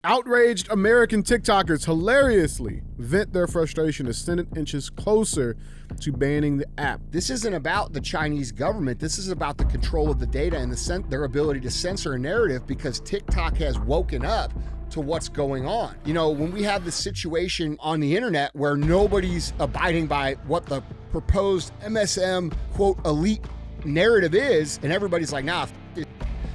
Outraged American TikTokers hilariously vent their frustration as Senate inches closer to banning the app. This isn't about the Chinese government. This is about the control of the data and their ability to censor a narrative, because TikTok has woken up to what's going on. You know, when we have this situation on the internet where nobody's abiding by what the proposed MSM, quote, elite narrative is, and everybody's like, nah,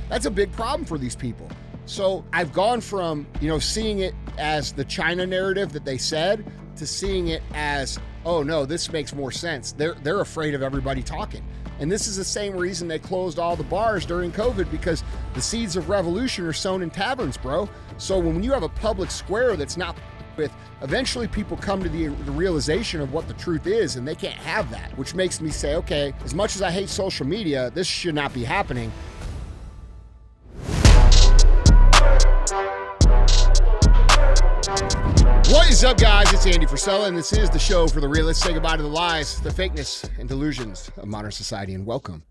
that's a big problem for these people. So I've gone from, seeing it as the China narrative that they said to seeing it as, oh no, this makes more sense. They're afraid of everybody talking. And this is the same reason they closed all the bars during COVID, because the seeds of revolution are sown in taverns, bro. So when you have a public square that's not with, eventually people come to the realization of what the truth is, and they can't have that, which makes me say, okay, as much as I hate social media, this should not be happening. What is up, guys? It's Andy Frisella, and this is the show for the real. Let's say goodbye to the lies, the fakeness, and delusions of modern society, and welcome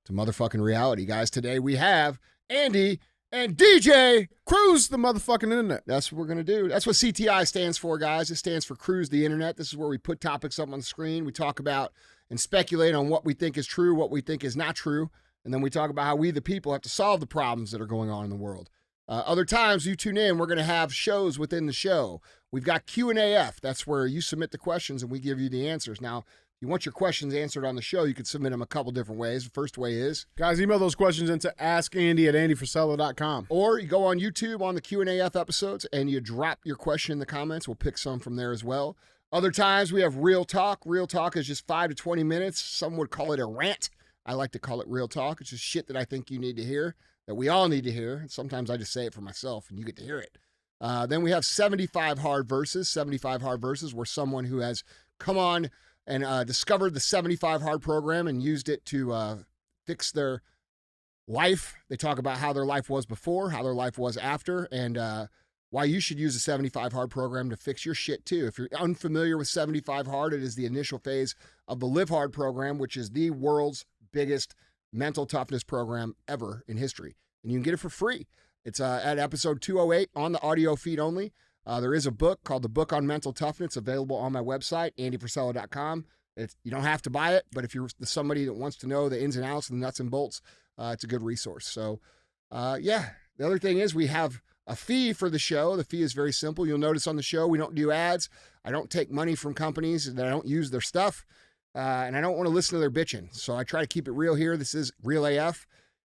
to motherfucking reality, guys. Today we have Andy and DJ Cruise the motherfucking internet. That's what we're going to do. That's what CTI stands for, guys. It stands for Cruise the Internet. This is where we put topics up on the screen. We talk about and speculate on what we think is true, what we think is not true, and then we talk about how we, the people, have to solve the problems that are going on in the world. Other times you tune in, we're going to have shows within the show. We've got Q&AF. That's where you submit the questions and we give you the answers. Now, if you want your questions answered on the show, you can submit them a couple different ways. The first way is, guys, email those questions into askandy@andyfrisella.com. Or you go on YouTube on the Q&AF episodes and you drop your question in the comments. We'll pick some from there as well. Other times we have Real Talk. Real Talk is just 5 to 20 minutes. Some would call it a rant. I like to call it Real Talk. It's just shit that I think you need to hear, that we all need to hear. Sometimes I just say it for myself and you get to hear it. Then we have 75 Hard Verses. 75 Hard Verses, where someone who has come on and discovered the 75 Hard program and used it to fix their life. They talk about how their life was before, how their life was after, and why you should use the 75 Hard program to fix your shit too. If you're unfamiliar with 75 Hard, it is the initial phase of the Live Hard program, which is the world's biggest mental toughness program ever in history. And you can get it for free. It's at episode 208 on the audio feed only. There is a book called The Book on Mental Toughness. It's available on my website, andyfrisella.com. You don't have to buy it, but if you're somebody that wants to know the ins and outs and the nuts and bolts, it's a good resource. So, yeah. The other thing is we have a fee for the show. The fee is very simple. You'll notice on the show we don't do ads. I don't take money from companies that I don't use their stuff. And I don't want to listen to their bitching. So I try to keep it real here. This is Real AF.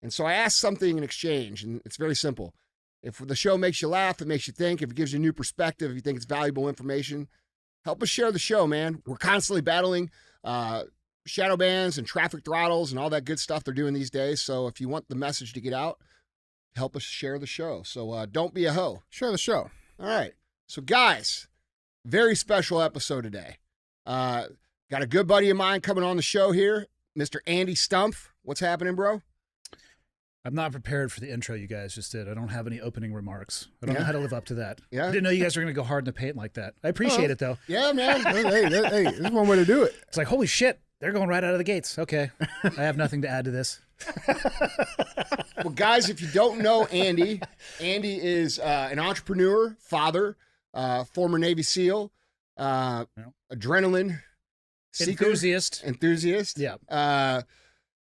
And so I ask something in exchange, and it's very simple. If the show makes you laugh, it makes you think, if it gives you a new perspective, if you think it's valuable information, help us share the show, man. We're constantly battling shadow bans and traffic throttles and all that good stuff they're doing these days. So if you want the message to get out, help us share the show. So don't be a hoe. Share the show. All right. So guys, very special episode today. Got a good buddy of mine coming on the show here, Mr. Andy Stumpf. What's happening, bro? I'm not prepared for the intro you guys just did. I don't have any opening remarks. I don't know how to live up to that. Yeah. I didn't know you guys were going to go hard in the paint like that. I appreciate it, though. Yeah, man. hey, this is one way to do it. It's like, holy shit, they're going right out of the gates. Okay. I have nothing to add to this. Well, guys, if you don't know Andy, Andy is an entrepreneur, father, former Navy SEAL, adrenaline seeker, enthusiast. Yeah.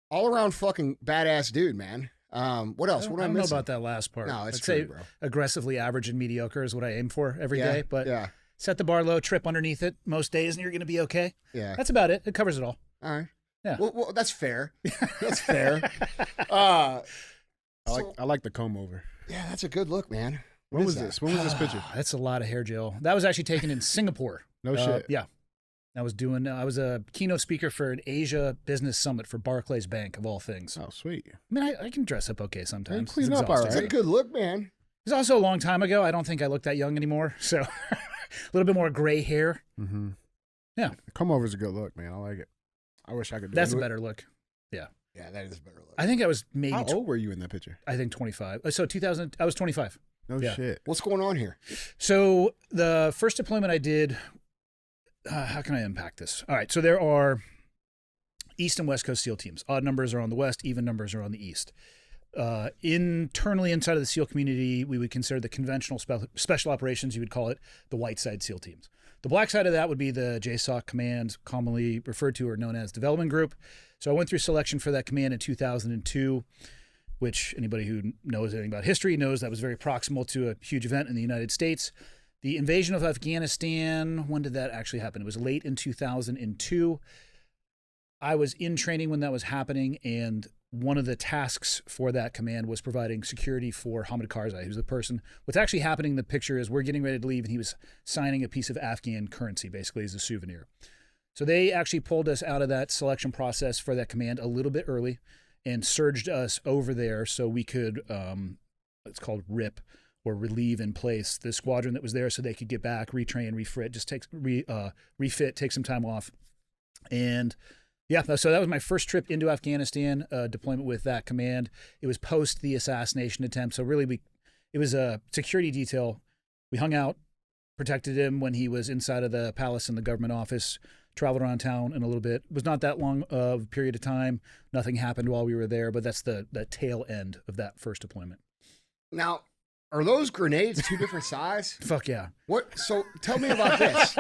All around fucking badass dude, man. What else? What am I missing? I don't know about that last part. No, it's I'd true, say bro. aggressively average and mediocre is what I aim for every day. But yeah. Set the bar low, trip underneath it most days, and you're going to be okay. Yeah. That's about it. It covers it all. All right. Yeah. Well, that's fair. That's fair. I like the comb over. Yeah, that's a good look, man. When was this? When was this picture? That's a lot of hair gel. That was actually taken in Singapore. No shit. Yeah. I was a keynote speaker for an Asia business summit for Barclays Bank, of all things. Oh, sweet. I mean, I can dress up okay sometimes. Clean It's up all right. That's a good look, man. It's also a long time ago. I don't think I look that young anymore. So a little bit more gray hair. Mm-hmm. Yeah. Comb over is a good look, man. I like it. I wish I could do That's it. a better look. Yeah. Yeah, that is a better look. I think I was maybe... How old were you in that picture? I think 25. So 2000, I was 25. No shit. What's going on here? So the first deployment I did... how can I unpack this? All right, so there are East and West Coast SEAL teams. Odd numbers are on the West, even numbers are on the East. Internally inside of the SEAL community, we would consider the conventional special operations, you would call it the white side SEAL teams. The black side of that would be the JSOC command, commonly referred to or known as Development Group. So I went through selection for that command in 2002, which anybody who knows anything about history knows that was very proximal to a huge event in the United States. The invasion of Afghanistan, when did that actually happen? It was late in 2002. I was in training when that was happening, and one of the tasks for that command was providing security for Hamid Karzai, who's the person. What's actually happening in the picture is we're getting ready to leave, and he was signing a piece of Afghan currency, basically, as a souvenir. So they actually pulled us out of that selection process for that command a little bit early and surged us over there so we could, it's called RIP, or relieve in place the squadron that was there so they could get back, retrain, refit, just refit, take some time off. And yeah, so that was my first trip into Afghanistan, deployment with that command. It was post the assassination attempt. So really it was a security detail. We hung out, protected him when he was inside of the palace in the government office, traveled around town in a little bit. It was not that long of a period of time. Nothing happened while we were there, but that's the tail end of that first deployment. Now, are those grenades two different size? Fuck yeah. What? So tell me about this.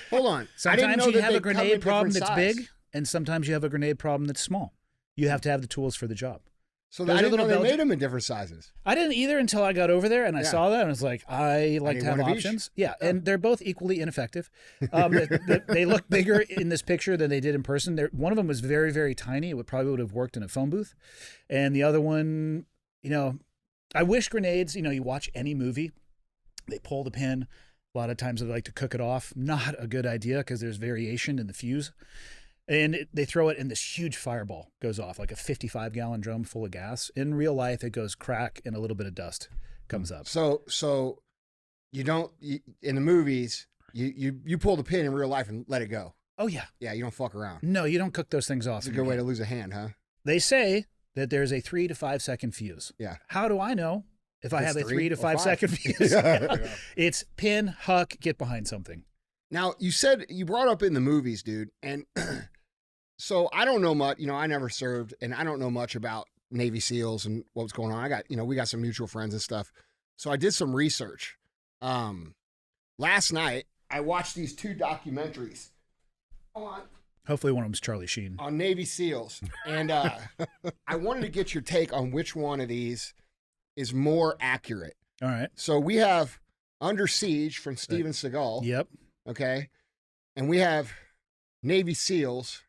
Hold on. Sometimes you have a grenade problem that's big, and sometimes you have a grenade problem that's small. You have to have the tools for the job. So I didn't know they made them in different sizes. I didn't either until I got over there and I saw that and I was like, I like to have options. Yeah, and they're both equally ineffective. They look bigger in this picture than they did in person. One of them was very, very tiny. It probably would have worked in a phone booth. And the other one, I wish grenades, you watch any movie, they pull the pin. A lot of times they like to cook it off. Not a good idea because there's variation in the fuse. And they throw it and this huge fireball goes off, like a 55-gallon drum full of gas. In real life, it goes crack and a little bit of dust comes up. So you don't, in the movies, you pull the pin in real life and let it go. Oh, yeah. Yeah, you don't fuck around. No, you don't cook those things off. It's a good way to lose a hand, huh? They say that there's a 3 to 5 second fuse. Yeah. How do I know if I have a 3 to 5 second fuse? It's pin, huck, get behind something. Now, you brought up in the movies, dude, and so I don't know much. I never served, and I don't know much about Navy SEALs and what's going on. We got some mutual friends and stuff. So I did some research. Last night, I watched these 2 documentaries Hopefully one of them's Charlie Sheen. On Navy SEALs. And I wanted to get your take on which one of these is more accurate. All right. So we have Under Siege from Steven Seagal. Yep. Okay. And we have Navy SEALs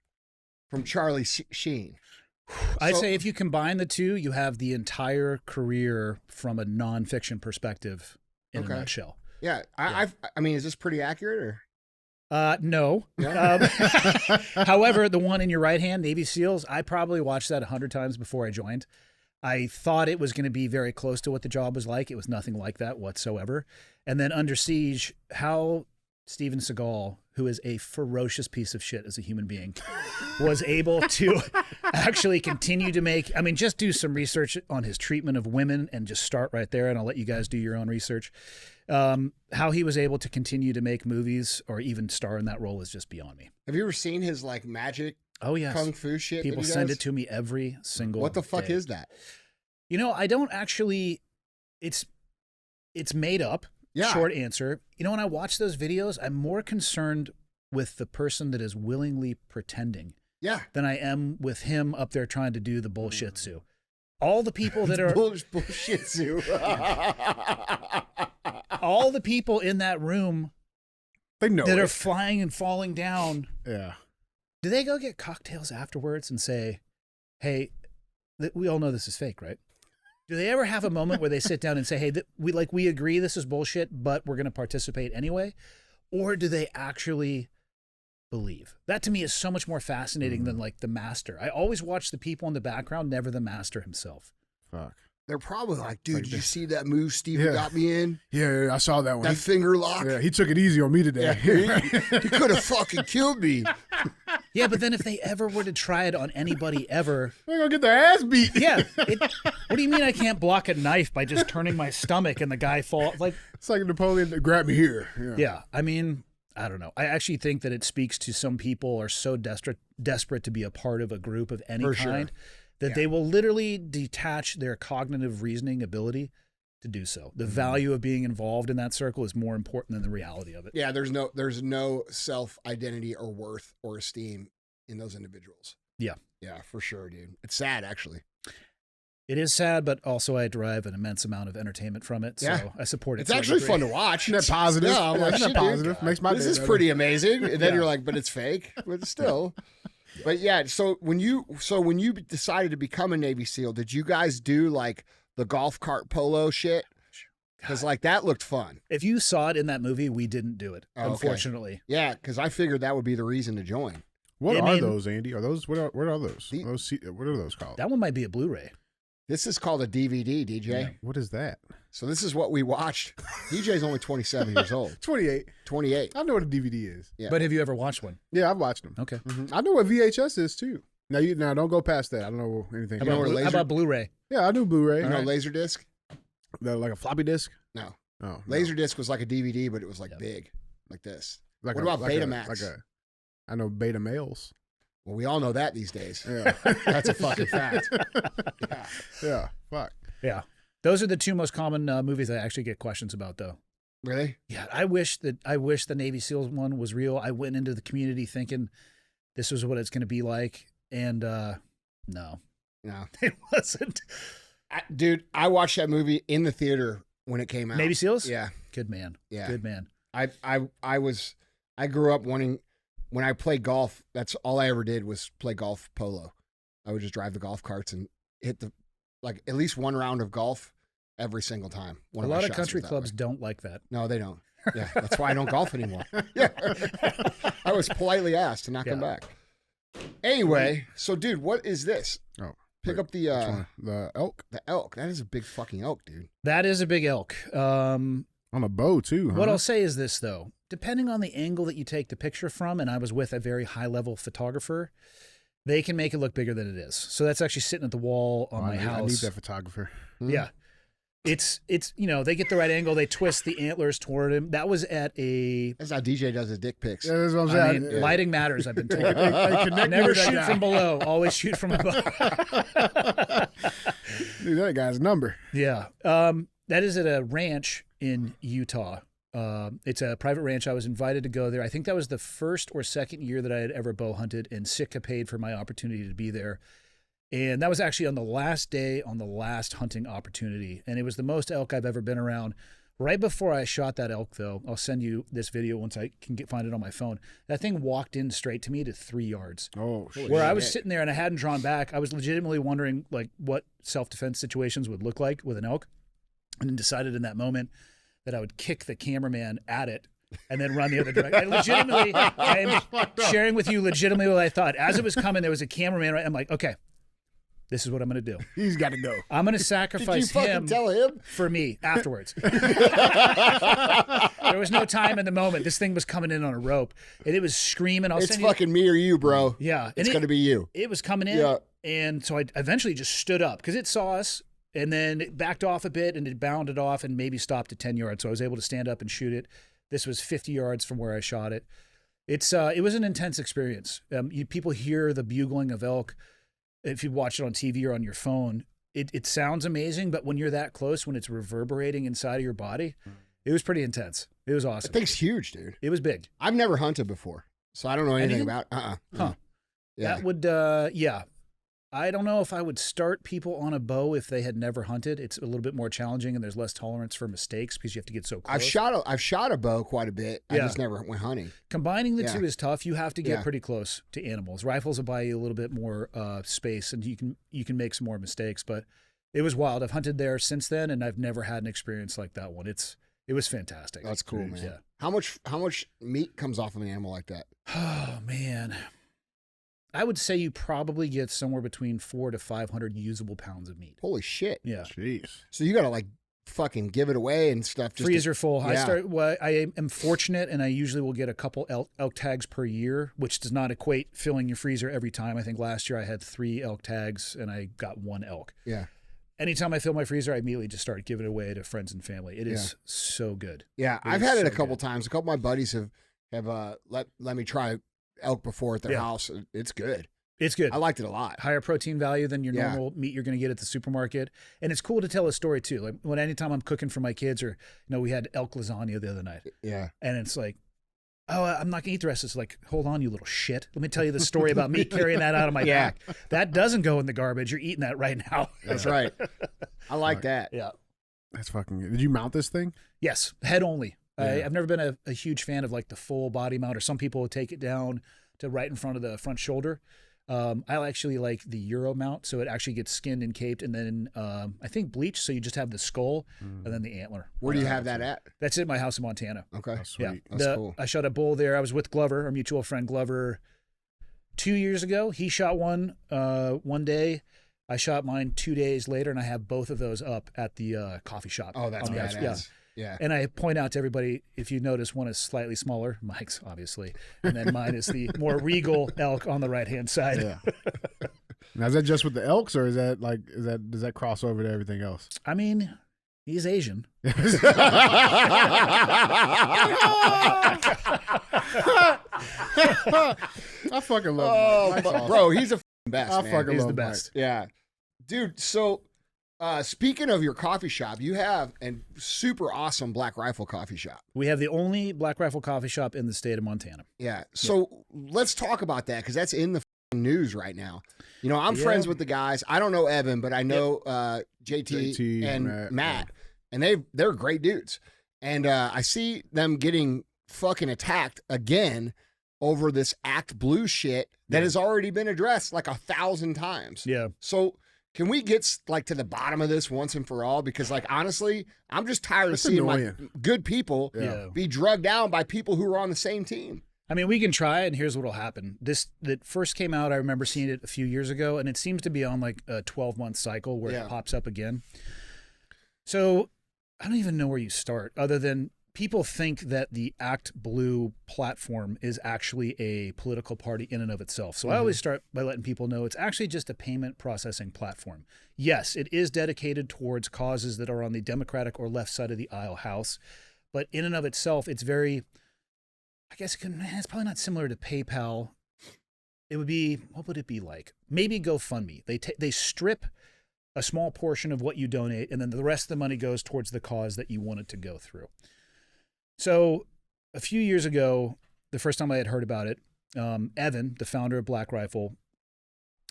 from Charlie Sheen. I'd say if you combine the two, you have the entire career from a nonfiction perspective in a nutshell. Yeah. I mean, is this pretty accurate or? No. Yeah. However, the one in your right hand, Navy SEALs, I probably watched that 100 times before I joined. I thought it was going to be very close to what the job was like. It was nothing like that whatsoever. And then Under Siege, how Steven Seagal, who is a ferocious piece of shit as a human being, was able to actually continue to just do some research on his treatment of women and just start right there. And I'll let you guys do your own research. How he was able to continue to make movies or even star in that role is just beyond me. Have you ever seen his magic? Oh, yes. Kung fu shit. People send it to me every single What the fuck day. is that? I don't actually, it's made up. Yeah. Short answer. When I watch those videos, I'm more concerned with the person that is willingly pretending. Yeah. Than I am with him up there trying to do the bullshit-zoo. All the people that are bullshit-zoo. all the people in that room that are flying and falling down. Yeah. Do they go get cocktails afterwards and say, hey, we all know this is fake, right? Do they ever have a moment where they sit down and say, hey, we agree this is bullshit, but we're going to participate anyway? Or do they actually believe? That to me is so much more fascinating than the master. I always watch the people in the background, never the master himself. Fuck. They're probably like, dude, did you see that move Steven got me in? Yeah, I saw that one. That finger lock? Yeah, he took it easy on me today. Yeah, he could have fucking killed me. Yeah, but then if they ever were to try it on anybody ever... They're going to get their ass beat. Yeah. What do you mean I can't block a knife by just turning my stomach and the guy fall? It's like Napoleon, grab me here. Yeah, I mean... I don't know. I actually think that it speaks to some people are so desperate to be a part of a group of any kind that they will literally detach their cognitive reasoning ability to do so. The value of being involved in that circle is more important than the reality of it. Yeah, there's no self-identity or worth or esteem in those individuals. Yeah. Yeah, for sure, dude. It's sad, actually. It is sad, but also I derive an immense amount of entertainment from it, so I support it. It's actually fun to watch. Isn't that positive? Yeah, I'm like, Isn't that positive? Makes my this day is better. pretty amazing. And then you're like, but it's fake. But still. But yeah, so when you decided to become a Navy SEAL, did you guys do like the golf cart polo shit? Because like that looked fun. If you saw it in that movie, we didn't do it, Oh, okay. unfortunately. Yeah, because I figured that would be the reason to join. What I are mean- those, Andy? Are those what are those? What are those called? That one might be a Blu-ray. This is called a DVD, DJ. Yeah. What is that? So this is what we watched. DJ's only 27 years old. 28. 28. I know what a DVD is. Yeah. But have you ever watched one? Yeah, I've watched them. Okay. I know what VHS is too. Now don't go past that. I don't know anything. How know what a about, laser- how about Blu-ray? Yeah, I do Blu-ray. You know Laserdisc? Like a floppy disk. No. Oh, no. Laserdisc was like a DVD, but it was like big, like this. Like What about Betamax? I know Beta males. Well, we all know that these days. Yeah, That's a fucking fact. Yeah. yeah. Fuck. Yeah. Those are the two most common movies I actually get questions about, though. Really? Yeah, I wish the Navy SEALs one was real. I went into the community thinking this was what it's going to be like, and no, No. it wasn't. Dude, I watched that movie in the theater when it came out. Navy SEAls? Yeah. Good man. Yeah. Good man. I grew up wanting, when I played golf, that's all I ever did was play golf polo. I would just drive the golf carts and hit at least one round of golf every single time. A lot of country clubs don't like that. No, they don't. Yeah, that's why I don't golf anymore. Yeah. I was politely asked to not come back. Anyway, so dude, what is this? Oh, Pick up the elk The elk. That is a big fucking elk, dude. That is a big elk. on a bow too. Huh? What I'll say is this, though. Depending on the angle that you take the picture from, and I was with a very high-level photographer, they can make it look bigger than it is. So that's actually sitting at the wall on my house. I need that photographer. Yeah. It's they get the right angle, they twist the antlers toward him. That was at a That's how DJ does his dick pics. Yeah, that's what I'm I saying. mean, lighting matters, I've been told. Hey, connect me Never with that shoot guy. from below, always shoot from above. Dude, that guy's number. Yeah. That is at a ranch in Utah. It's a private ranch. I was invited to go there. I think that was the first or second year that I had ever bow hunted, and Sitka paid for my opportunity to be there. And that was actually on the last day, on the last hunting opportunity. And it was the most elk I've ever been around. Right before I shot that elk, though, I'll send you this video once I can find it on my phone. That thing walked in straight to me to 3 yards. Oh, shit. Where I was sitting there and I hadn't drawn back, I was legitimately wondering like what self-defense situations would look like with an elk, and then decided in that moment that I would kick the cameraman at it and then run the other direction. I am sharing with you legitimately what I thought. As it was coming, there was a cameraman. Right, I'm like, okay, this is what I'm going to do. He's got to go. I'm going to Did you sacrifice fucking him tell him? for me afterwards. There was no time in the moment. This thing was coming in on a rope, and it was screaming. It's fucking me or you, bro. Yeah. It's going to be you. It was coming in, Yeah. and so I eventually just stood up because it saw us, and then it backed off a bit, and it bounded off and maybe stopped at 10 yards. So I was able to stand up and shoot it. This was 50 yards from where I shot it. It was an intense experience. People hear the bugling of elk. If you watch it on TV or on your phone, it sounds amazing, but when you're that close, when it's reverberating inside of your body, it was pretty intense. It was That awesome. thing's huge, dude. It was big. I've never hunted before, so I don't know anything Anything? about Huh. Yeah. That would, yeah. I don't know if I would start people on a bow if they had never hunted. It's a little bit more challenging, and there's less tolerance for mistakes because you have to get so close. I've shot a bow quite a bit. I Yeah. just never went hunting. Combining the Yeah. two is tough. You have to get Yeah. pretty close to animals. Rifles will buy you a little bit more space, and you can make some more mistakes. But it was wild. I've hunted there since then, and I've never had an experience like that one. It was fantastic. That's cool, man. Yeah. How much meat comes off of an animal like that? Oh man, I would say you probably get somewhere between 400 to 500 usable pounds of meat. Holy shit! Yeah. Jeez. So you gotta like fucking give it away and stuff. Just Freezer full. Yeah. I am fortunate, and I usually will get a couple elk tags per year, which does not equate filling your freezer every time. I think last year I had 3 elk tags, and I got 1 elk. Yeah. Anytime I fill my freezer, I immediately just start giving it away to friends and family. It is so good. Yeah, It I've is had it a so couple good. times. A couple of my buddies have let me try elk before at their Yeah. house. It's good. It's good. I liked it a lot. Higher protein value than your normal meat you're going to get at the supermarket. And it's cool to tell a story too. Like anytime I'm cooking for my kids, or we had elk lasagna the other night. Yeah. And it's like, oh, I'm not gonna eat the rest. It's like, hold on, you little shit. Let me tell you the story about me carrying that out of my pack. That doesn't go in the garbage. You're eating that right now. That's right. I like that. Yeah. That's fucking good. Did you mount this thing? Yes, head only. Yeah. I've never been a huge fan of like the full body mount, or some people will take it down to right in front of the front shoulder. I actually like the Euro mount, so it actually gets skinned and caped, and then I think bleached, so you just have the skull and then the antler. Where do you have that at? That's at my house in Montana. Okay. Oh, sweet. Yeah, That's cool. I shot a bull there. I was with Glover, our mutual friend Glover, 2 years ago. He shot one day. I shot mine 2 days later, and I have both of those up at the coffee shop. Oh, that's badass. Yeah. And I point out to everybody, if you notice, one is slightly smaller, Mike's obviously, and then mine is the more regal elk on the right-hand side. Yeah. Now, is that just with the elks, or is that does that cross over to everything else? I mean, he's Asian. I fucking love Mike. Mike's awesome. Bro, he's a best, I man. fucking He's love the best. Mike. Yeah. Dude, so speaking of your coffee shop, you have a super awesome Black Rifle coffee shop. We have the only Black Rifle coffee shop in the state of Montana. Yeah. So let's talk about that, because that's in the news right now. I'm friends with the guys. I don't know Evan, but I know JT and Matt, and they're great dudes. And I see them getting fucking attacked again over this Act Blue shit that has already been addressed like 1,000 times. Yeah. So can we get to the bottom of this once and for all? Because honestly, I'm just tired of seeing my good people be drugged down by people who are on the same team. I mean, we can try, and here's what will happen. That first came out, I remember seeing it a few years ago, and it seems to be on like a 12-month cycle where it pops up again. So I don't even know where you start, other than people think that the Act Blue platform is actually a political party in and of itself. So I always start by letting people know it's actually just a payment processing platform. Yes, it is dedicated towards causes that are on the Democratic or left side of the aisle house, but in and of itself, it's very, I guess it's probably not similar to PayPal. It would be, what would it be like? Maybe GoFundMe. They strip a small portion of what you donate, and then the rest of the money goes towards the cause that you want it to go through. So a few years ago, the first time I had heard about it, Evan, the founder of Black Rifle,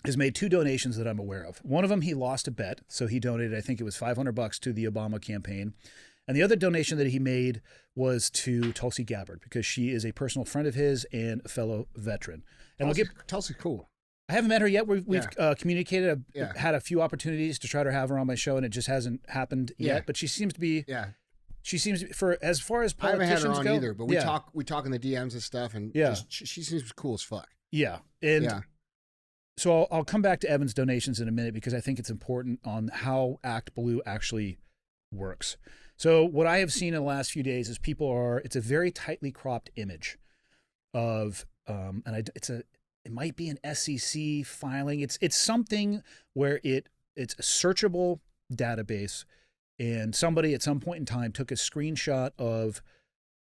has made 2 donations that I'm aware of. One of them, he lost a bet, so he donated, I think it was $500 to the Obama campaign. And the other donation that he made was to Tulsi Gabbard, because she is a personal friend of his and a fellow veteran. And Tulsi's cool. I haven't met her yet. We've communicated. I've had a few opportunities to try to have her on my show, and it just hasn't happened yet. But she seems to be. Yeah. She seems to be, for as far as politicians I haven't had her on go, either, but we talk in the DMs and stuff, and she seems cool as fuck. Yeah. And so I'll come back to Evan's donations in a minute, because I think it's important on how Act Blue actually works. So what I have seen in the last few days is it's a very tightly cropped image of, it might be an SEC filing. It's something where it's a searchable database, and somebody at some point in time took a screenshot of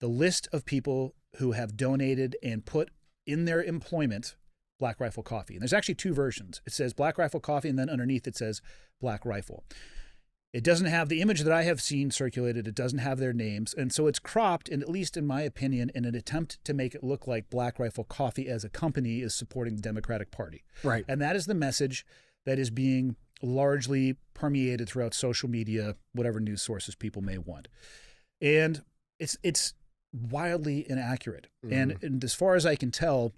the list of people who have donated and put in their employment Black Rifle Coffee. And there's actually 2 versions. It says Black Rifle Coffee, and then underneath it says Black Rifle. It doesn't have the image that I have seen circulated. It doesn't have their names. And so it's cropped, and at least in my opinion, in an attempt to make it look like Black Rifle Coffee as a company is supporting the Democratic Party. Right. And that is the message that is being largely permeated throughout social media, whatever news sources people may want. And it's wildly inaccurate. And as far as I can tell,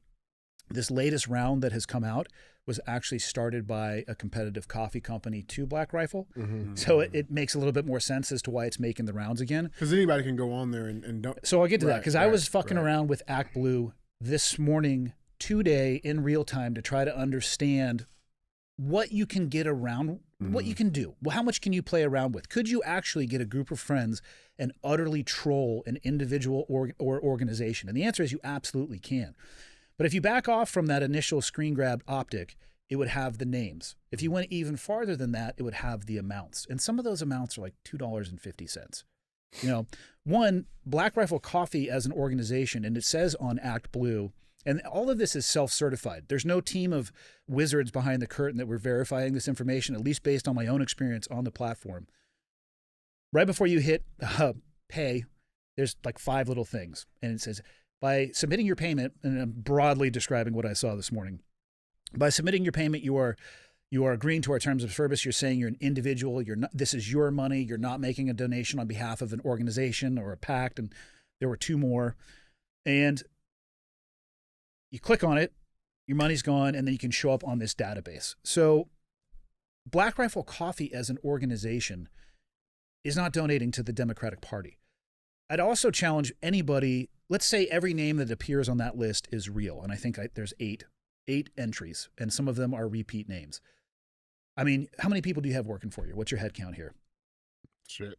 this latest round that has come out was actually started by a competitive coffee company to Black Rifle. So it makes a little bit more sense as to why it's making the rounds again. Because anybody can go on there and don't. So I'll get to that, because I was fucking around with Act Blue this morning, today, in real time, to try to understand what you can get around, what you can do. Well, how much can you play around with? Could you actually get a group of friends and utterly troll an individual or organization? And the answer is you absolutely can. But if you back off from that initial screen grab optic, it would have the names. If you went even farther than that, it would have the amounts. And some of those amounts are like $2.50. One, Black Rifle Coffee as an organization, and it says on Act Blue, And all of this is self-certified. There's no team of wizards behind the curtain that were verifying this information, at least based on my own experience on the platform. Right before you hit pay, there's like 5 little things. And it says, by submitting your payment, and I'm broadly describing what I saw this morning, by submitting your payment, you are agreeing to our terms of service. You're saying you're an individual. You're not. This is your money. You're not making a donation on behalf of an organization or a pact. And there were 2 more. And you click on it, your money's gone, and then you can show up on this database. So Black Rifle Coffee as an organization is not donating to the Democratic Party. I'd also challenge anybody, let's say every name that appears on that list is real. And I think there's 8 entries, and some of them are repeat names. I mean, how many people do you have working for you? What's your head count here? Shit.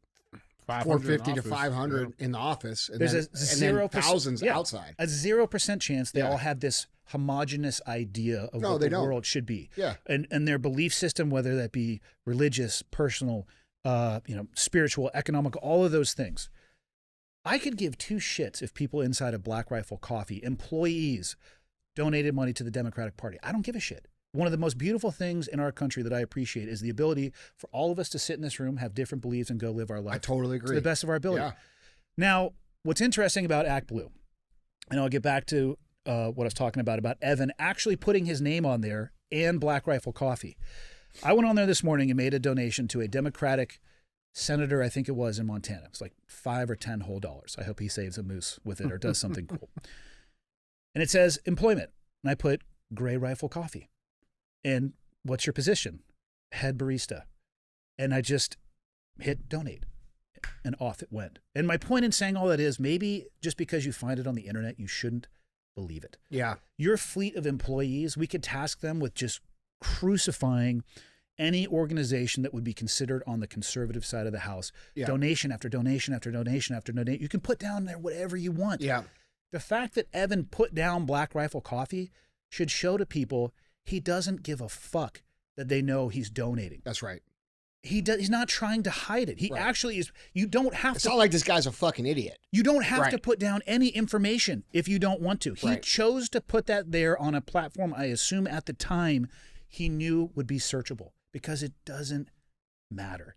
450 to 500 in the office. And There's then, a 0% thousands outside. A 0% chance they all have this homogenous idea of what the world should be. Yeah. And their belief system, whether that be religious, personal, spiritual, economical, all of those things. I could give 2 shits if people inside of Black Rifle Coffee, employees, donated money to the Democratic Party. I don't give a shit. One of the most beautiful things in our country that I appreciate is the ability for all of us to sit in this room, have different beliefs, and go live our life. I totally agree. To the best of our ability. Yeah. Now, what's interesting about Act Blue, and I'll get back to what I was talking about Evan actually putting his name on there and Black Rifle Coffee. I went on there this morning and made a donation to a Democratic senator, I think it was, in Montana. It's like $5 or $10 whole dollars. I hope he saves a moose with it or does something cool. And it says employment. And I put Gray Rifle Coffee. And what's your position? Head barista. And I just hit donate. And off it went. And my point in saying all that is, maybe just because you find it on the internet, you shouldn't believe it. Yeah. Your fleet of employees, we could task them with just crucifying any organization that would be considered on the conservative side of the house. Yeah. Donation after donation after donation after donation. You can put down there whatever you want. Yeah. The fact that Evan put down Black Rifle Coffee should show to people he doesn't give a fuck that they know he's donating. That's right. He's not trying to hide it. He actually is. You don't have to. It's not like this guy's a fucking idiot. You don't have to put down any information if you don't want to. He chose to put that there on a platform I assume at the time he knew would be searchable, because it doesn't matter.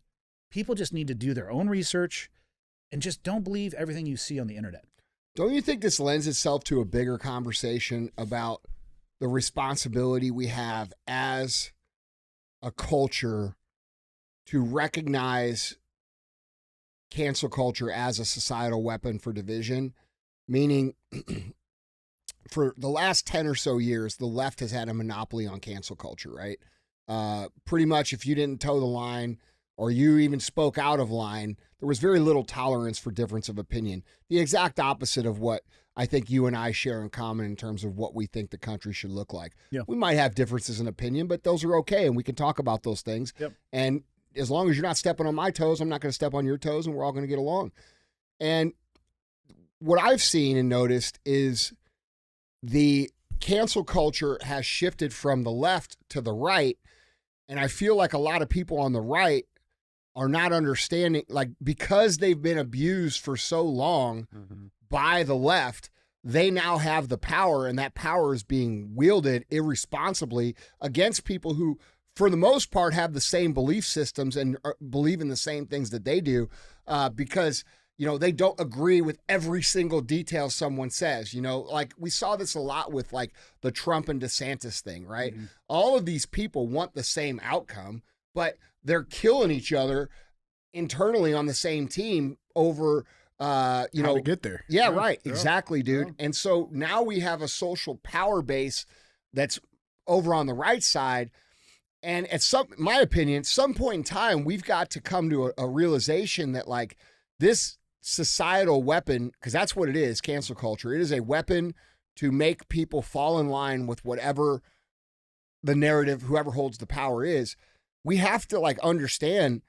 People just need to do their own research and just don't believe everything you see on the internet. Don't you think this lends itself to a bigger conversation about the responsibility we have as a culture to recognize cancel culture as a societal weapon for division? Meaning, for the last 10 or so years, the left has had a monopoly on cancel culture, right? Pretty much if you didn't toe the line or you even spoke out of line, there was very little tolerance for difference of opinion. The exact opposite of what I think you and I share in common in terms of what we think the country should look like. Yeah. We might have differences in opinion, but those are okay, and we can talk about those things. Yep. And as long as you're not stepping on my toes, I'm not going to step on your toes, and we're all going to get along. And what I've seen and noticed is the cancel culture has shifted from the left to the right. And I feel like a lot of people on the right are not understanding, like, because they've been abused for so long by the left, they now have the power, and that power is being wielded irresponsibly against people who, for the most part, have the same belief systems and believe in the same things that they do, because, you know, they don't agree with every single detail someone says. You know, like we saw this a lot with like the Trump and DeSantis thing, right? Mm-hmm. All of these people want the same outcome, but they're killing each other internally on the same team over, how to get there. Yeah, right. Yeah. Exactly, dude. Yeah. And so now we have a social power base that's over on the right side. And at my opinion, some point in time, we've got to come to a realization that, like, this societal weapon, because that's what it is, cancel culture. It is a weapon to make people fall in line with whatever the narrative, whoever holds the power is. We have to, like, understand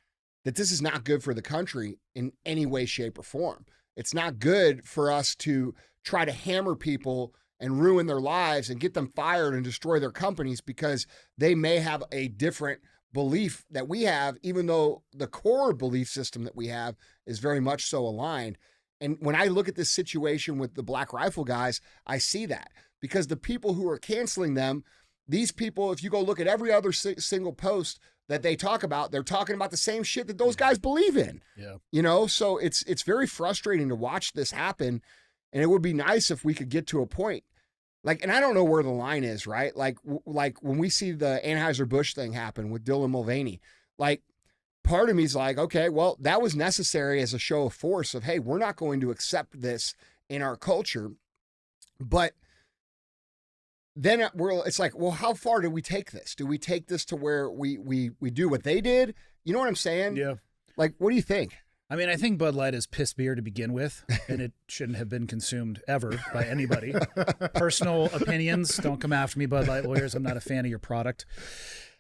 that this is not good for the country in any way, shape, or form. It's not good for us to try to hammer people and ruin their lives and get them fired and destroy their companies because they may have a different belief that we have, even though the core belief system that we have is very much so aligned. And when I look at this situation with the Black Rifle guys, I see that because the people who are canceling them, these people, if you go look at every other single post that they talk about, they're talking about the same shit that those guys believe in. Yeah. You know, so it's very frustrating to watch this happen. And it would be nice if we could get to a point. Like, and I don't know where the line is, right? Like when we see the Anheuser-Busch thing happen with Dylan Mulvaney, like, part of me is like, okay, well, that was necessary as a show of force of, hey, we're not going to accept this in our culture. But then it's like, well, how far do we take this? Do we take this to where we do what they did? You know what I'm saying? Yeah. Like, what do you think? I mean, I think Bud Light is piss beer to begin with, and it shouldn't have been consumed ever by anybody. Personal opinions, don't come after me, Bud Light lawyers. I'm not a fan of your product.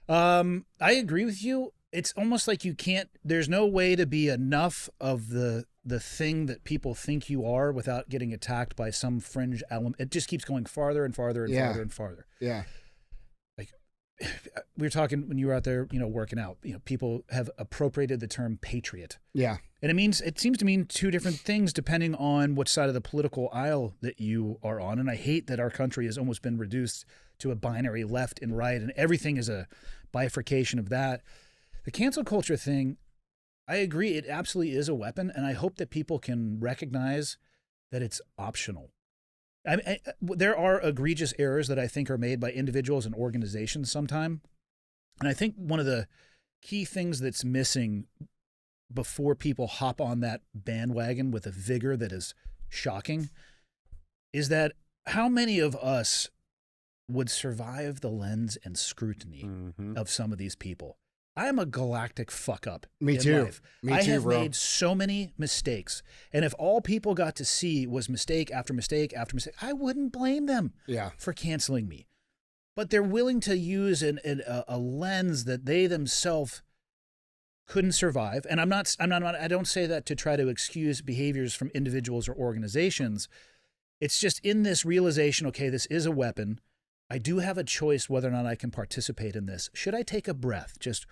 I agree with you. It's almost like you can't, there's no way to be enough of the thing that people think you are without getting attacked by some fringe element. It just keeps going farther and farther and farther and farther. Yeah. Like, we were talking when you were out there, working out, people have appropriated the term patriot. Yeah. And it seems to mean two different things depending on what side of the political aisle that you are on. And I hate that our country has almost been reduced to a binary left and right, and everything is a bifurcation of that. The cancel culture thing, I agree, it absolutely is a weapon, and I hope that people can recognize that it's optional. There are egregious errors that I think are made by individuals and organizations sometime, and I think one of the key things that's missing before people hop on that bandwagon with a vigor that is shocking is that how many of us would survive the lens and scrutiny of some of these people? I am a galactic fuck up. Me too. Life. Me I too, have bro. made so many mistakes. And if all people got to see was mistake after mistake after mistake, I wouldn't blame them for canceling me. But they're willing to use a lens that they themselves couldn't survive. And I don't say that to try to excuse behaviors from individuals or organizations. It's just in this realization, okay, this is a weapon. I do have a choice whether or not I can participate in this. Should I take a breath? Just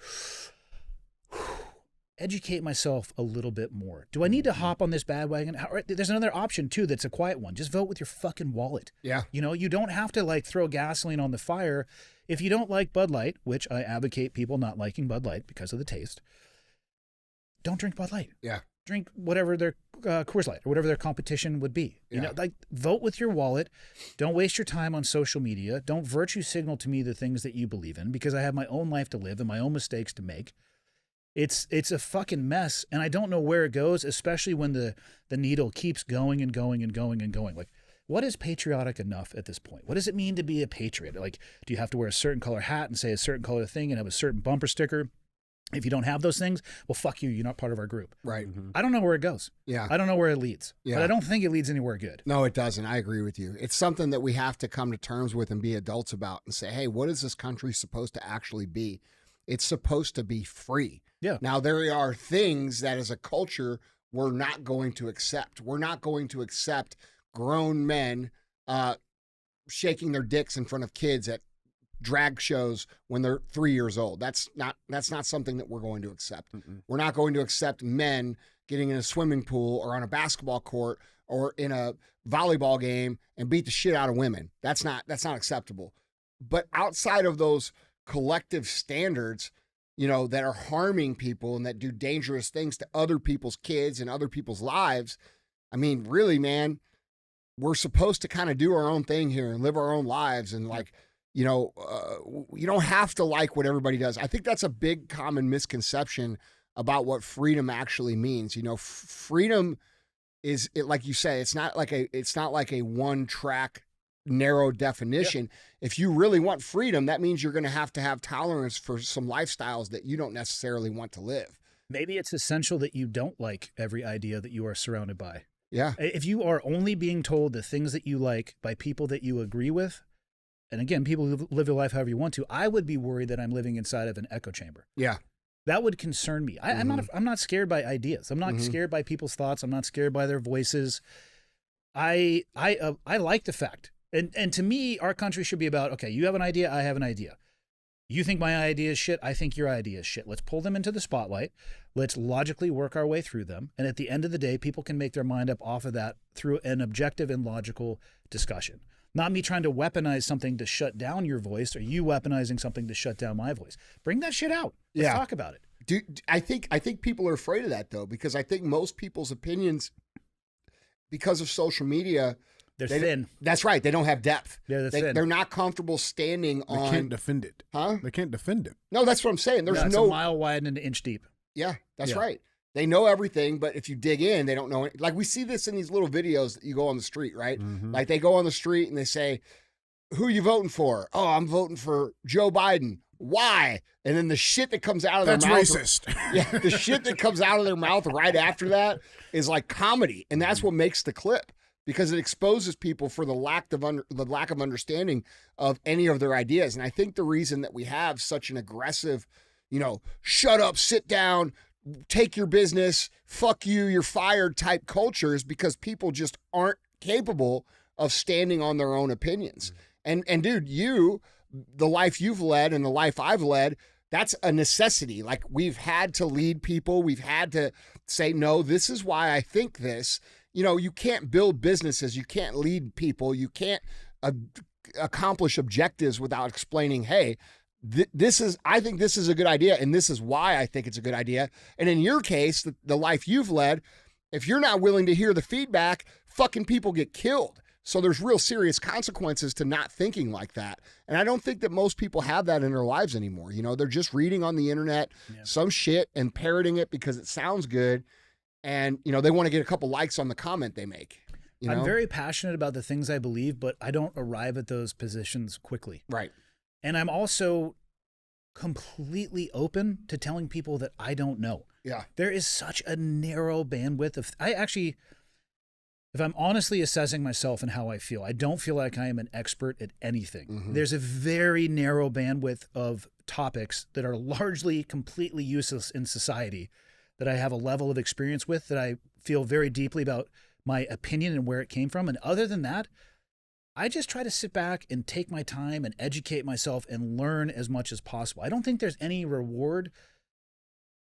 educate myself a little bit more. Do I need to hop on this bandwagon? There's another option, too, that's a quiet one. Just vote with your fucking wallet. Yeah. You don't have to, throw gasoline on the fire. If you don't like Bud Light, which I advocate people not liking Bud Light because of the taste, don't drink Bud Light. Yeah. Drink whatever their Coors Light or whatever their competition would be. Vote with your wallet. Don't waste your time on social media. Don't virtue signal to me the things that you believe in, because I have my own life to live and my own mistakes to make. It's a fucking mess, and I don't know where it goes, especially when the needle keeps going and going and going and going. Like, what is patriotic enough at this point? What does it mean to be a patriot? Like, do you have to wear a certain color hat and say a certain color thing and have a certain bumper sticker? If you don't have those things, well, fuck you. You're not part of our group. Right. I don't know where it goes. Yeah. I don't know where it leads. Yeah. But I don't think it leads anywhere good. No, it doesn't. I agree with you. It's something that we have to come to terms with and be adults about and say, hey, what is this country supposed to actually be? It's supposed to be free. Yeah. Now, there are things that as a culture we're not going to accept. We're not going to accept grown men shaking their dicks in front of kids at drag shows when they're 3 years old. That's not something that we're going to accept. We're not going to accept men getting in a swimming pool or on a basketball court or in a volleyball game and beat the shit out of women. That's not acceptable. But outside of those collective standards, that are harming people and that do dangerous things to other people's kids and other people's lives, I mean, really, man, we're supposed to kind of do our own thing here and live our own lives and you don't have to like what everybody does. I think that's a big common misconception about what freedom actually means. Freedom is, like you say, it's not like a one track narrow definition. Yep. If you really want freedom, that means you're going to have tolerance for some lifestyles that you don't necessarily want to live. Maybe it's essential that you don't like every idea that you are surrounded by. Yeah. If you are only being told the things that you like by people that you agree with, and again, people who live their life however you want to, I would be worried that I'm living inside of an echo chamber. Yeah. That would concern me. I'm not scared by ideas. I'm not scared by people's thoughts. I'm not scared by their voices. I like the fact. And to me, our country should be about, okay, you have an idea, I have an idea. You think my idea is shit. I think your idea is shit. Let's pull them into the spotlight. Let's logically work our way through them. And at the end of the day, people can make their mind up off of that through an objective and logical discussion. Not me trying to weaponize something to shut down your voice or you weaponizing something to shut down my voice. Bring that shit out. Let's talk about it. Dude, I think people are afraid of that, though, because I think most people's opinions, because of social media, They're thin. That's right. They don't have depth. Thin. They're not comfortable standing on. They can't defend it. Huh? They can't defend it. No, that's what I'm saying. There's It's no a mile wide and an inch deep. Yeah, that's right. They know everything, but if you dig in, they don't know it. Like we see this in these little videos that you go on the street, right? Mm-hmm. Like they go on the street and they say, "Who are you voting for?" "Oh, I'm voting for Joe Biden." "Why?" And then the shit that comes out of their mouth. That's racist. Yeah, the shit that comes out of their mouth right after that is like comedy, and that's what makes the clip. Because it exposes people for the lack of understanding of any of their ideas. And I think the reason that we have such an aggressive, shut up, sit down, take your business, fuck you, you're fired type culture is because people just aren't capable of standing on their own opinions. And dude, the life you've led and the life I've led, that's a necessity. Like we've had to lead people. We've had to say, no, this is why I think this. You can't build businesses. You can't lead people. You can't accomplish objectives without explaining, hey, I think this is a good idea, and this is why I think it's a good idea. And in your case, the life you've led, if you're not willing to hear the feedback, fucking people get killed. So there's real serious consequences to not thinking like that. And I don't think that most people have that in their lives anymore. They're just reading on the internet some shit and parroting it because it sounds good. And, they want to get a couple likes on the comment they make. I'm very passionate about the things I believe, but I don't arrive at those positions quickly. Right. And I'm also completely open to telling people that I don't know. Yeah. There is such a narrow bandwidth of, if I'm honestly assessing myself and how I feel, I don't feel like I am an expert at anything. Mm-hmm. There's a very narrow bandwidth of topics that are largely completely useless in society that I have a level of experience with, that I feel very deeply about my opinion and where it came from. And other than that, I just try to sit back and take my time and educate myself and learn as much as possible. I don't think there's any reward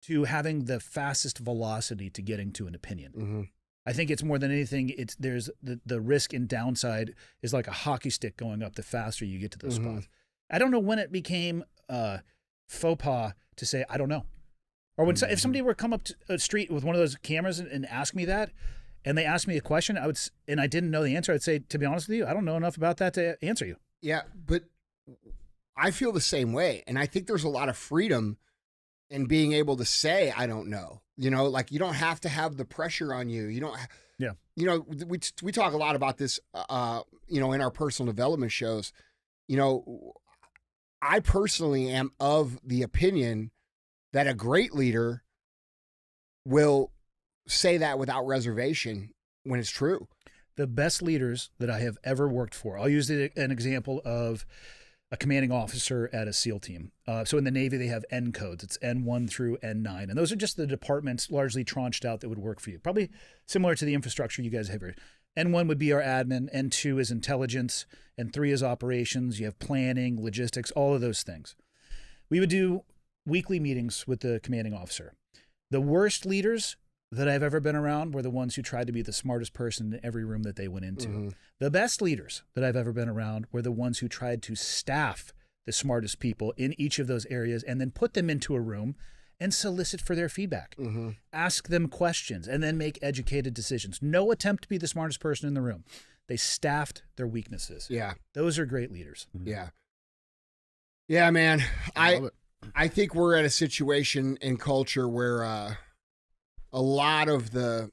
to having the fastest velocity to getting to an opinion. Mm-hmm. I think it's more than anything, there's the risk and downside is like a hockey stick going up the faster you get to those spots. I don't know when it became faux pas to say, I don't know. Or if somebody were to come up to a street with one of those cameras and ask me that, and they asked me a question, and I didn't know the answer, I'd say, to be honest with you, I don't know enough about that to answer you. Yeah, but I feel the same way. And I think there's a lot of freedom in being able to say, I don't know. Like you don't have to have the pressure on you. You don't. Yeah. We talk a lot about this, in our personal development shows. I personally am of the opinion that a great leader will say that without reservation when it's true. The best leaders that I have ever worked for, I'll use an example of a commanding officer at a SEAL team. So in the Navy, they have N codes. It's N1 through N9. And those are just the departments largely tranched out that would work for you. Probably similar to the infrastructure you guys have here. N1 would be our admin. N2 is intelligence. N3 is operations. You have planning, logistics, all of those things. We would do weekly meetings with the commanding officer. The worst leaders that I've ever been around were the ones who tried to be the smartest person in every room that they went into. Mm-hmm. The best leaders that I've ever been around were the ones who tried to staff the smartest people in each of those areas and then put them into a room and solicit for their feedback. Mm-hmm. Ask them questions and then make educated decisions. No attempt to be the smartest person in the room. They staffed their weaknesses. Yeah. Those are great leaders. Mm-hmm. Yeah. Yeah, man. I think we're at a situation in culture where a lot of the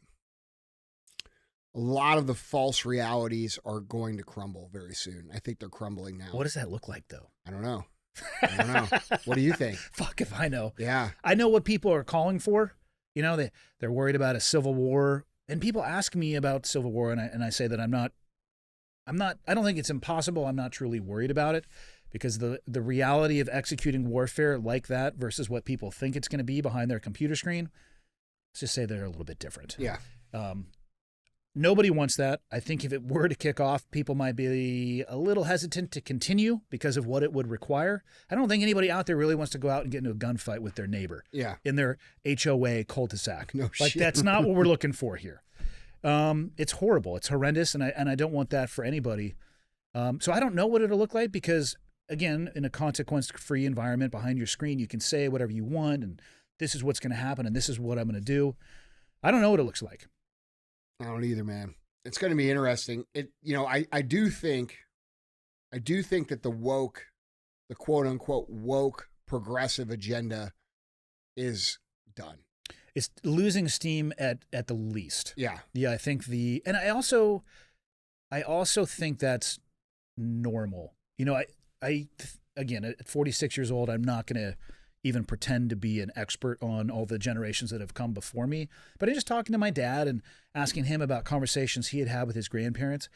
false realities are going to crumble very soon. I think they're crumbling now. What does that look like, though? I don't know. What do you think? Fuck if I know. Yeah. I know what people are calling for. They're worried about a civil war. And people ask me about civil war, and I say that I don't think it's impossible. I'm not truly worried about it. Because the reality of executing warfare like that versus what people think it's going to be behind their computer screen, let's just say they're a little bit different. Yeah. nobody wants that. I think if it were to kick off, people might be a little hesitant to continue because of what it would require. I don't think anybody out there really wants to go out and get into a gunfight with their neighbor in their HOA cul-de-sac. No like shit. That's not what we're looking for here. It's horrible. It's horrendous, and I don't want that for anybody. So I don't know what it'll look like because, again, in a consequence-free environment behind your screen, you can say whatever you want, and this is what's going to happen, and this is what I'm going to do. I don't know what it looks like. I don't either, man. It's going to be interesting. I do think that the quote unquote woke progressive agenda is done. It's losing steam at the least. Yeah. Yeah, I think and I also think that's normal. I again, at 46 years old, I'm not going to even pretend to be an expert on all the generations that have come before me. But I'm just talking to my dad and asking him about conversations he had with his grandparents.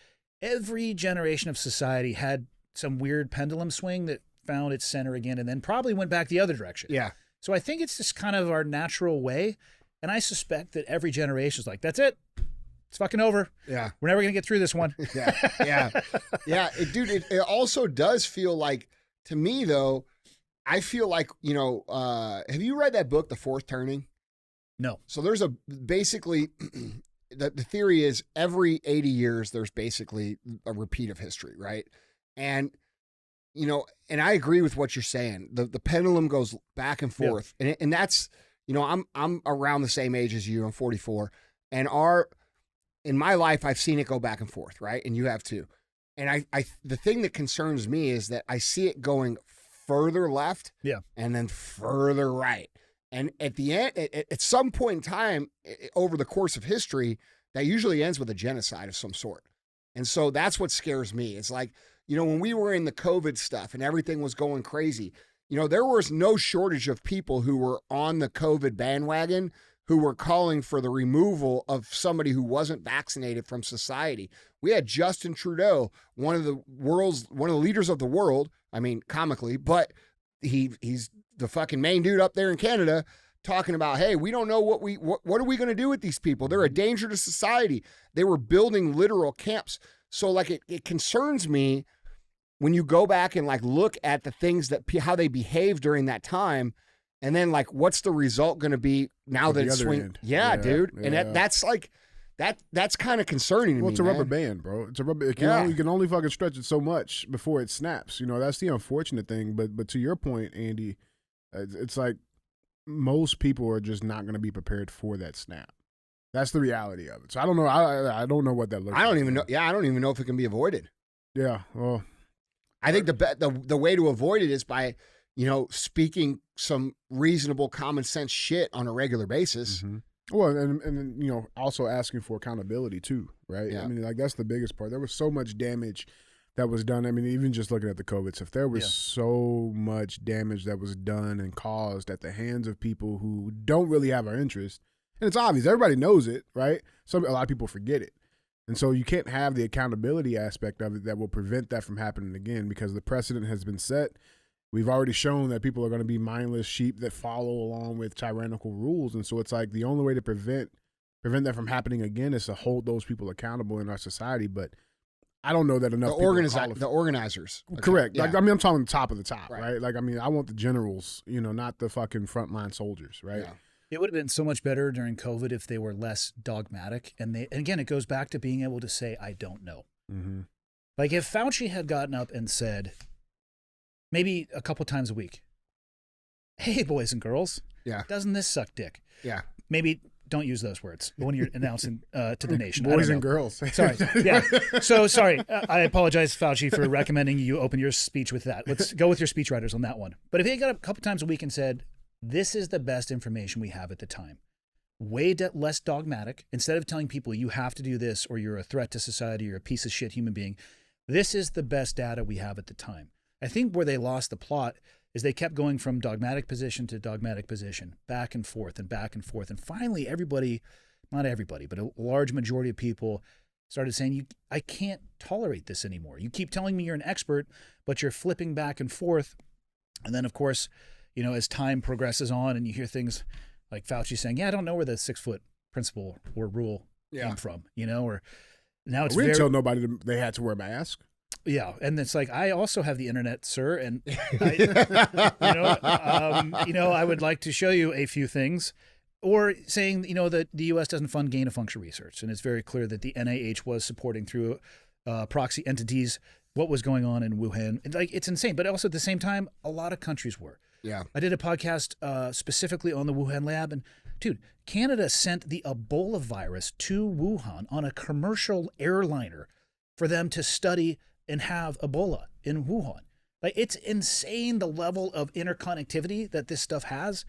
Every generation of society had some weird pendulum swing that found its center again and then probably went back the other direction. Yeah. So I think it's just kind of our natural way. And I suspect that every generation is like, that's it. It's fucking over. Yeah. We're never going to get through this one. Yeah. It also does feel like, to me though, I feel like, have you read that book, The Fourth Turning? No. So there's basically, the theory is every 80 years, there's basically a repeat of history, right? And, and I agree with what you're saying. The pendulum goes back and forth. Yeah. And that's, I'm around the same age as you. I'm 44. And in my life, I've seen it go back and forth, right? And you have too. And the thing that concerns me is that I see it going further left, and then further right. And at the end, at some point in time, over the course of history, that usually ends with a genocide of some sort. And so that's what scares me. It's like, when we were in the COVID stuff and everything was going crazy, there was no shortage of people who were on the COVID bandwagon who were calling for the removal of somebody who wasn't vaccinated from society. We had Justin Trudeau, one of the leaders of the world. I mean, comically, but he's the fucking main dude up there in Canada talking about, hey, we don't know what are we going to do with these people? They're a danger to society. They were building literal camps. So like it concerns me when you go back and like look at the things how they behaved during that time. And then like, what's the result going to be now that it's swing? Yeah, dude. Yeah. And that's like, that's kind of concerning to me. Well, it's a rubber band, bro. It's a rubber. You can only fucking stretch it so much before it snaps. That's the unfortunate thing. But to your point, Andy, it's like most people are just not going to be prepared for that snap. That's the reality of it. So I don't know. I don't know what that looks like. I don't even know. Yeah, I don't even know if it can be avoided. Yeah. Well, I think the way to avoid it is by speaking some reasonable common sense shit on a regular basis. Mm-hmm. Well, and also asking for accountability too, right? Yeah. I mean, like that's the biggest part. There was so much damage that was done. I mean, even just looking at the COVID stuff, there was so much damage that was done and caused at the hands of people who don't really have our interest. And it's obvious. Everybody knows it, right? A lot of people forget it. And so you can't have the accountability aspect of it that will prevent that from happening again because the precedent has been set. We've already shown that people are going to be mindless sheep that follow along with tyrannical rules. And so it's like the only way to prevent that from happening again is to hold those people accountable in our society. But I don't know that enough the organizers. Correct. Yeah. Like, I mean, I'm talking top of the top, right? Like, I mean, I want the generals, not the fucking frontline soldiers, right? Yeah. It would have been so much better during COVID if they were less dogmatic. And again, it goes back to being able to say, I don't know. Mm-hmm. Like if Fauci had gotten up and said, maybe a couple times a week, hey, boys and girls, doesn't this suck dick? Yeah. Maybe don't use those words when you're announcing to the nation. Boys and girls. Sorry. Yeah. So sorry. I apologize, Fauci, for recommending you open your speech with that. Let's go with your speechwriters on that one. But if he got up a couple times a week and said, this is the best information we have at the time, way less dogmatic, instead of telling people you have to do this or you're a threat to society or a piece of shit human being, this is the best data we have at the time. I think where they lost the plot is they kept going from dogmatic position to dogmatic position, back and forth and back and forth. And finally, everybody, not everybody, but a large majority of people started saying, I can't tolerate this anymore. You keep telling me you're an expert, but you're flipping back and forth. And then, of course, as time progresses on and you hear things like Fauci saying, I don't know where the 6-foot principle or rule came from, or now it's We didn't very, tell nobody they had to wear a mask. yeah. And it's like, I also have the internet, sir. And I would like to show you a few things. Or saying, that the U.S. doesn't fund gain-of-function research. And it's very clear that the NIH was supporting through proxy entities what was going on in Wuhan. It's insane. But also at the same time, a lot of countries were. Yeah. I did a podcast specifically on the Wuhan lab. And, dude, Canada sent the Ebola virus to Wuhan on a commercial airliner for them to study and have Ebola in Wuhan. It's insane the level of interconnectivity that this stuff has.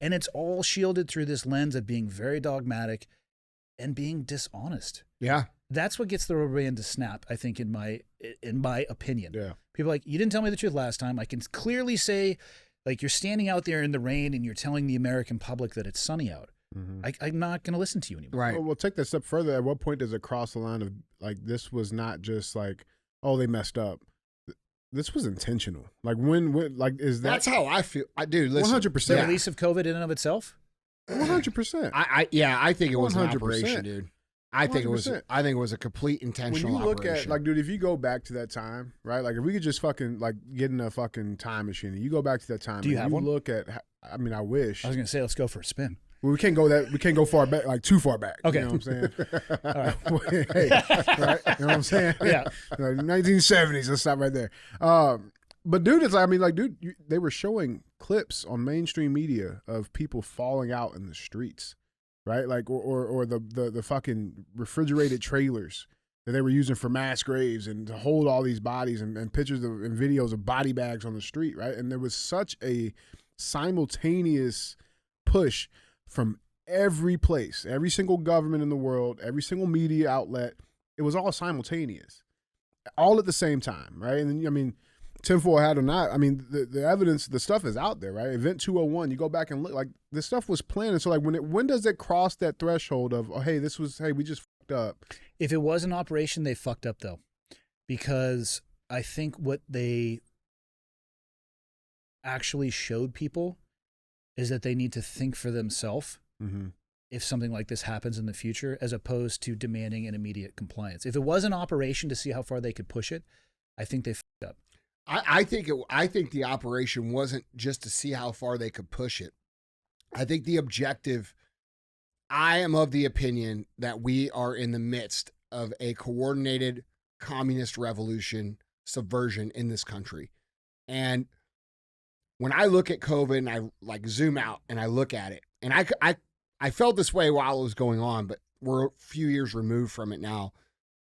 And it's all shielded through this lens of being very dogmatic and being dishonest. Yeah. That's what gets the rubber band to snap, I think, in my opinion. Yeah. People are like, you didn't tell me the truth last time. I can clearly say, you're standing out there in the rain and you're telling the American public that it's sunny out. Mm-hmm. I'm not going to listen to you anymore. Right. Well, take that step further. At what point does it cross the line of this was not just oh, they messed up. This was intentional. When is that? That's how I feel. I do. Listen, 100%. The release of COVID in and of itself? 100%. I think it was an 100%. operation, dude. I think it was a complete intentional when you look operation. at dude, if you go back to that time, right? If we could just fucking get in a fucking time machine and you go back to that time. Do you have one? Look at. I mean, I wish. I was going to say, let's go for a spin. Well, we can't go far back, too far back. Okay. You know what I'm saying? All right. Hey, right? You know what I'm saying? Yeah. 1970s. Let's stop right there. But dude, they were showing clips on mainstream media of people falling out in the streets, right? Or the fucking refrigerated trailers that they were using for mass graves and to hold all these bodies and pictures and videos of body bags on the street, right? And there was such a simultaneous push from every place, every single government in the world, every single media outlet. It was all simultaneous, all at the same time, right? And then, tinfoil hat or not, the evidence, the stuff is out there, right? Event 201, you go back and look, this stuff was planned. So when does it cross that threshold of, oh, hey, we just fucked up? If it was an operation, they fucked up though, because I think what they actually showed people is that they need to think for themselves if something like this happens in the future, as opposed to demanding an immediate compliance. If it was an operation to see how far they could push it, I think they fucked up. I think the operation wasn't just to see how far they could push it. I think the objective, I am of the opinion that we are in the midst of a coordinated communist revolution, subversion in this country. And when I look at COVID and I zoom out and I look at it, and I felt this way while it was going on, but we're a few years removed from it now.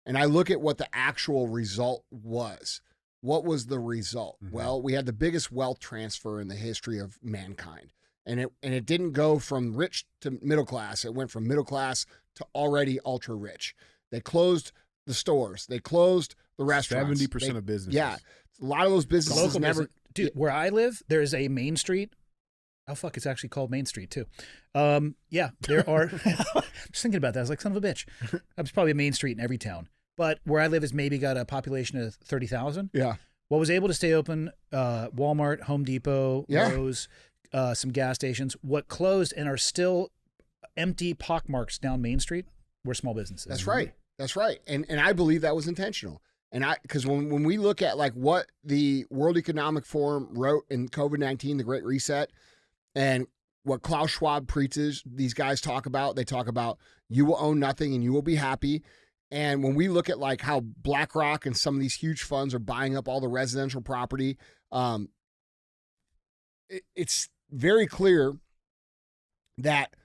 And I look at what the actual result was. What was the result? Mm-hmm. Well, we had the biggest wealth transfer in the history of mankind. And it didn't go from rich to middle class. It went from middle class to already ultra rich. They closed the stores. They closed the restaurants. 70% of businesses. Yeah. A lot of those businesses Local never. business. Dude, where I live, there is a Main Street. Oh, fuck, it's actually called Main Street, too. Yeah, there are. I'm just thinking about that. I was like, son of a bitch. There's probably a Main Street in every town. But where I live is maybe got a population of 30,000. Yeah. What was able to stay open, Walmart, Home Depot, Lowe's, some gas stations. What closed and are still empty pockmarks down Main Street were small businesses. That's right. That's right. And I believe that was intentional. And because when we look at what the World Economic Forum wrote in COVID-19, the Great Reset, and what Klaus Schwab preaches, these guys talk about, they talk about you will own nothing and you will be happy. And when we look at how BlackRock and some of these huge funds are buying up all the residential property, it's very clear that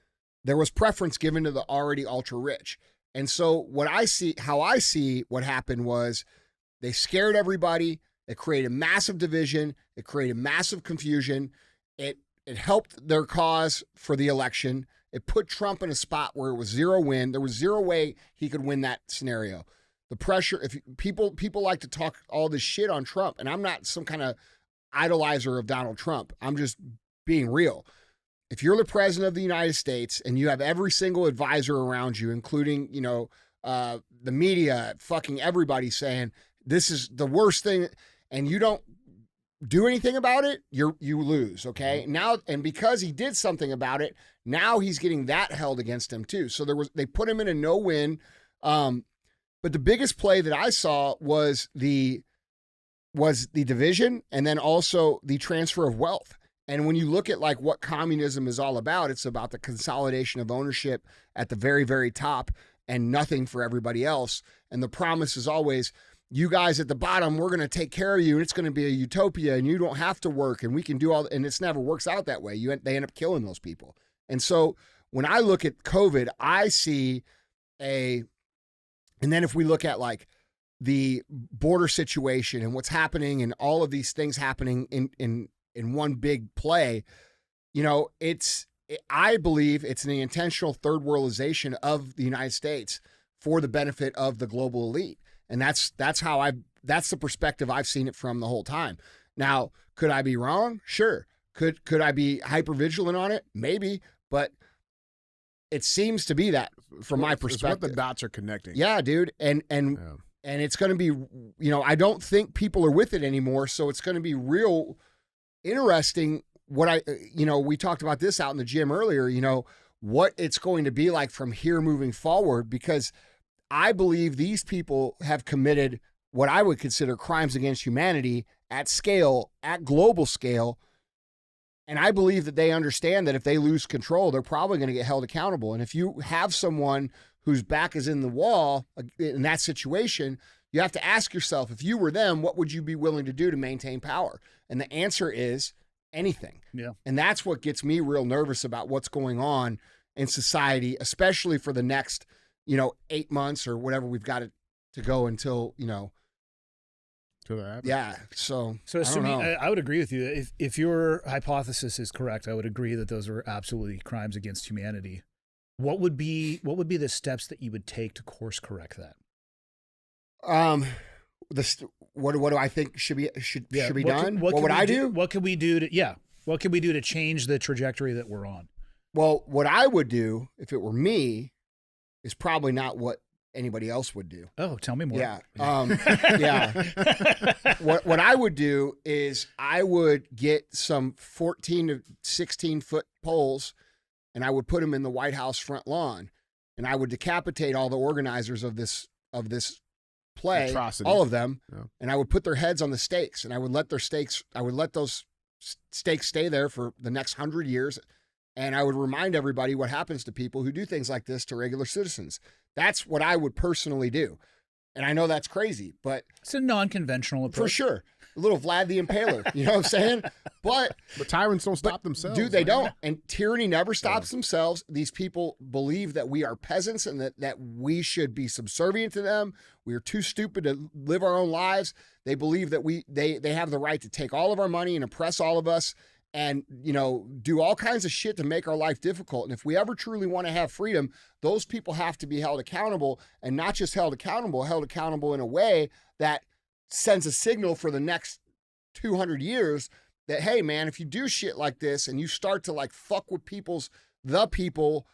there was preference given to the already ultra rich. And so how I see what happened was they scared everybody. It created massive division. It created massive confusion. It helped their cause for the election. It put Trump in a spot where it was zero win. There was zero way he could win that scenario. The pressure, if people like to talk all this shit on Trump, and I'm not some kind of idolizer of Donald Trump. I'm just being real. If you're the president of the United States and you have every single advisor around you, including, the media, fucking everybody saying this is the worst thing, and you don't do anything about it, you lose. Okay. Now, and because he did something about it, now he's getting that held against him too. So they put him in a no-win. But the biggest play that I saw was the division, and then also the transfer of wealth. And when you look at like what communism is all about, it's about the consolidation of ownership at the very, very top and nothing for everybody else. And the promise is always, you guys at the bottom, we're going to take care of you, and it's going to be a utopia, and you don't have to work, and we can do all, and it's never works out that way. They end up killing those people. And so when I look at COVID, I see and then if we look at like the border situation and what's happening and all of these things happening in one big play, you know, I believe it's an intentional third worldization of the United States for the benefit of the global elite. And that's the perspective I've seen it from the whole time. Now, could I be wrong? Sure. Could I be hyper vigilant on it? Maybe, but it seems to be that from my perspective. It's what the dots are connecting. Yeah, dude. And it's going to be, you know, I don't think people are with it anymore. So it's going to be real interesting we talked about this out in the gym earlier, you know, what it's going to be like from here moving forward, because I believe these people have committed what I would consider crimes against humanity at scale, at global scale. And I believe that they understand that if they lose control, they're probably going to get held accountable. And if you have someone whose back is in the wall in that situation, you have to ask yourself, if you were them, what would you be willing to do to maintain power? And the answer is anything. Yeah. And that's what gets me real nervous about what's going on in society, especially for the next 8 months or whatever we've got to go until, yeah. So assuming, I would agree with you. If your hypothesis is correct, I would agree that those are absolutely crimes against humanity. What would be the steps that you would take to course correct that? What do I think should be done? What would I do? What can we do to change the trajectory that we're on? Well, what I would do if it were me is probably not what anybody else would do. Oh, tell me more. Yeah. Yeah. What I would do is I would get some 14 to 16 foot poles, and I would put them in the White House front lawn, and I would decapitate all the organizers of this play, atrocity. All of them, yeah. And I would put their heads on the stakes, and I would let those stakes stay there for the next 100 years. And I would remind everybody what happens to people who do things like this to regular citizens. That's what I would personally do. And I know that's crazy, but it's a non-conventional approach. For sure. A little Vlad the Impaler, you know what I'm saying? But tyrants don't stop themselves. Dude, they don't. And tyranny never stops themselves. These people believe that we are peasants and that we should be subservient to them. We are too stupid to live our own lives. They believe that they have the right to take all of our money and oppress all of us and, do all kinds of shit to make our life difficult. And if we ever truly want to have freedom, those people have to be held accountable, and not just held accountable in a way that sends a signal for the next 200 years that, hey, man, if you do shit like this and you start to like fuck with the people,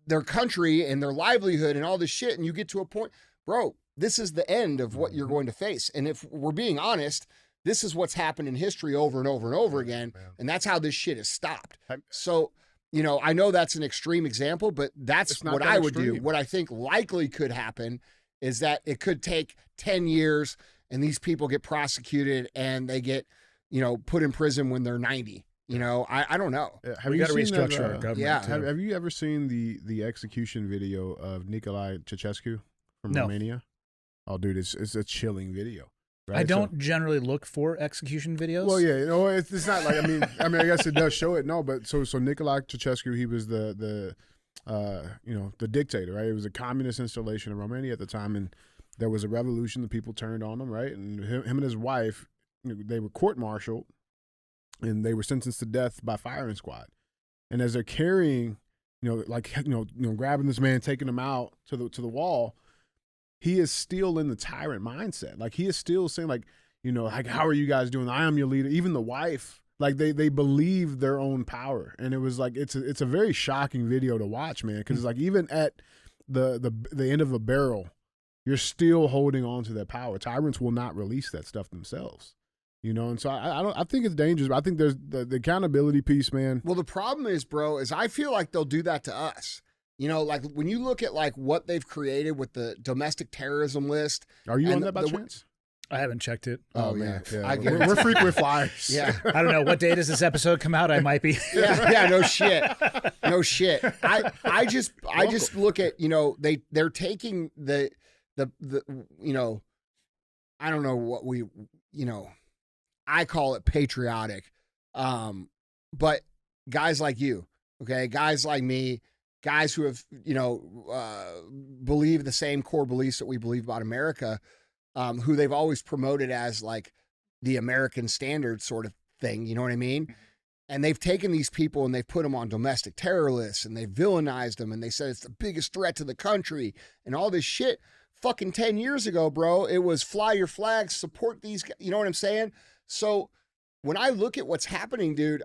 their country and their livelihood and all this shit, and you get to a point, bro, this is the end of what you're going to face. And if we're being honest, this is what's happened in history over and over and over again. And that's how this shit is stopped. So, I know that's an extreme example, but that's what I would do. What I think likely could happen is that it could take 10 years and these people get prosecuted and they get, put in prison when they're 90. I don't know. We got to restructure our government. Yeah. Have you ever seen the execution video of Nicolae Ceausescu from Romania? Oh, dude, it's a chilling video. Right? I don't generally look for execution videos. Well, yeah, it's not like I guess it does show it. No, but so Nicolae Ceausescu, he was the dictator, right? It was a communist installation in Romania at the time, and there was a revolution. The people turned on him, right? And him and his wife, they were court-martialed, and they were sentenced to death by firing squad. And as they're carrying, grabbing this man, taking him out to the wall, he is still in the tyrant mindset. Like, he is still saying, like, how are you guys doing? I am your leader. Even the wife, like, they believe their own power. And it was like, it's a very shocking video to watch, man. Because it's like, even at the end of a barrel, you're still holding on to that power. Tyrants will not release that stuff themselves. And so I think it's dangerous. But I think there's the accountability piece, man. Well, the problem is, bro, is I feel like they'll do that to us. Like when you look at like what they've created with the domestic terrorism list. Are you on that by chance? I haven't checked it. Oh yeah. We're frequent flyers. Yeah. I don't know what day does this episode come out. I might be. Yeah. No shit. I just look at they're taking the I don't know what we I call it patriotic, but guys like you, okay, guys like me, guys who have believe the same core beliefs that we believe about America. Who they've always promoted as like the American standard sort of thing. You know what I mean? And they've taken these people and they've put them on domestic terror lists and they've villainized them and they said it's the biggest threat to the country and all this shit. Fucking 10 years ago, bro, it was fly your flags, support these guys. You know what I'm saying? So when I look at what's happening, dude,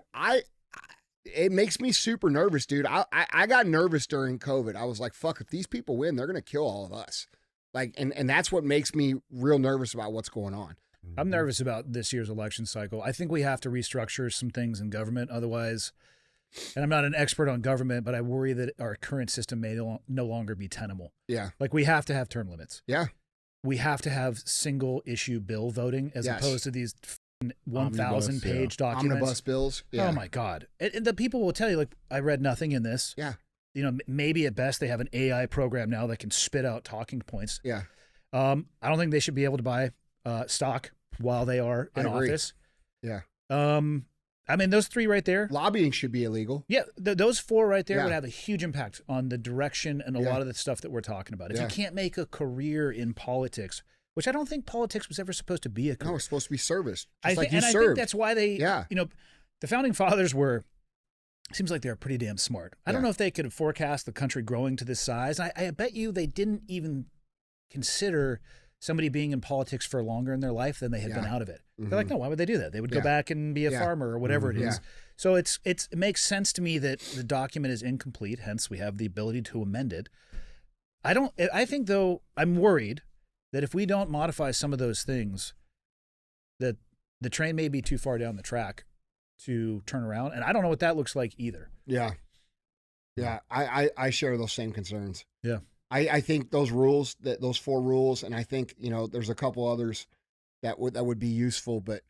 it makes me super nervous, dude. I got nervous during COVID. I was like, fuck, if these people win, they're going to kill all of us. Like, and that's what makes me real nervous about what's going on. I'm nervous about this year's election cycle. I think we have to restructure some things in government. Otherwise, and I'm not an expert on government, but I worry that our current system may no longer be tenable. Yeah. Like we have to have term limits. Yeah. We have to have single issue bill voting as opposed to these 1,000 page documents. Omnibus bills. Yeah. Oh my God. And the people will tell you, like, I read nothing in this. Yeah. Maybe at best they have an AI program now that can spit out talking points. Yeah. I don't think they should be able to buy stock while they are in office. Yeah. I mean, those three right there. Lobbying should be illegal. Yeah. Those four right there would have a huge impact on the direction and a lot of the stuff that we're talking about. If you can't make a career in politics, which I don't think politics was ever supposed to be a career. No, it's supposed to be service. I think that's why they, the founding fathers were, seems like they're pretty damn smart. I don't know if they could have forecast the country growing to this size. I bet you they didn't even consider somebody being in politics for longer in their life than they had been out of it. They're like, no, why would they do that? They would go back and be a farmer or whatever it is. So it makes sense to me that the document is incomplete. Hence, we have the ability to amend it. I think though, I'm worried that if we don't modify some of those things, that the train may be too far down the track to turn around. And I don't know what that looks like either. Yeah. Yeah. I share those same concerns. Yeah. I think those rules, those 4 rules, and I think, there's a couple others that would be useful, but,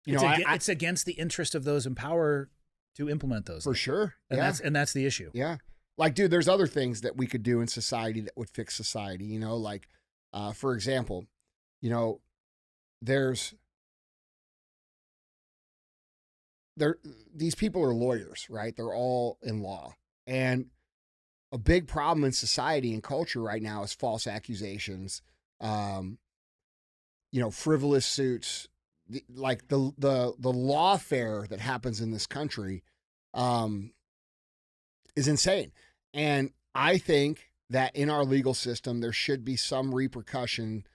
it's against the interest of those in power to implement those. For sure. And that's the issue. Yeah. Like, dude, there's other things that we could do in society that would fix society, like, for example, these people are lawyers, right? They're all in law. And a big problem in society and culture right now is false accusations, frivolous suits, like the lawfare that happens in this country is insane. And I think that in our legal system, there should be some repercussion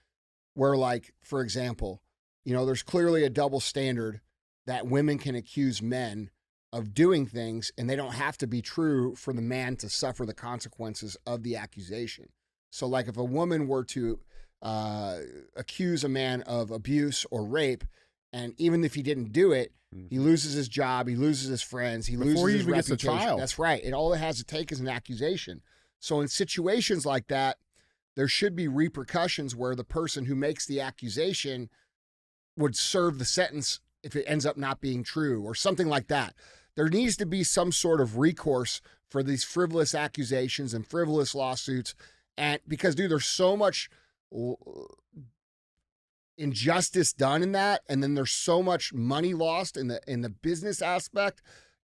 where, like, for example, there's clearly a double standard that women can accuse men of doing things and they don't have to be true for the man to suffer the consequences of the accusation. So like if a woman were to accuse a man of abuse or rape, and even if he didn't do it, he loses his job, he loses his friends, he loses his reputation. Gets a trial. That's right. All it has to take is an accusation. So in situations like that, there should be repercussions where the person who makes the accusation would serve the sentence if it ends up not being true or something like that. There needs to be some sort of recourse for these frivolous accusations and frivolous lawsuits. And because, dude, there's so much injustice done in that. And then there's so much money lost in the business aspect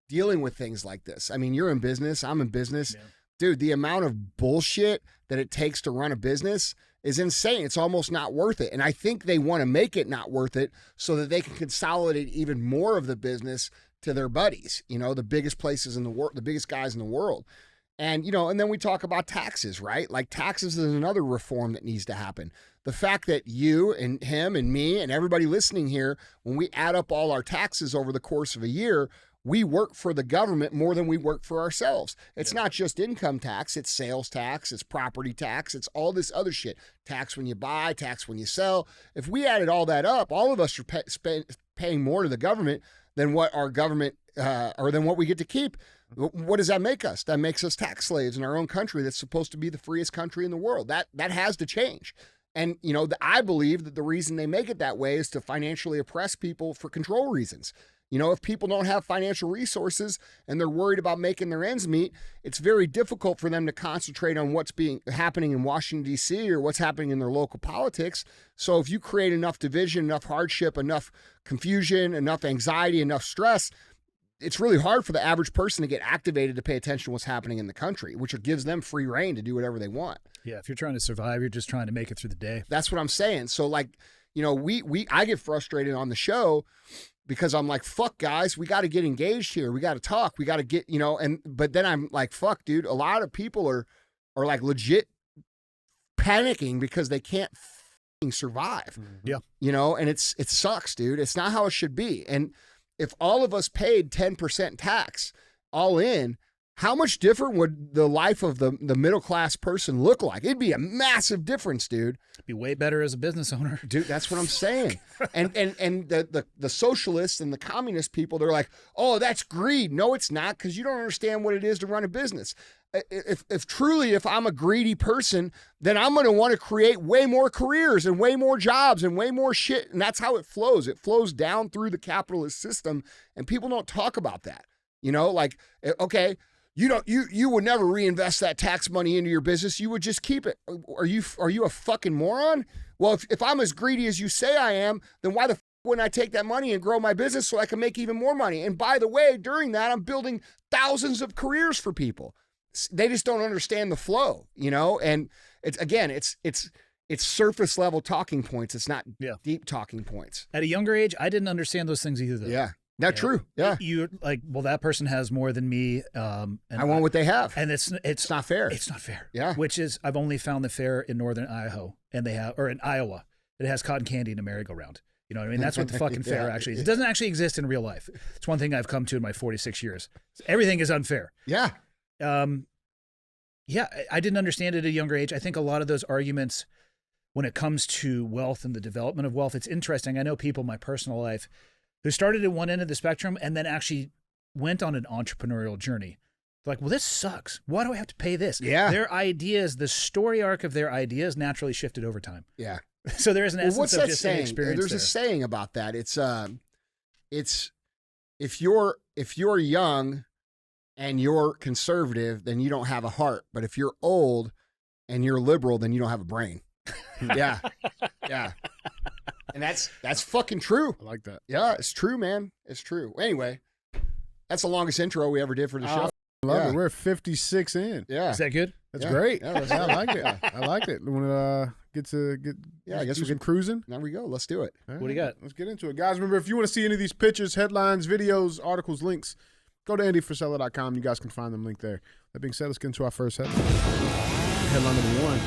dealing with things like this. I mean, you're in business, I'm in business. Yeah. Dude, the amount of bullshit that it takes to run a business is insane. It's almost not worth it. And I think they want to make it not worth it so that they can consolidate even more of the business to their buddies, the biggest places in the world, the biggest guys in the world. And, and then we talk about taxes, right? Like taxes is another reform that needs to happen. The fact that you and him and me and everybody listening here, when we add up all our taxes over the course of a year, we work for the government more than we work for ourselves. It's not just income tax, it's sales tax, it's property tax, it's all this other shit. Tax when you buy, tax when you sell. If we added all that up, all of us are paying more to the government than what our government or than what we get to keep. What does that make us? That makes us tax slaves in our own country that's supposed to be the freest country in the world. That has to change. And, you know, I believe that the reason they make it that way is to financially oppress people for control reasons. You know, if people don't have financial resources and they're worried about making their ends meet, it's very difficult for them to concentrate on what's happening in Washington, D.C. or what's happening in their local politics. So if you create enough division, enough hardship, enough confusion, enough anxiety, enough stress, it's really hard for the average person to get activated to pay attention to what's happening in the country, which gives them free reign to do whatever they want. Yeah, if you're trying to survive, you're just trying to make it through the day. That's what I'm saying. So, like, you know, I get frustrated on the show because I'm like, fuck, guys, we got to get engaged here. We got to talk. We got to get, you know, but then I'm like, fuck, dude, a lot of people are like legit panicking because they can't survive. Yeah. You know, and it sucks, dude. It's not how it should be. And if all of us paid 10% tax all in, how much different would the life of the middle-class person look like? It'd be a massive difference, dude. It'd be way better as a business owner. Dude, that's what I'm saying. And the socialists and the communist people, they're like, oh, that's greed. No, it's not, because you don't understand what it is to run a business. If truly I'm a greedy person, then I'm going to want to create way more careers and way more jobs and way more shit. And that's how it flows. It flows down through the capitalist system, and people don't talk about that. You know, like, okay, you would never reinvest that tax money into your business. You would just keep it. Are you a fucking moron? Well, if I'm as greedy as you say I am, then why the wouldn't I take that money and grow my business so I can make even more money? And by the way, during that, I'm building thousands of careers for people. They just don't understand the flow, you know? And it's surface level talking points. It's not deep talking points. At a younger age, I didn't understand those things either, though. Yeah. That's true. Yeah. You're like, well, that person has more than me. And I want what they have. And it's not fair. It's not fair. Yeah. Which is, I've only found the fair in northern Idaho, and in Iowa. It has cotton candy and a merry-go-round. You know what I mean? That's what the fucking fair actually is. It doesn't actually exist in real life. It's one thing I've come to in my 46 years. Everything is unfair. Yeah. Yeah, I didn't understand it at a younger age. I think a lot of those arguments when it comes to wealth and the development of wealth, it's interesting. I know people in my personal life who started at one end of the spectrum and then actually went on an entrepreneurial journey. They're like, well, this sucks. Why do I have to pay this? Yeah. Their ideas, the story arc of their ideas naturally shifted over time. Yeah. So there is an essence what's of that just saying? an experience. There's a saying about that. It's if you're young and you're conservative, then you don't have a heart. But if you're old and you're liberal, then you don't have a brain. Yeah. Yeah. And that's fucking true. I like that. Yeah, it's true, man. It's true. Anyway, that's the longest intro we ever did for the show. I love it. We're 56 in. Yeah. Is that good? That's great. Yeah, I like it. I like it. Want to I guess we some can cruising. There we go. Let's do it. All right, What do you got? Let's get into it. Guys, remember, if you want to see any of these pictures, headlines, videos, articles, links, go to andyfrisella.com. You guys can find them linked there. That being said, let's get into our first headline. Headline number one.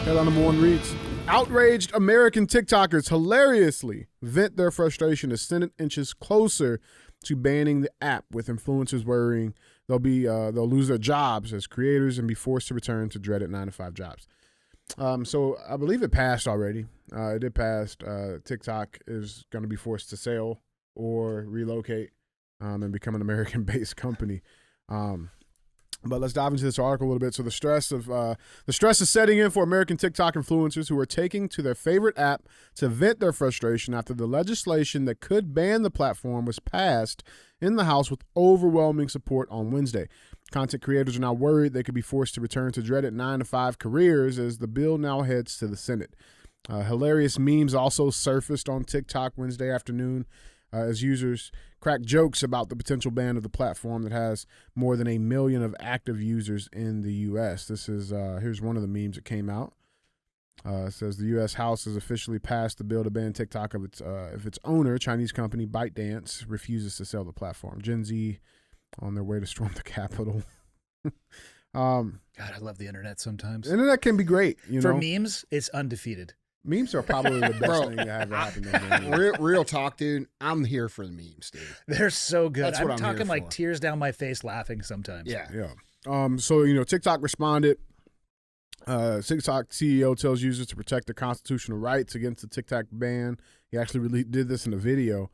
Headline number one reads, outraged American TikTokers hilariously vent their frustration as Senate inches closer to banning the app, with influencers worrying they'll lose their jobs as creators and be forced to return to dreaded 9-to-5 jobs. So I believe it passed already. It did pass. TikTok is going to be forced to sell or relocate and become an American-based company. But let's dive into this article a little bit. So the stress is setting in for American TikTok influencers who are taking to their favorite app to vent their frustration after the legislation that could ban the platform was passed in the House with overwhelming support on Wednesday. Content creators are now worried they could be forced to return to dreaded 9-to-5 careers as the bill now heads to the Senate. Hilarious memes also surfaced on TikTok Wednesday afternoon as users crack jokes about the potential ban of the platform that has more than 1 million of active users in the U.S. This is here's one of the memes that came out. It says the U.S. House has officially passed the bill to ban TikTok if its owner, Chinese company ByteDance, refuses to sell the platform. Gen Z on their way to storm the Capitol. God, I love the internet sometimes. The internet can be great. For memes, it's undefeated. Memes are probably the best Bro, thing that ever happened to me. real talk, dude. I'm here for the memes, dude. They're so good. That's what I'm talking here like for. tears down my face laughing sometimes. Yeah. Yeah. So TikTok responded. TikTok CEO tells users to protect their constitutional rights against the TikTok ban. He actually did this in a video.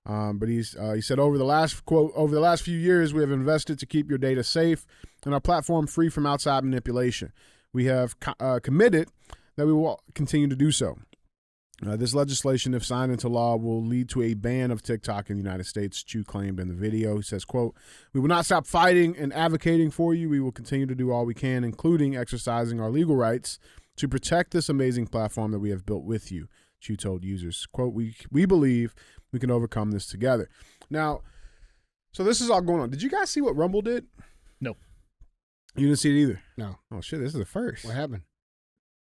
But he said over the last few years, we have invested to keep your data safe and our platform free from outside manipulation. We have committed that we will continue to do so. This legislation, if signed into law, will lead to a ban of TikTok in the United States, Chu claimed in the video. He says, quote, "We will not stop fighting and advocating for you. We will continue to do all we can, including exercising our legal rights to protect this amazing platform that we have built with you," Chu told users. Quote, we believe we can overcome this together. Now, so this is all going on. Did you guys see what Rumble did? No. You didn't see it either? No. Oh, shit, this is the first. What happened?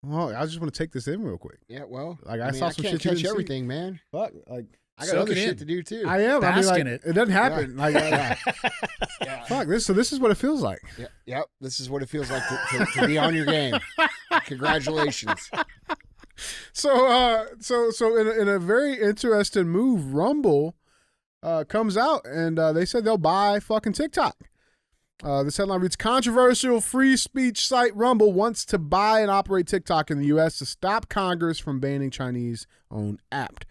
Oh, I just want to take this in real quick. Yeah, well, Like I saw some can't shit you catch didn't everything, man. Fuck, like I got Soak other it shit in. to do too. I am. Bask in it doesn't happen. Like, Yeah. fuck this. So this is what it feels like. Yep. This is what it feels like to be on your game. Congratulations. So in a very interesting move, Rumble comes out and they said they'll buy fucking TikTok. This headline reads, controversial free speech site Rumble wants to buy and operate TikTok in the U.S. to stop Congress from banning Chinese-owned app.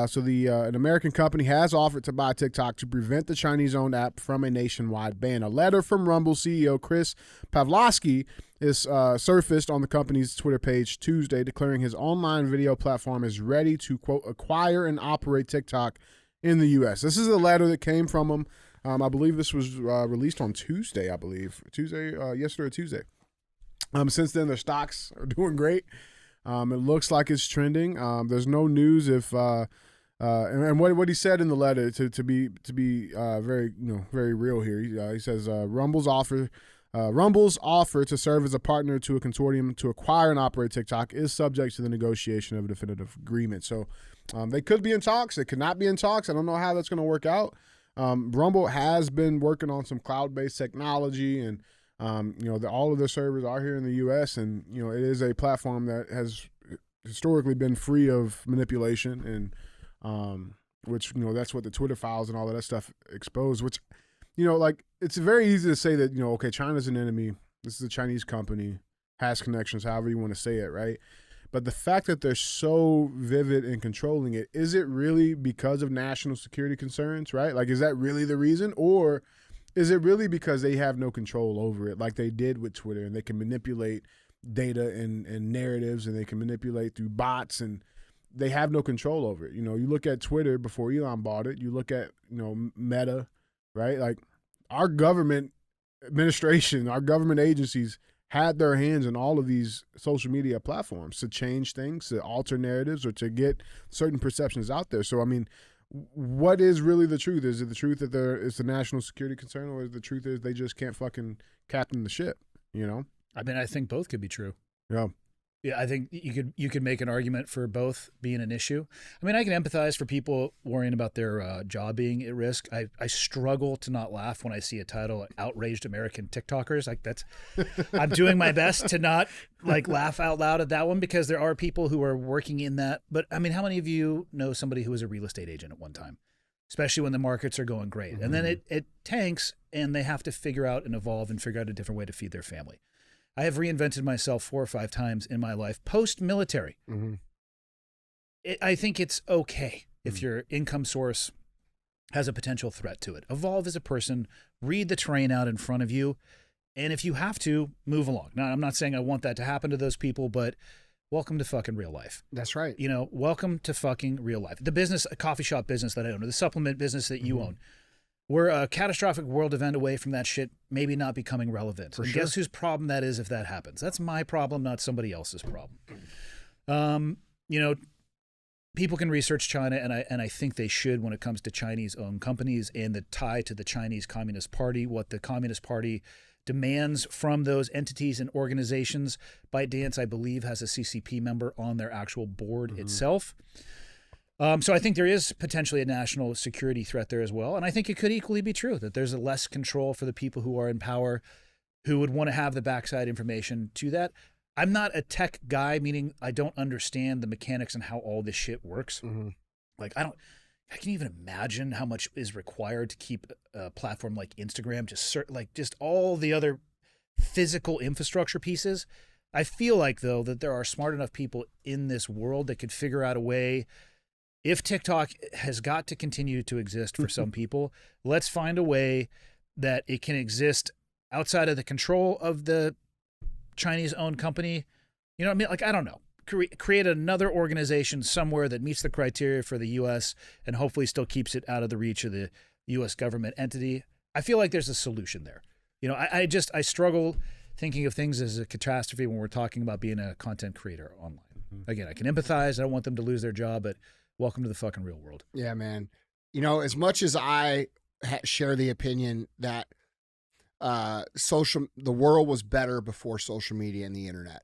So an American company has offered to buy TikTok to prevent the Chinese-owned app from a nationwide ban. A letter from Rumble CEO Chris Pavlovski is surfaced on the company's Twitter page Tuesday, declaring his online video platform is ready to, quote, acquire and operate TikTok in the U.S. This is a letter that came from him. I believe this was released on Tuesday, yesterday or Tuesday. Since then, their stocks are doing great. It looks like it's trending. There's no news if and what he said in the letter to be very very real here. He says Rumble's offer to serve as a partner to a consortium to acquire and operate TikTok is subject to the negotiation of a definitive agreement. So they could be in talks. They could not be in talks. I don't know how that's going to work out. Rumble has been working on some cloud-based technology, and all of their servers are here in the U.S. and it is a platform that has historically been free of manipulation, and which that's what the Twitter files and all of that stuff expose. Which it's very easy to say that okay, China's an enemy. This is a Chinese company, has connections, however you want to say it, right? But the fact that they're so vivid in controlling it, is it really because of national security concerns, right? Like, is that really the reason? Or is it really because they have no control over it like they did with Twitter, and they can manipulate data and narratives, and they can manipulate through bots, and they have no control over it? You look at Twitter before Elon bought it. You look at, Meta, right? Like, our government administration, our government agencies had their hands in all of these social media platforms to change things, to alter narratives, or to get certain perceptions out there. So, I mean, what is really the truth? Is it the truth that it's a national security concern, or is the truth is they just can't fucking captain the ship, I mean, I think both could be true. Yeah. Yeah, I think you could make an argument for both being an issue. I mean, I can empathize for people worrying about their job being at risk. I struggle to not laugh when I see a title, "Outraged American TikTokers." Like I'm doing my best to not laugh out loud at that one, because there are people who are working in that. But I mean, how many of you know somebody who was a real estate agent at one time, especially when the markets are going great, and then it tanks and they have to figure out and evolve and figure out a different way to feed their family. I have reinvented myself 4 or 5 times in my life post-military. Mm-hmm. I think it's okay if your income source has a potential threat to it. Evolve as a person, read the terrain out in front of you, and if you have to, move along. Now, I'm not saying I want that to happen to those people, but welcome to fucking real life. That's right. Welcome to fucking real life. The business, a coffee shop business that I own, or the supplement business that you own. We're a catastrophic world event away from that shit maybe not becoming relevant. And guess whose problem that is if that happens? That's my problem, not somebody else's problem. People can research China, and I think they should when it comes to Chinese-owned companies and the tie to the Chinese Communist Party, what the Communist Party demands from those entities and organizations. ByteDance, I believe, has a CCP member on their actual board itself. So I think there is potentially a national security threat there as well. And I think it could equally be true that there's a less control for the people who are in power, who would want to have the backside information to that. I'm not a tech guy, meaning I don't understand the mechanics and how all this shit works. Mm-hmm. Like I can even imagine how much is required to keep a platform like Instagram, just all the other physical infrastructure pieces. I feel like, though, that there are smart enough people in this world that could figure out a way. If TikTok has got to continue to exist for some people, let's find a way that it can exist outside of the control of the Chinese-owned company. You know what I mean? Like, I don't know. Create another organization somewhere that meets the criteria for the U.S. and hopefully still keeps it out of the reach of the U.S. government entity. I feel like there's a solution there. You know, I struggle thinking of things as a catastrophe when we're talking about being a content creator online. Mm-hmm. Again, I can empathize. I don't want them to lose their job, but welcome to the fucking real world. Yeah, man. You know, as much as I share the opinion that the world was better before social media and the internet.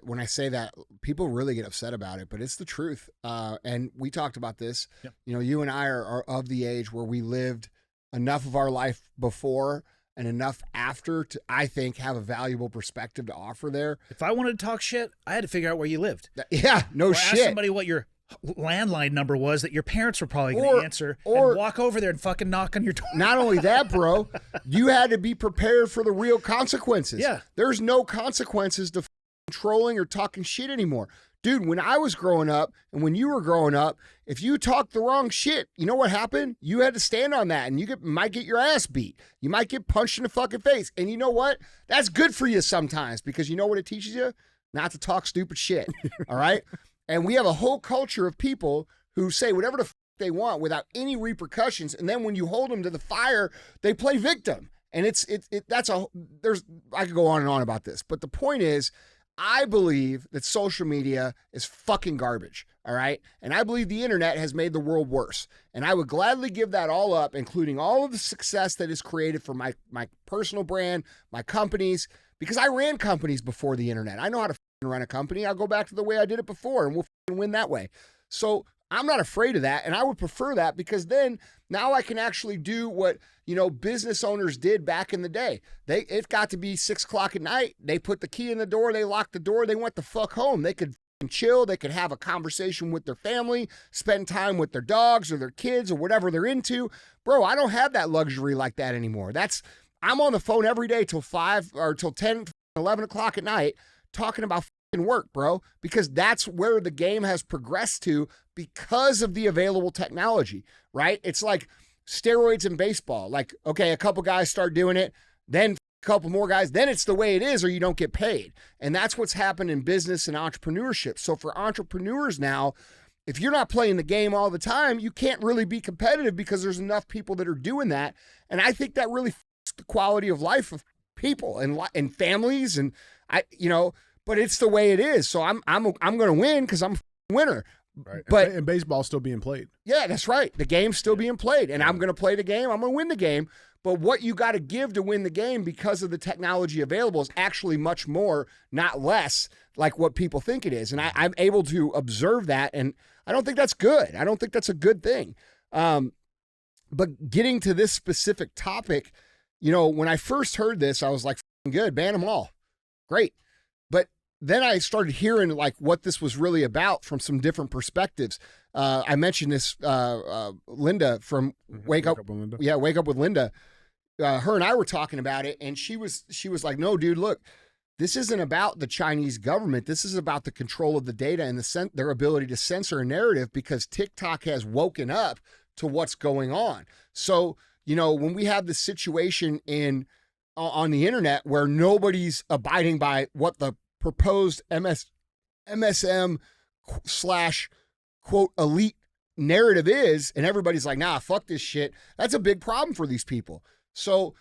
When I say that, people really get upset about it, but it's the truth. And we talked about this. Yep. You know, you and I are of the age where we lived enough of our life before and enough after to, I think, have a valuable perspective to offer there. If I wanted to talk shit, I had to figure out where you lived. Yeah, no or shit. Ask somebody what your landline number was that your parents were probably going to answer, and walk over there and fucking knock on your door. Not only that, bro, you had to be prepared for the real consequences. Yeah. There's no consequences to trolling or talking shit anymore. Dude, when I was growing up and when you were growing up, if you talked the wrong shit, you know what happened? You had to stand on that, and you might get your ass beat. You might get punched in the fucking face. And you know what? That's good for you sometimes, because you know what it teaches you? Not to talk stupid shit. All right? And we have a whole culture of people who say whatever the they want without any repercussions. And then when you hold them to the fire, they play victim. And I could go on and on about this. But the point is, I believe that social media is fucking garbage. All right. And I believe the internet has made the world worse. And I would gladly give that all up, including all of the success that is created for my personal brand, my companies, because I ran companies before the internet. I know how to run a company. I'll go back to the way I did it before, and we'll win that way. So I'm not afraid of that, and I would prefer that, because then now I can actually do what, you know, business owners did back in the day. It got to be 6 o'clock at night. They put the key in the door. They locked the door. They went the fuck home. They could chill. They could have a conversation with their family, spend time with their dogs or their kids or whatever they're into. Bro, I don't have that luxury like that anymore. I'm on the phone every day till 5 or till 10, 11 o'clock at night talking about work, bro, because that's where the game has progressed to because of the available technology, right? It's like steroids in baseball. Like, okay, a couple guys start doing it, then a couple more guys, then it's the way it is, or you don't get paid. And that's what's happened in business and entrepreneurship. So for entrepreneurs now, if you're not playing the game all the time, you can't really be competitive, because there's enough people that are doing that. And I think that really f***s the quality of life of people and families, and but it's the way it is. So I'm going to win because I'm a winner. Right. But and baseball's still being played. Yeah, that's right. The game's still being played, and I'm going to play the game. I'm going to win the game. But what you got to give to win the game because of the technology available is actually much more, not less, like what people think it is. And I'm able to observe that, and I don't think that's good. I don't think that's a good thing. But getting to this specific topic, you know, when I first heard this, I was like, good, ban them all. Great. But then I started hearing like what this was really about from some different perspectives. I mentioned this, Linda from Wake Up with Linda. Yeah, Wake Up with Linda. Her and I were talking about it, and she was like, no, dude, look, this isn't about the Chinese government. This is about the control of the data and their ability to censor a narrative, because TikTok has woken up to what's going on. So, you know, when we have this situation on the internet where nobody's abiding by what the proposed MSM / quote elite narrative is, and everybody's like, nah, fuck this shit, that's a big problem for these people. So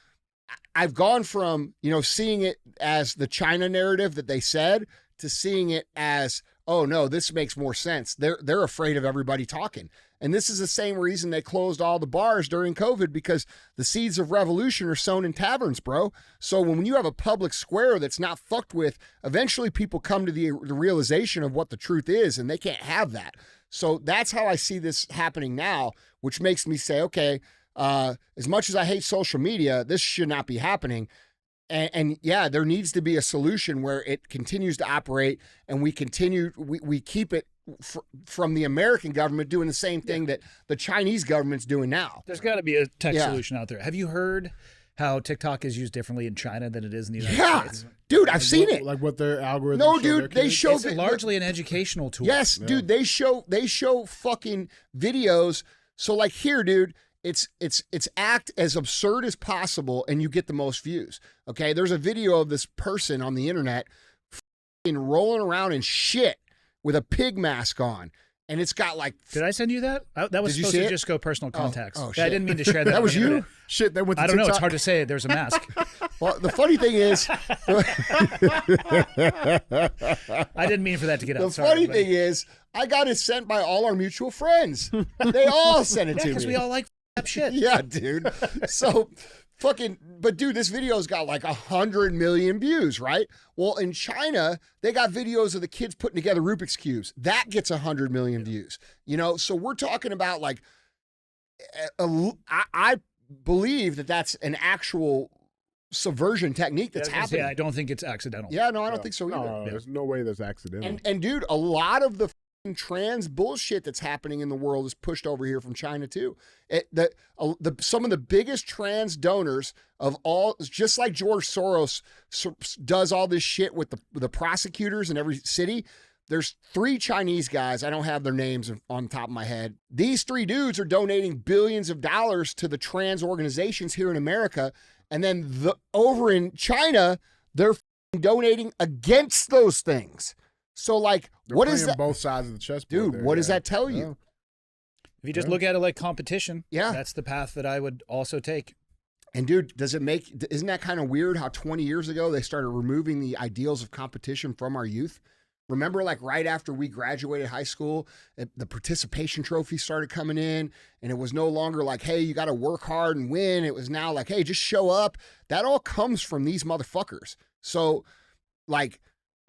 I've gone from, you know, seeing it as the China narrative that they said to seeing it as, oh no, this makes more sense. They're afraid of everybody talking. And this is the same reason they closed all the bars during COVID, because the seeds of revolution are sown in taverns, bro. So when you have a public square that's not fucked with, eventually people come to the realization of what the truth is, and they can't have that. So that's how I see this happening now, which makes me say, okay, as much as I hate social media, this should not be happening. And yeah, there needs to be a solution where it continues to operate, and we keep it from the American government doing the same thing that the Chinese government's doing now. There's got to be a tech solution out there. Have you heard how TikTok is used differently in China than it is in the United States? Dude, I've seen it. Like what their algorithm. No, dude, they show it's largely an educational tool. Yes, dude, they show fucking videos. So like here, dude, it's act as absurd as possible, and you get the most views. Okay, there's a video of this person on the internet rolling around in shit with a pig mask on, and it's got like. Did I send you that? That was supposed to just go personal contacts. Oh, shit. I didn't mean to share that. That was you? Shit, that went to I don't know. TikTok. It's hard to say. There's a mask. Well, the funny thing is, I didn't mean for that to get out. the funny thing is, I got it sent by all our mutual friends. They all sent it to me. because we all like shit. Yeah, dude. So but dude, this video's got like 100 million views, right? Well, in China, they got videos of the kids putting together Rubik's Cubes. That gets 100 million views. So we're talking about like, I believe that's an actual subversion technique that's happening. Yeah, I don't think it's accidental. Yeah, no, I don't think so either. No, there's no way that's accidental. And dude, a lot of the trans bullshit that's happening in the world is pushed over here from China too. Some of the biggest trans donors of all, just like George Soros does all this shit with the prosecutors in every city. There's 3 Chinese guys. I don't have their names on top of my head. These 3 dudes are donating billions of dollars to the trans organizations here in America. And then over in China, they're donating against those things. So like, what is that? Both sides of the chessboard, dude? What does that tell you? If you just look at it like competition, yeah, that's the path that I would also take. And dude, isn't that kind of weird how 20 years ago they started removing the ideals of competition from our youth? Remember, like right after we graduated high school, the participation trophy started coming in, and it was no longer like, hey, you got to work hard and win. It was now like, hey, just show up. That all comes from these motherfuckers. So like,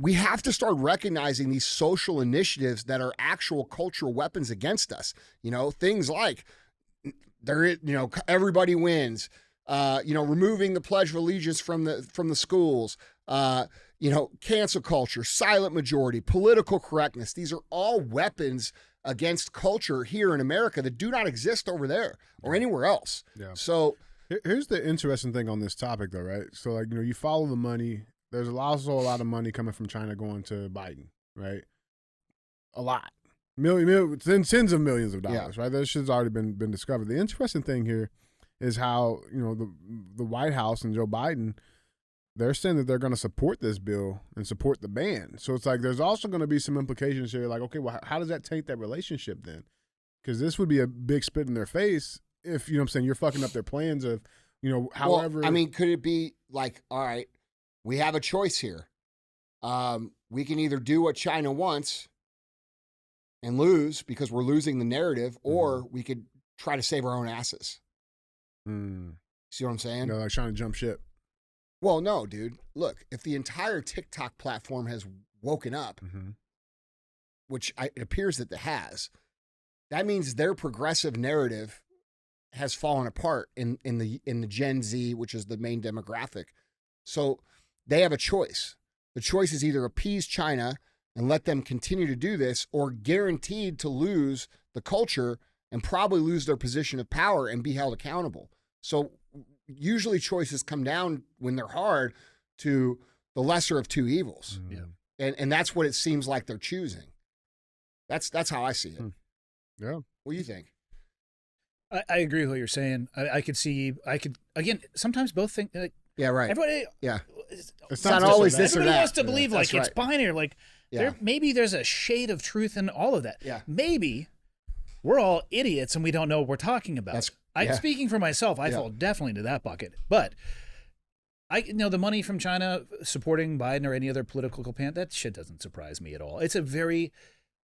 we have to start recognizing these social initiatives that are actual cultural weapons against us. Things like everybody wins, removing the Pledge of Allegiance from the schools, cancel culture, silent majority, political correctness. These are all weapons against culture here in America that do not exist over there or anywhere else. Yeah. So here's the interesting thing on this topic though, right? So like, you follow the money. There's also a lot of money coming from China going to Biden, right? A lot. Tens of millions of dollars, right? That shit's already been discovered. The interesting thing here is how, the White House and Joe Biden, they're saying that they're going to support this bill and support the ban. So it's like there's also going to be some implications here. Like, okay, well, how does that taint that relationship then? Because this would be a big spit in their face if, you're fucking up their plans of, however. Well, I mean, could it be like, all right, we have a choice here. We can either do what China wants and lose because we're losing the narrative, or we could try to save our own asses. See what I'm saying? Like trying to jump ship. Well, no, dude. Look, if the entire TikTok platform has woken up, which it appears that it has, that means their progressive narrative has fallen apart in the Gen Z, which is the main demographic. So they have a choice. The choice is either appease China and let them continue to do this, or guaranteed to lose the culture and probably lose their position of power and be held accountable. So usually choices come down when they're hard to the lesser of two evils. Yeah. And that's what it seems like they're choosing. That's how I see it. Yeah. What do you think? I agree with what you're saying. I could again, sometimes both think like, yeah, right. Everybody, yeah. It's not always this or everybody that. wants to believe like That's it's binary. Like maybe there's a shade of truth in all of that. Yeah. Maybe we're all idiots and we don't know what we're talking about. Speaking for myself, I fall definitely into that bucket. But the money from China supporting Biden or any other political campaign, that shit doesn't surprise me at all. It's a very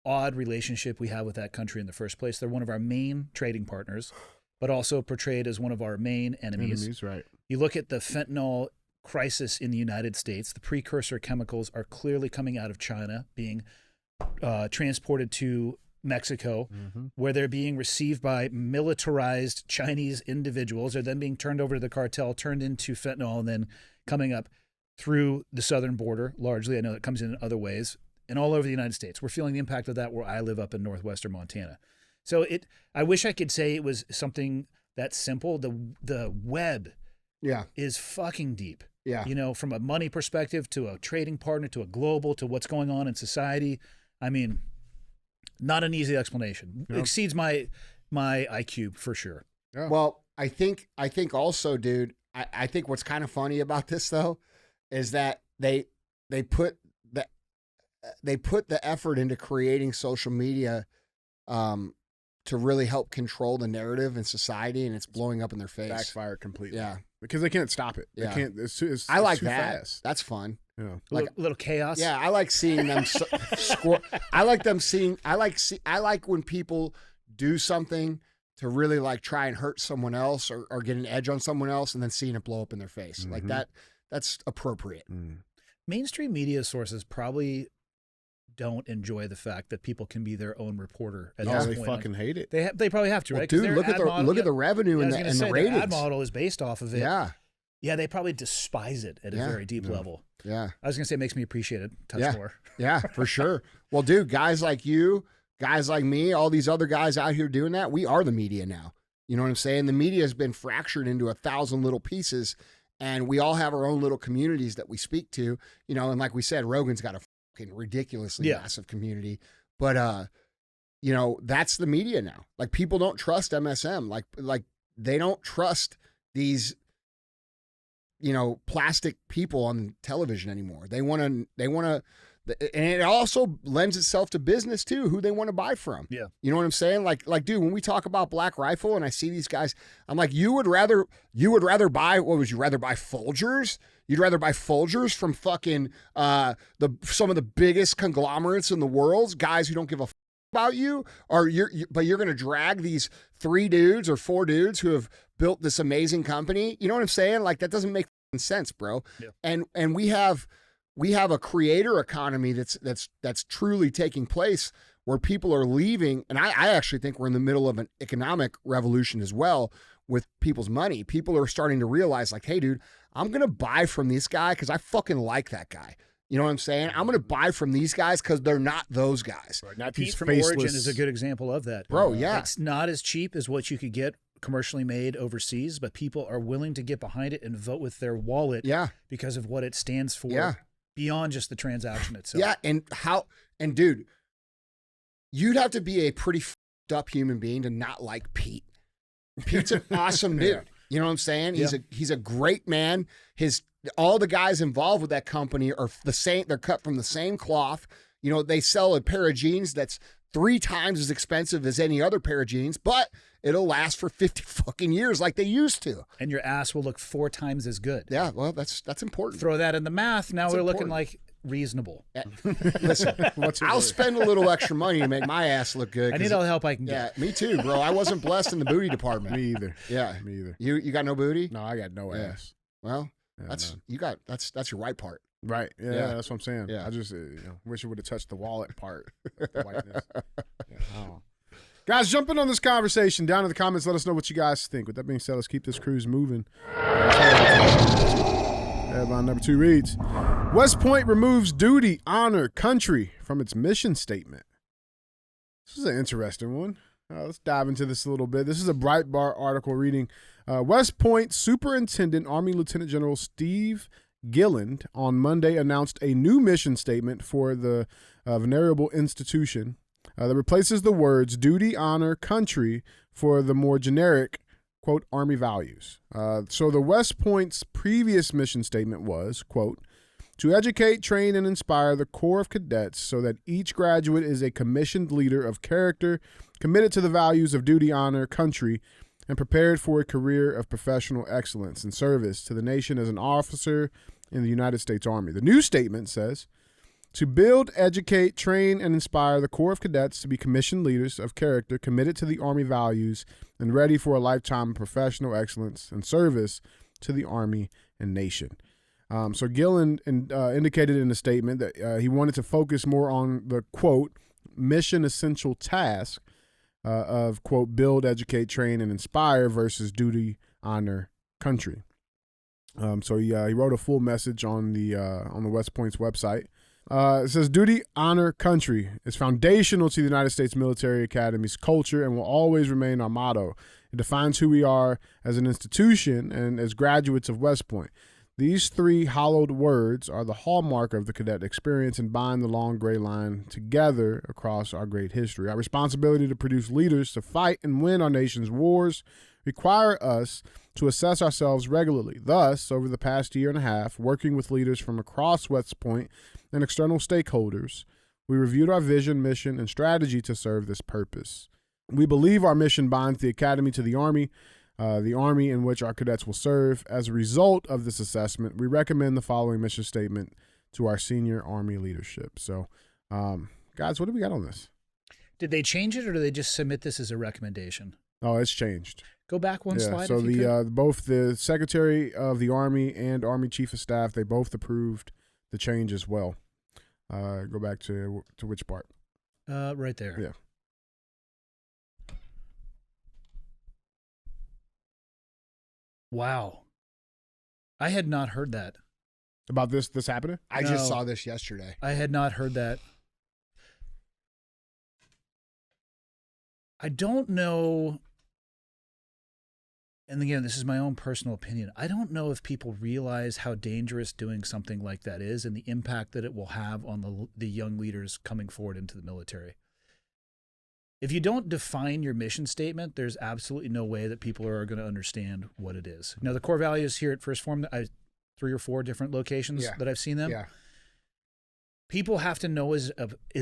odd relationship we have with that country in the first place. They're one of our main trading partners, but also portrayed as one of our main enemies. Right. You look at the fentanyl crisis in the United States, the precursor chemicals are clearly coming out of China, being transported to Mexico, where they're being received by militarized Chinese individuals. They're then being turned over to the cartel, turned into fentanyl, and then coming up through the southern border, largely. I know it comes in other ways, and all over the United States. We're feeling the impact of that where I live up in northwestern Montana. So I wish I could say it was something that simple. The web is fucking deep. Yeah. You know, from a money perspective to a trading partner to a global to what's going on in society. I mean, not an easy explanation. Yep. Exceeds my IQ for sure. Yeah. Well, I think also, dude, I think what's kind of funny about this though is that they put the effort into creating social media to really help control the narrative in society, and it's blowing up in their face. Backfired completely. Yeah. Because they can't stop it. Yeah. They can't. It's I like too that. Fast. That's fun. Yeah. Like little chaos. Yeah, I like seeing them score. I like when people do something to really like try and hurt someone else or get an edge on someone else, and then seeing it blow up in their face. Mm-hmm. Like that. That's appropriate. Mm. Mainstream media sources probably don't enjoy the fact that people can be their own reporter at No, this they point. fucking hate it. They probably have to, Well, right? 'Cause dude, their look ad model- at the revenue and the ratings. Their ad model is based off of it. Yeah. Yeah, they probably despise it at a very deep level. Yeah. I was gonna say it makes me appreciate it a touch more. Yeah, for sure. Well, dude, guys like you, guys like me, all these other guys out here doing that, we are the media now. You know what I'm saying? The media has been fractured into 1,000 little pieces, and we all have our own little communities that we speak to. You know, and like we said, Rogan's got a fucking ridiculously massive community. But you know, that's the media now. Like people don't trust MSM. Like they don't trust these, you know, plastic people on television anymore. They want to, and it also lends itself to business too, who they want to buy from. Yeah. You know what I'm saying? Like, dude, when we talk about Black Rifle and I see these guys, I'm like, you would rather buy, what would you rather buy Folgers? You'd rather buy Folgers from fucking, some of the biggest conglomerates in the world, guys who don't give a about you, or but you're going to drag these 3 dudes or 4 dudes who have built this amazing company. You know what I'm saying? Like that doesn't make sense, bro. Yeah. And we have a creator economy that's truly taking place where people are leaving. And I actually think we're in the middle of an economic revolution as well with people's money. People are starting to realize like, hey, dude, I'm going to buy from this guy because I fucking like that guy. You know what I'm saying? I'm going to buy from these guys because they're not those guys. Right, not Pete these from faceless. Origin is a good example of that. Bro, yeah. It's not as cheap as what you could get commercially made overseas, but people are willing to get behind it and vote with their wallet because of what it stands for beyond just the transaction itself. Yeah, and dude, you'd have to be a pretty fucked up human being to not like Pete. Pete's an awesome dude. You know what I'm saying? He's a great man. All the guys involved with that company are the same. They're cut from the same cloth. You know, they sell a pair of jeans that's 3 times as expensive as any other pair of jeans, but it'll last for 50 fucking years like they used to. And your ass will look 4 times as good. Yeah, well, that's important. Throw that in the math. Now That's we're important. looking like reasonable. Listen, I'll spend a little extra money to make my ass look good. I need all the help I can Yeah, get. me too, bro. I wasn't blessed in the booty department. Me either. Yeah, Me either. you got no booty? No, I got no Yeah. ass. Well, Yeah, that's none. that's your white part. Right. Yeah, Yeah. that's what I'm saying. Yeah. I just wish it would have touched the wallet part. The whiteness. Yeah, I don't know. Guys, jump in on this conversation. Down in the comments, let us know what you guys think. With that being said, let's keep this cruise moving. Headline number 2 reads, West Point removes duty, honor, country from its mission statement. This is an interesting one. Let's dive into this a little bit. This is a Breitbart article reading, West Point Superintendent Army Lieutenant General Steve Gilland on Monday announced a new mission statement for the venerable institution that replaces the words duty, honor, country for the more generic, quote, Army values. So the West Point's previous mission statement was, quote, to educate, train, and inspire the Corps of Cadets so that each graduate is a commissioned leader of character, committed to the values of duty, honor, country, and prepared for a career of professional excellence and service to the nation as an officer in the United States Army. The new statement says, to build, educate, train, and inspire the Corps of Cadets to be commissioned leaders of character, committed to the Army values, and ready for a lifetime of professional excellence and service to the Army and nation. So Gilland indicated in the statement that he wanted to focus more on the, quote, mission essential task of, quote, build, educate, train, and inspire versus duty, honor, country. So he wrote a full message on the West Point's website. It says, duty, honor, country is foundational to the United States Military Academy's culture and will always remain our motto. It defines who we are as an institution and as graduates of West Point. These three hollowed words are the hallmark of the cadet experience and bind the long gray line together across our great history. Our responsibility to produce leaders to fight and win our nation's wars require us to assess ourselves regularly. Thus, over the past year and a half, working with leaders from across West Point and external stakeholders, we reviewed our vision, mission, and strategy to serve this purpose. We believe our mission binds the Academy to the Army in which our cadets will serve. As a result of this assessment, we recommend the following mission statement to our senior Army leadership. So, guys, what do we got on this? Did they change it, or did they just submit this as a recommendation? Oh, it's changed. Go back one slide. So if you could. both the Secretary of the Army and Army Chief of Staff, they both approved the change as well. Go back to which part? Right there. Yeah. Wow. I had not heard that. About this happening? I just saw this yesterday. I had not heard that. I don't know. And again, this is my own personal opinion. I don't know if people realize how dangerous doing something like that is and the impact that it will have on the young leaders coming forward into the military. If you don't define your mission statement, there's absolutely no way that people are going to understand what it is. Now, the core values here at First Form, 3 or 4 different locations that I've seen them. Yeah. People have to know is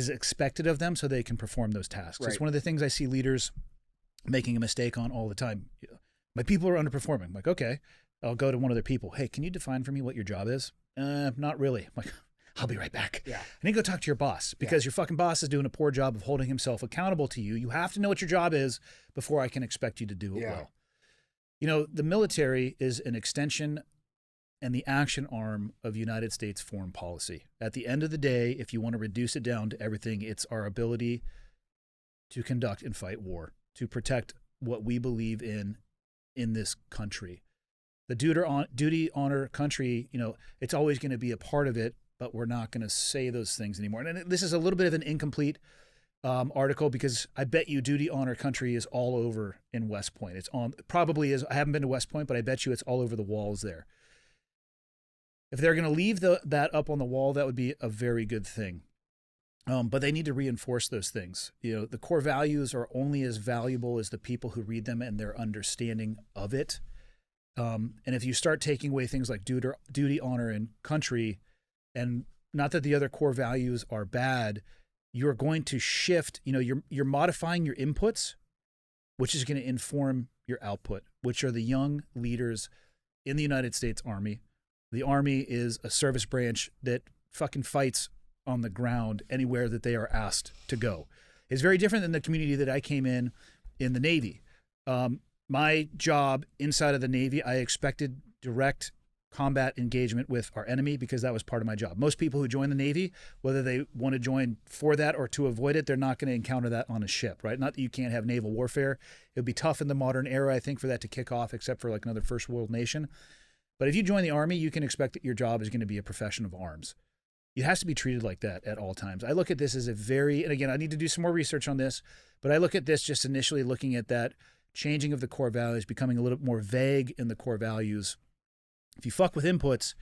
expected of them so they can perform those tasks. Right. It's one of the things I see leaders making a mistake on all the time. My people are underperforming. I'm like, okay, I'll go to one of their people. Hey, can you define for me what your job is? Not really. I'm like, I'll be right back. Yeah. I need to go talk to your boss because your fucking boss is doing a poor job of holding himself accountable to you. You have to know what your job is before I can expect you to do it well. You know, the military is an extension and the action arm of United States foreign policy. At the end of the day, if you want to reduce it down to everything, it's our ability to conduct and fight war, to protect what we believe in this country. The duty, honor, country, you know, it's always going to be a part of it, but we're not going to say those things anymore. And this is a little bit of an incomplete article because I bet you duty, honor, country is all over in West Point. It's on, probably is. I haven't been to West Point, but I bet you it's all over the walls there. If they're going to leave that up on the wall, that would be a very good thing. But they need to reinforce those things. You know, the core values are only as valuable as the people who read them and their understanding of it. And if you start taking away things like duty, honor, and country, and not that the other core values are bad, you're going to shift. You know, you're modifying your inputs, which is going to inform your output, which are the young leaders in the United States Army. The Army is a service branch that fucking fights on the ground anywhere that they are asked to go. It's very different than the community that I came in the Navy. My job inside of the Navy, I expected direct combat engagement with our enemy because that was part of my job. Most people who join the Navy, whether they want to join for that or to avoid it, they're not going to encounter that on a ship, right? Not that you can't have naval warfare. It would be tough in the modern era, I think, for that to kick off, except for like another first world nation. But if you join the Army, you can expect that your job is going to be a profession of arms. It has to be treated like that at all times. I look at this as a very, and again, I need to do some more research on this, but I look at this just initially looking at that changing of the core values, becoming a little more vague in the core values. If you fuck with inputs,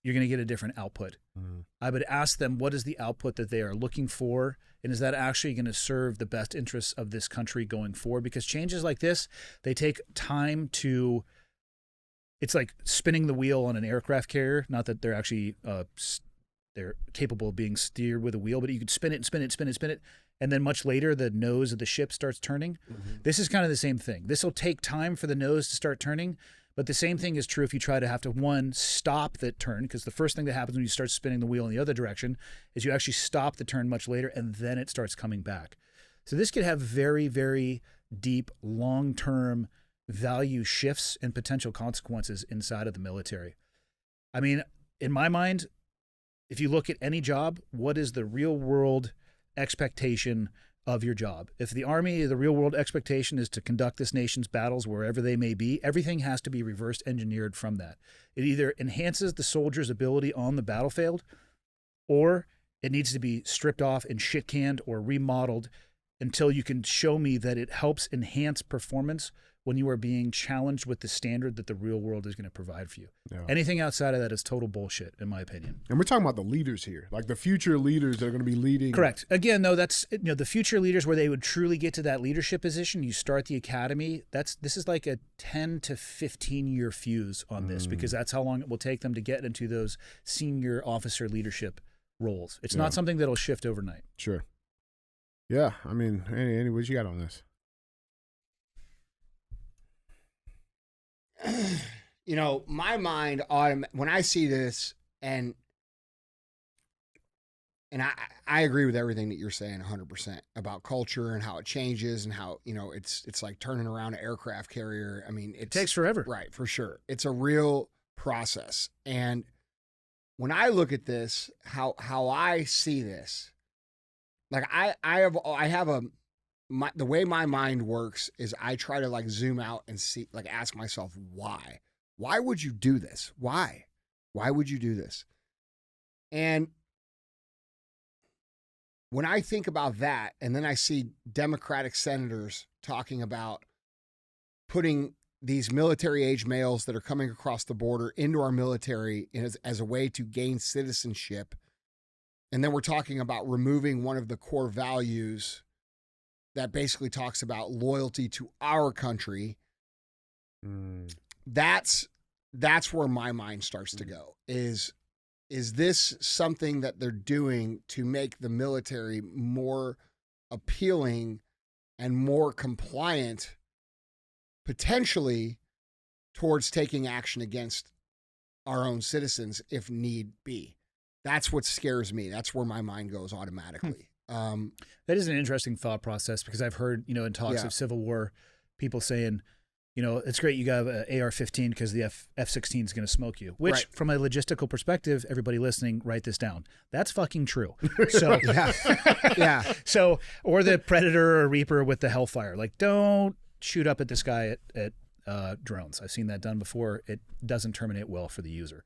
you're going to get a different output. Mm-hmm. I would ask them, what is the output that they are looking for? And is that actually going to serve the best interests of this country going forward? Because changes like this, they take time to, it's like spinning the wheel on an aircraft carrier. Not that they're actually, they're capable of being steered with a wheel, but you could spin it and spin it, spin it, spin it. And then much later, the nose of the ship starts turning. Mm-hmm. This is kind of the same thing. This will take time for the nose to start turning. But the same thing is true if you try to have to, one, stop that turn, because the first thing that happens when you start spinning the wheel in the other direction is you actually stop the turn much later, and then it starts coming back. So this could have very, very deep, long-term value shifts and potential consequences inside of the military. I mean, in my mind, if you look at any job, what is the real-world expectation of your job. If the Army, the real world expectation is to conduct this nation's battles wherever they may be, everything has to be reverse engineered from that. It either enhances the soldier's ability on the battlefield, or it needs to be stripped off and shit canned or remodeled until you can show me that it helps enhance performance when you are being challenged with the standard that the real world is going to provide for you. Yeah. Anything outside of that is total bullshit, in my opinion. And we're talking about the leaders here, like the future leaders that are going to be leading. Correct. Again, though, that's the future leaders where they would truly get to that leadership position. You start the academy. This is like a 10 to 15 year fuse on this, because that's how long it will take them to get into those senior officer leadership roles. It's not something that'll shift overnight. Sure. Yeah. I mean, Andy, what you got on this? My mind, when I see this, and I agree with everything that you're saying 100% about culture and how it changes and how, it's like turning around an aircraft carrier. I mean, it takes forever. Right, for sure. It's a real process. And when I look at this, how I see this, like the way my mind works is I try to like zoom out and see, like ask myself, why? Why would you do this? Why? Why would you do this? And when I think about that, and then I see Democratic senators talking about putting these military age males that are coming across the border into our military as a way to gain citizenship. And then we're talking about removing one of the core values that basically talks about loyalty to our country. That's where my mind starts to go. Is this something that they're doing to make the military more appealing and more compliant, potentially, towards taking action against our own citizens if need be? That's what scares me. That's where my mind goes automatically. That is an interesting thought process, because I've heard, in talks of Civil War, people saying, it's great you got an AR-15 because the F-16 is going to smoke you, which from a logistical perspective, everybody listening, write this down. That's fucking true. So, yeah. So, or the Predator or Reaper with the Hellfire, like, don't shoot up at this guy at drones. I've seen that done before. It doesn't terminate well for the user.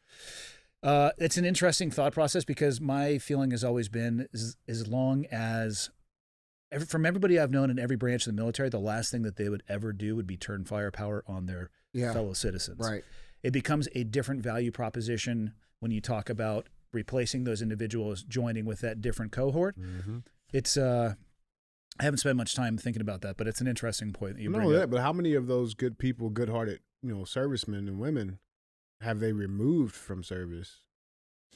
It's an interesting thought process, because my feeling has always been, as long as from everybody I've known in every branch of the military, the last thing that they would ever do would be turn firepower on their fellow citizens. Right. It becomes a different value proposition when you talk about replacing those individuals, joining with that different cohort. Mm-hmm. It's I haven't spent much time thinking about that, but it's an interesting point that you bring up. But how many of those good people, good-hearted, servicemen and women, have they removed from service?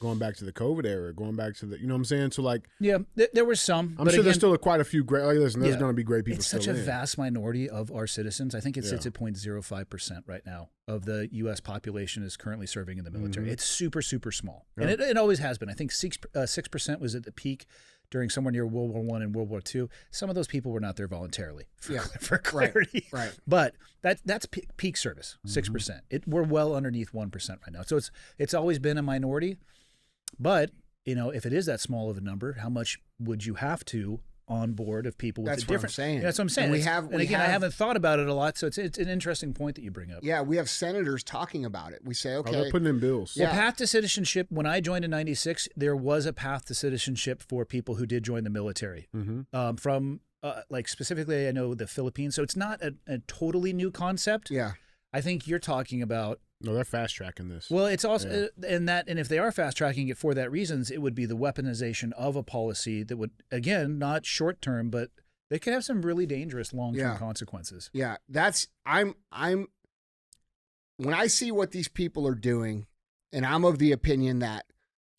Going back to the COVID era, going back to the, you know what I'm saying? So like, yeah, there were some. I'm sure there's still quite a few great. Like, listen, there's going to be great people. It's such a vast minority of our citizens. I think it sits at 0.05% right now of the U.S. population is currently serving in the military. Mm-hmm. It's super, super small, and it always has been. I think 6% was at the peak during somewhere near World War I and World War II. Some of those people were not there voluntarily. For clarity, right? But that's peak service, 6%. We're well underneath 1% right now. So it's always been a minority. But, if it is that small of a number, how much would you have to on board of people with a different... That's what I'm saying. That's what I'm saying. I haven't thought about it a lot, so it's an interesting point that you bring up. Yeah, we have senators talking about it. We say, okay... they're putting in bills. Well, path to citizenship, when I joined in 96, there was a path to citizenship for people who did join the military. Mm-hmm. From, specifically, I know the Philippines. So it's not a totally new concept. Yeah. I think you're talking about... No, they're fast tracking this. Well, it's also and if they are fast tracking it for that reasons, it would be the weaponization of a policy that would, again, not short term, but they could have some really dangerous long term consequences. Yeah, I'm when I see what these people are doing, and I'm of the opinion that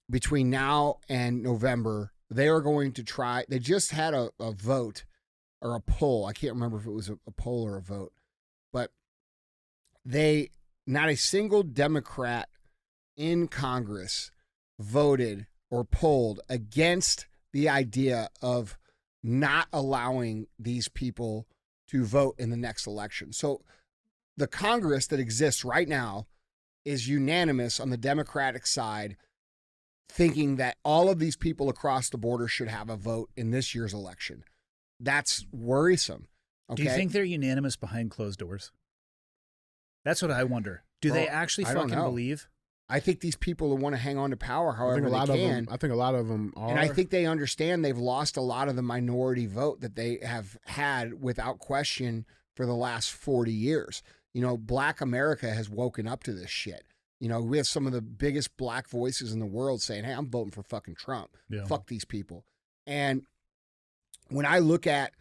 between now and November, they are going to try. They just had a vote or a poll. I can't remember if it was a poll or a vote, but not a single Democrat in Congress voted or polled against the idea of not allowing these people to vote in the next election. So the Congress that exists right now is unanimous on the Democratic side, thinking that all of these people across the border should have a vote in this year's election. that's worrisome. Okay? Do you think they're unanimous behind closed doors? That's what I wonder. Do they actually I don't fucking know. believe? I think these people want to hang on to power however they can. I think a lot of them are. And I think they understand they've lost a lot of the minority vote that they have had without question for the last 40 years. You know, Black America has woken up to this shit. You know, we have some of the biggest black voices in the world saying, hey, I'm voting for fucking Trump. Yeah. Fuck these people. And when I look at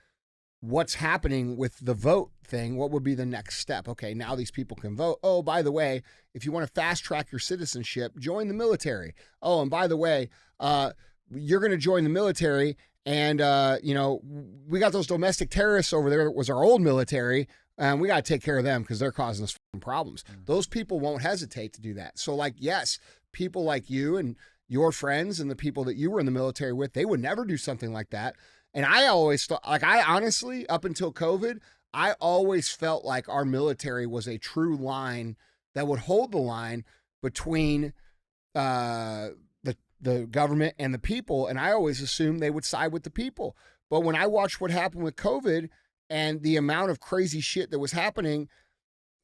what's happening with the vote thing, what would be the next step? Okay, now these people can vote. Oh, by the way, if you want to fast track your citizenship, join the military. Oh, and by the way, you're going to join the military, and you know, we got those domestic terrorists over there that was our old military, and we got to take care of them because they're causing us fucking problems. Those people won't hesitate to do that. So, like, yes, people like you and your friends and the people that you were in the military with, they would never do something like that. And I always thought, like, I honestly, up until COVID, I always felt like our military was a true line that would hold the line between the government and the people. And I always assumed they would side with the people. But when I watched what happened with COVID and the amount of crazy shit that was happening,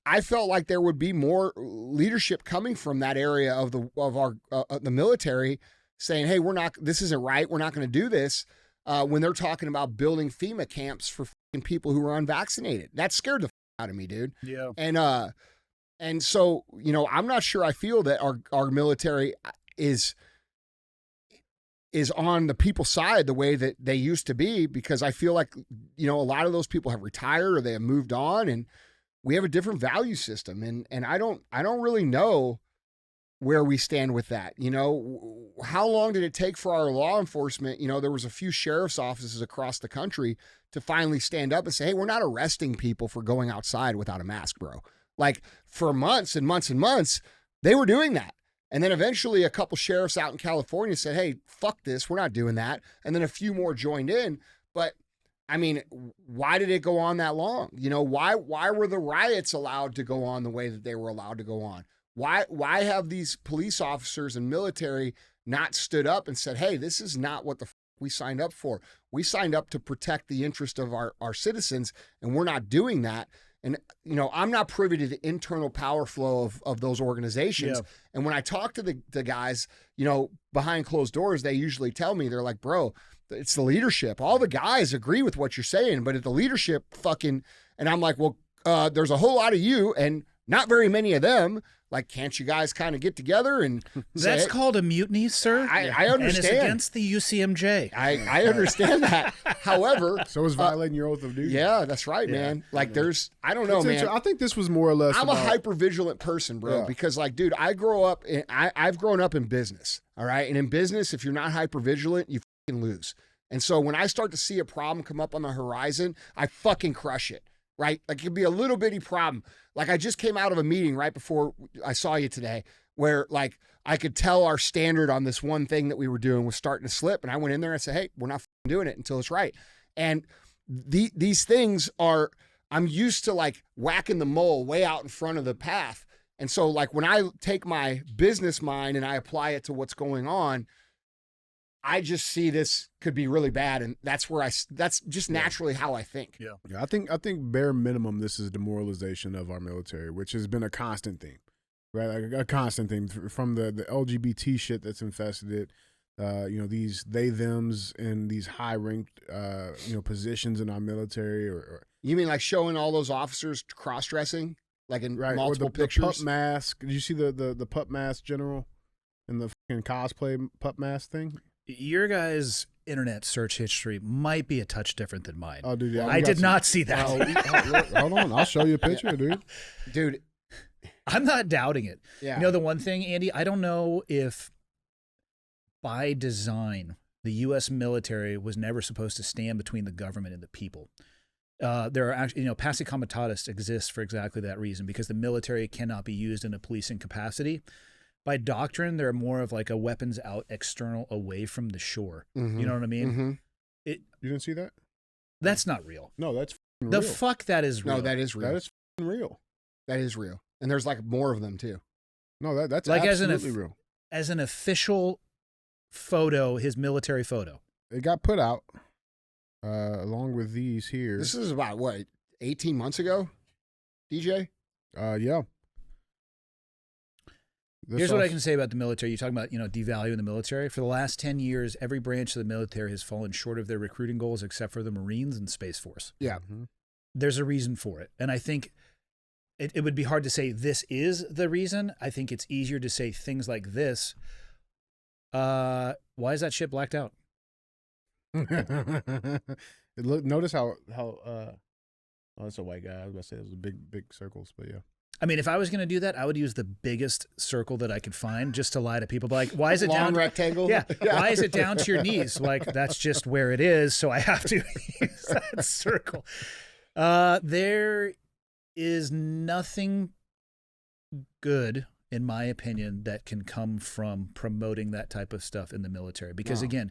I felt like there would be more leadership coming from that area of the military saying, hey, this isn't right. We're not going to do this. When they're talking about building FEMA camps for people who are unvaccinated. That scared the out of me, dude. Yeah. And so, you know, I'm not sure I feel that our military is on the people's side the way that they used to be, because I feel like, you know, a lot of those people have retired or they have moved on, and we have a different value system. And I don't really know where we stand with that. You know, how long did it take for our law enforcement? You know, there was a few sheriff's offices across the country to finally stand up and say, hey, we're not arresting people for going outside without a mask, bro. Like, for months and months and months, they were doing that. And then eventually a couple sheriffs out in California said, hey, fuck this, we're not doing that. And then a few more joined in. But I mean, why did it go on that long? You know, why were the riots allowed to go on the way that they were allowed to go on? Why have these police officers and military not stood up and said, hey, this is not what we signed up for. We signed up to protect the interest of our citizens, and we're not doing that. And, you know, I'm not privy to the internal power flow of those organizations. Yeah. And when I talk to the guys, you know, behind closed doors, they usually tell me, they're like, bro, it's the leadership. All the guys agree with what you're saying, but at the leadership fucking, and I'm like, well, there's a whole lot of you and not very many of them. Like, can't you guys kind of get together and say, that's called a mutiny, sir? I understand. And it's against the UCMJ. I understand that. However. So is violating your oath of duty. Yeah, that's right, man. Like, I don't know, man. I think this was more or less. I'm a hyper vigilant person, bro, because, like, dude, I've grown up in business. All right. And in business, if you're not hyper vigilant, you fucking lose. And so when I start to see a problem come up on the horizon, I fucking crush it. Right? Like, it could be a little bitty problem. Like, I just came out of a meeting right before I saw you today where, like, I could tell our standard on this one thing that we were doing was starting to slip. And I went in there and said, hey, we're not doing it until it's right. And these things are, I'm used to, like, whacking the mole way out in front of the path. And so, like, when I take my business mind and I apply it to what's going on, I just see this could be really bad, and that's just naturally how I think. Yeah. I think bare minimum, this is demoralization of our military, which has been a constant theme, right? Like a constant theme from the LGBT shit that's infested it. You know, these they thems and these high ranked positions in our military, or you mean like showing all those officers cross dressing, like in multiple pictures? The pup mask. Did you see the pup mask general and the fucking cosplay pup mask thing? Your guys' internet search history might be a touch different than mine. Oh, dude, yeah, I did not see that. Hold on, I'll show you a picture, dude. Dude, I'm not doubting it. Yeah. You know, the one thing, Andy, I don't know if by design the U.S. military was never supposed to stand between the government and the people. There are actually, posse comitatus exists for exactly that reason, because the military cannot be used in a policing capacity. By doctrine, they're more of like a weapons out external away from the shore. Mm-hmm. You know what I mean? Mm-hmm. You didn't see that? That's not real. No, that's real. The fuck that is real. No, that is real. That is real. That is real. And there's like more of them too. No, that's like absolutely real. As an official photo, his military photo. It got put out. Along with these here. This is about, what, 18 months ago, DJ? Yeah. Here's what I can say about the military. You're talking about, devaluing the military. For the last 10 years, every branch of the military has fallen short of their recruiting goals except for the Marines and Space Force. Yeah. Mm-hmm. There's a reason for it. And I think it would be hard to say this is the reason. I think it's easier to say things like this. Why is that shit blacked out? Notice how oh, that's a white guy. I was about to say it was big circles, but yeah. I mean, if I was going to do that, I would use the biggest circle that I could find just to lie to people. Like, why is it long down? rectangle? Yeah. Why is it down to your knees? Like, that's just where it is. So I have to use that circle. There is nothing good, in my opinion, that can come from promoting that type of stuff in the military. Because again,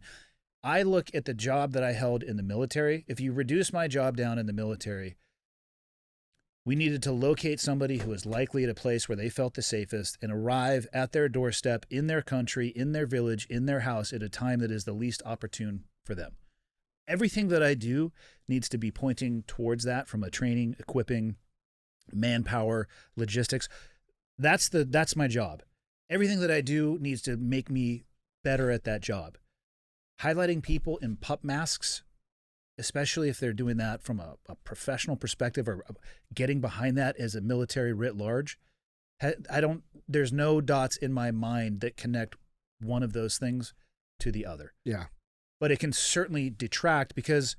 I look at the job that I held in the military. If you reduce my job down in the military, we needed to locate somebody who was likely at a place where they felt the safest and arrive at their doorstep, in their country, in their village, in their house at a time that is the least opportune for them. Everything that I do needs to be pointing towards that, from a training, equipping, manpower, logistics. That's my job. Everything that I do needs to make me better at that job. Highlighting people in pup masks, especially if they're doing that from a professional perspective or getting behind that as a military writ large, there's no dots in my mind that connect one of those things to the other. Yeah. But it can certainly detract, because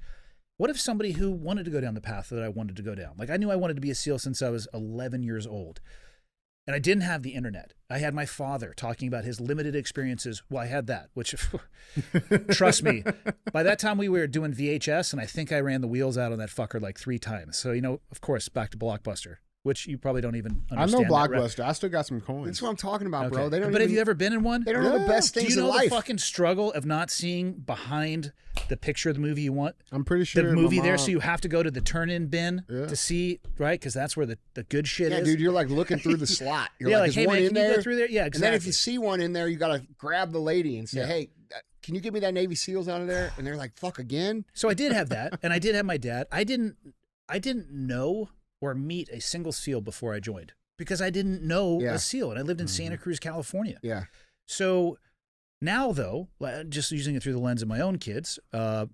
what if somebody who wanted to go down the path that I wanted to go down? Like, I knew I wanted to be a SEAL since I was 11 years old. And I didn't have the internet. I had my father talking about his limited experiences. Well, I had that, which, trust me, by that time we were doing VHS, and I think I ran the wheels out on that fucker like 3 times. So, of course, back to Blockbuster, which you probably don't even understand. I know Blockbuster. I still got some coins. That's what I'm talking about, bro. Okay. But have you ever been in one? They don't know the best things in life. Do you know the fucking struggle of not seeing behind the picture of the movie you want? I'm pretty sure the movie there, so you have to go to the turn-in bin Yeah. to see, right? Because that's where the good shit is. Yeah, dude, you're like looking through the slot. You're like, hey, man, can you go through there? Yeah, exactly. And then if you see one in there, you got to grab the lady and say, Yeah. hey, can you give me that Navy SEALs out of there? And they're like, fuck, again? So I did have that, and I did have my dad. I didn't know or meet a single SEAL before I joined, because I didn't know Yeah. a SEAL, and I lived in Santa Cruz, California. Yeah. So now, though, just using it through the lens of my own kids, none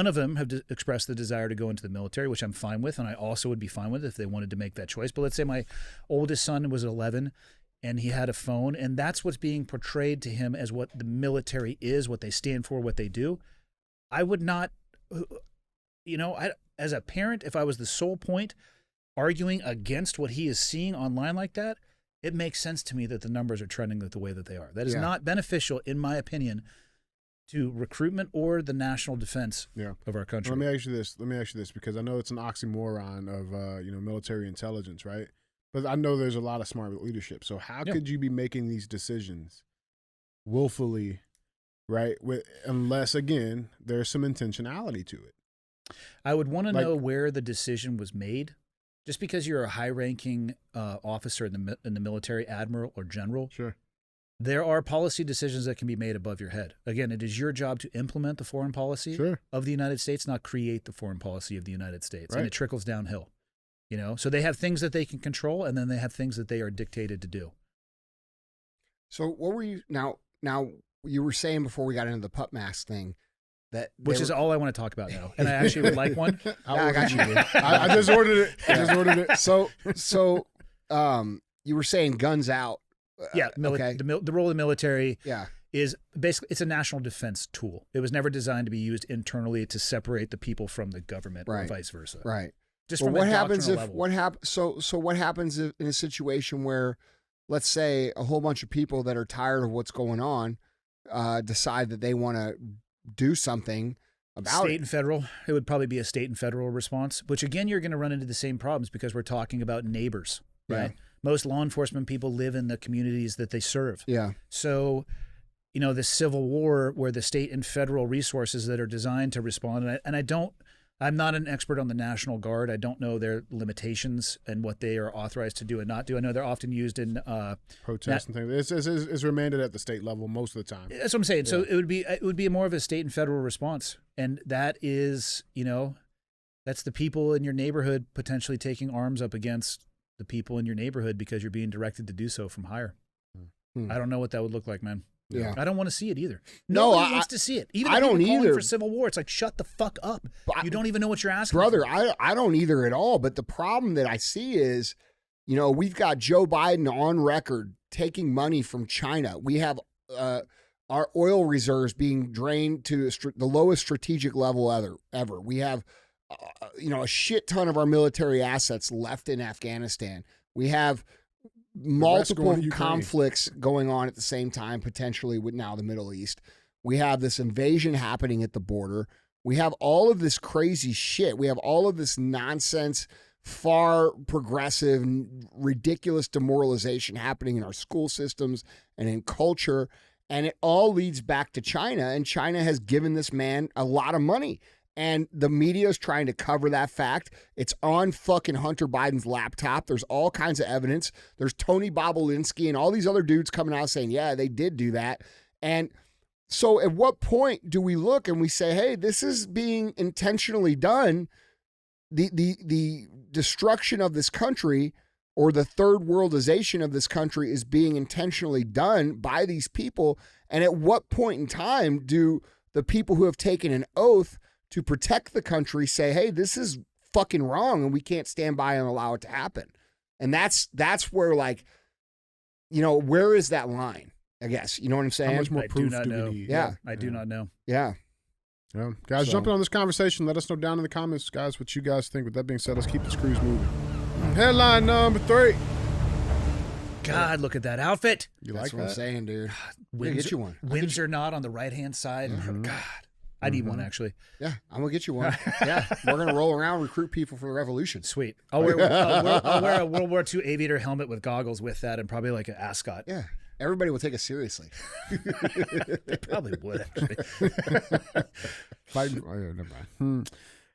of them have expressed the desire to go into the military, which I'm fine with, and I also would be fine with if they wanted to make that choice. But let's say my oldest son was 11, and he had a phone, and that's what's being portrayed to him as what the military is, what they stand for, what they do. I would not, as a parent, if I was the sole point arguing against what he is seeing online like that, it makes sense to me that the numbers are trending the way that they are. That is not beneficial, in my opinion, to recruitment or the national defense of our country. Let me ask you this, because I know it's an oxymoron of military intelligence, right? But I know there's a lot of smart leadership. So how could you be making these decisions willfully, right? Unless, again, there's some intentionality to it. I would want to know where the decision was made. Just because you're a high-ranking officer in the military, admiral or general, sure, there are policy decisions that can be made above your head. Again, it is your job to implement the foreign policy of the United States, not create the foreign policy of the United States. Right. And it trickles downhill. So they have things that they can control, and then they have things that they are dictated to do. So what were you now you were saying before we got into the pup mask thing, which is all I want to talk about now. And I actually would like one. I got you. I just ordered it. So you were saying guns out. Yeah. Okay. The role of the military Yeah. is basically, it's a national defense tool. It was never designed to be used internally to separate the people from the government or vice versa. Right. Just Well, from what a happens if level. So what happens in a situation where, let's say, a whole bunch of people that are tired of what's going on decide that they want to do something about state and federal? It would probably be a state and federal response, which again, you're going to run into the same problems because we're talking about neighbors, right? Yeah. Most law enforcement people live in the communities that they serve. Yeah. So, the civil war where the state and federal resources that are designed to respond, and I don't I'm not an expert on the National Guard. I don't know their limitations and what they are authorized to do and not do. I know they're often used in protests and things. It's remanded at the state level most of the time. That's what I'm saying. Yeah. So it would be more of a state and federal response, and that is, that's the people in your neighborhood potentially taking arms up against the people in your neighborhood because you're being directed to do so from higher. I don't know what that would look like, man. Yeah. I don't want to see it either. No, Nobody wants to see it. Even I if don't people calling either. for civil war, it's like, shut the fuck up. You don't even know what you're asking Brother, for. I don't either at all. But the problem that I see is, we've got Joe Biden on record taking money from China. We have our oil reserves being drained to the lowest strategic level ever. We have, a shit ton of our military assets left in Afghanistan. We have multiple conflicts going on at the same time, potentially with now the Middle East. We have this invasion happening at the border. We have all of this crazy shit. We have all of this nonsense, far progressive, ridiculous demoralization happening in our school systems and in culture. And it all leads back to China. And China has given this man a lot of money. And the media is trying to cover that fact. It's on fucking Hunter Biden's laptop. There's all kinds of evidence. There's Tony Bobolinsky and all these other dudes coming out saying, yeah, they did do that. And so at what point do we look and we say, hey, this is being intentionally done? The destruction of this country or the third worldization of this country is being intentionally done by these people. And at what point in time do the people who have taken an oath to protect the country say, hey, this is fucking wrong and we can't stand by and allow it to happen? And that's where, like, where is that line? I guess, you know what I'm saying? How much more proof do we need? Yeah, I do not know. Yeah. Yeah. Guys, So- jumping on this conversation. Let us know down in the comments, guys, what you guys think. With that being said, let's keep the screws moving. Headline number 3. God, look at that outfit. You That's like what I'm that? saying, dude. Windsor, get you one. Windsor knot on the right-hand side. Mhm. God, I need one, actually. Yeah, I'm gonna get you one. Yeah, we're gonna roll around, recruit people for the revolution. Sweet. I'll wear a World War II aviator helmet with goggles with that and probably like an ascot. Yeah, everybody will take us seriously. They probably would, actually. Fighting. Oh, yeah, never mind.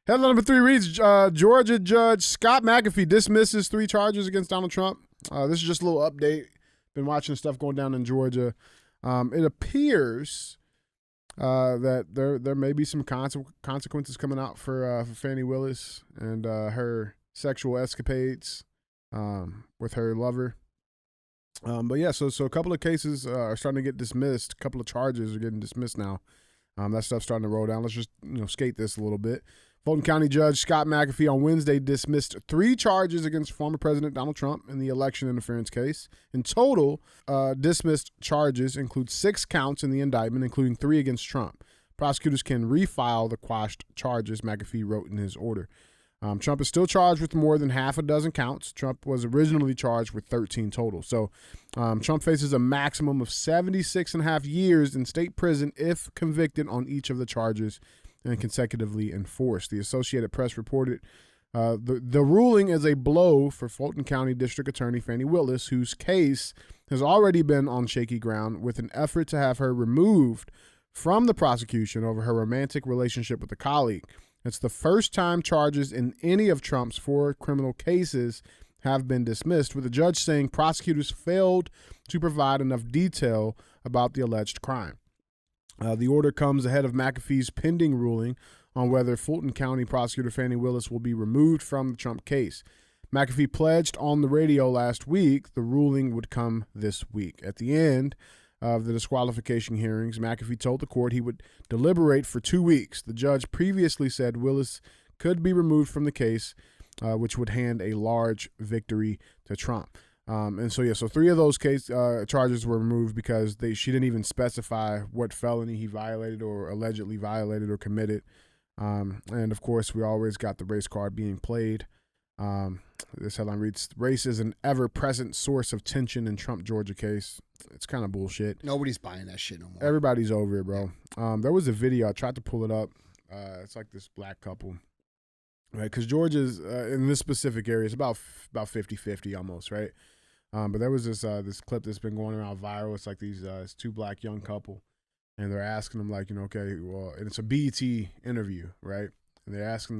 Headline number 3 reads, Georgia Judge Scott McAfee dismisses 3 charges against Donald Trump. This is just a little update. Been watching stuff going down in Georgia. It appears that there may be some consequences coming out for Fani Willis and her sexual escapades with her lover. But yeah, so a couple of cases are starting to get dismissed. A couple of charges are getting dismissed now. That stuff's starting to roll down. Let's just skate this a little bit. Fulton County Judge Scott McAfee on Wednesday dismissed 3 charges against former President Donald Trump in the election interference case. In total, dismissed charges include 6 counts in the indictment, including 3 against Trump. Prosecutors can refile the quashed charges, McAfee wrote in his order. Trump is still charged with more than half a dozen counts. Trump was originally charged with 13 total. So Trump faces a maximum of 76.5 years in state prison if convicted on each of the charges and consecutively enforced. The Associated Press reported the ruling is a blow for Fulton County District Attorney Fani Willis, whose case has already been on shaky ground with an effort to have her removed from the prosecution over her romantic relationship with a colleague. It's the first time charges in any of Trump's 4 criminal cases have been dismissed, with the judge saying prosecutors failed to provide enough detail about the alleged crime. The order comes ahead of McAfee's pending ruling on whether Fulton County prosecutor Fani Willis will be removed from the Trump case. McAfee pledged on the radio last week the ruling would come this week. At the end of the disqualification hearings, McAfee told the court he would deliberate for 2 weeks. The judge previously said Willis could be removed from the case, which would hand a large victory to Trump. And so 3 of those charges were removed because she didn't even specify what felony he violated or allegedly violated or committed. And of course, we always got the race card being played. This headline reads, "Race is an ever-present source of tension in Trump Georgia case." It's kind of bullshit. Nobody's buying that shit no more. Everybody's over it, bro. There was a video. I tried to pull it up. It's like this black couple, right? Because Georgia's in this specific area, it's about 50-50 almost, right? But there was this clip that's been going around viral. It's like these 2 black young couple, and they're asking them like, okay, well, and it's a BET interview, right? and they're asking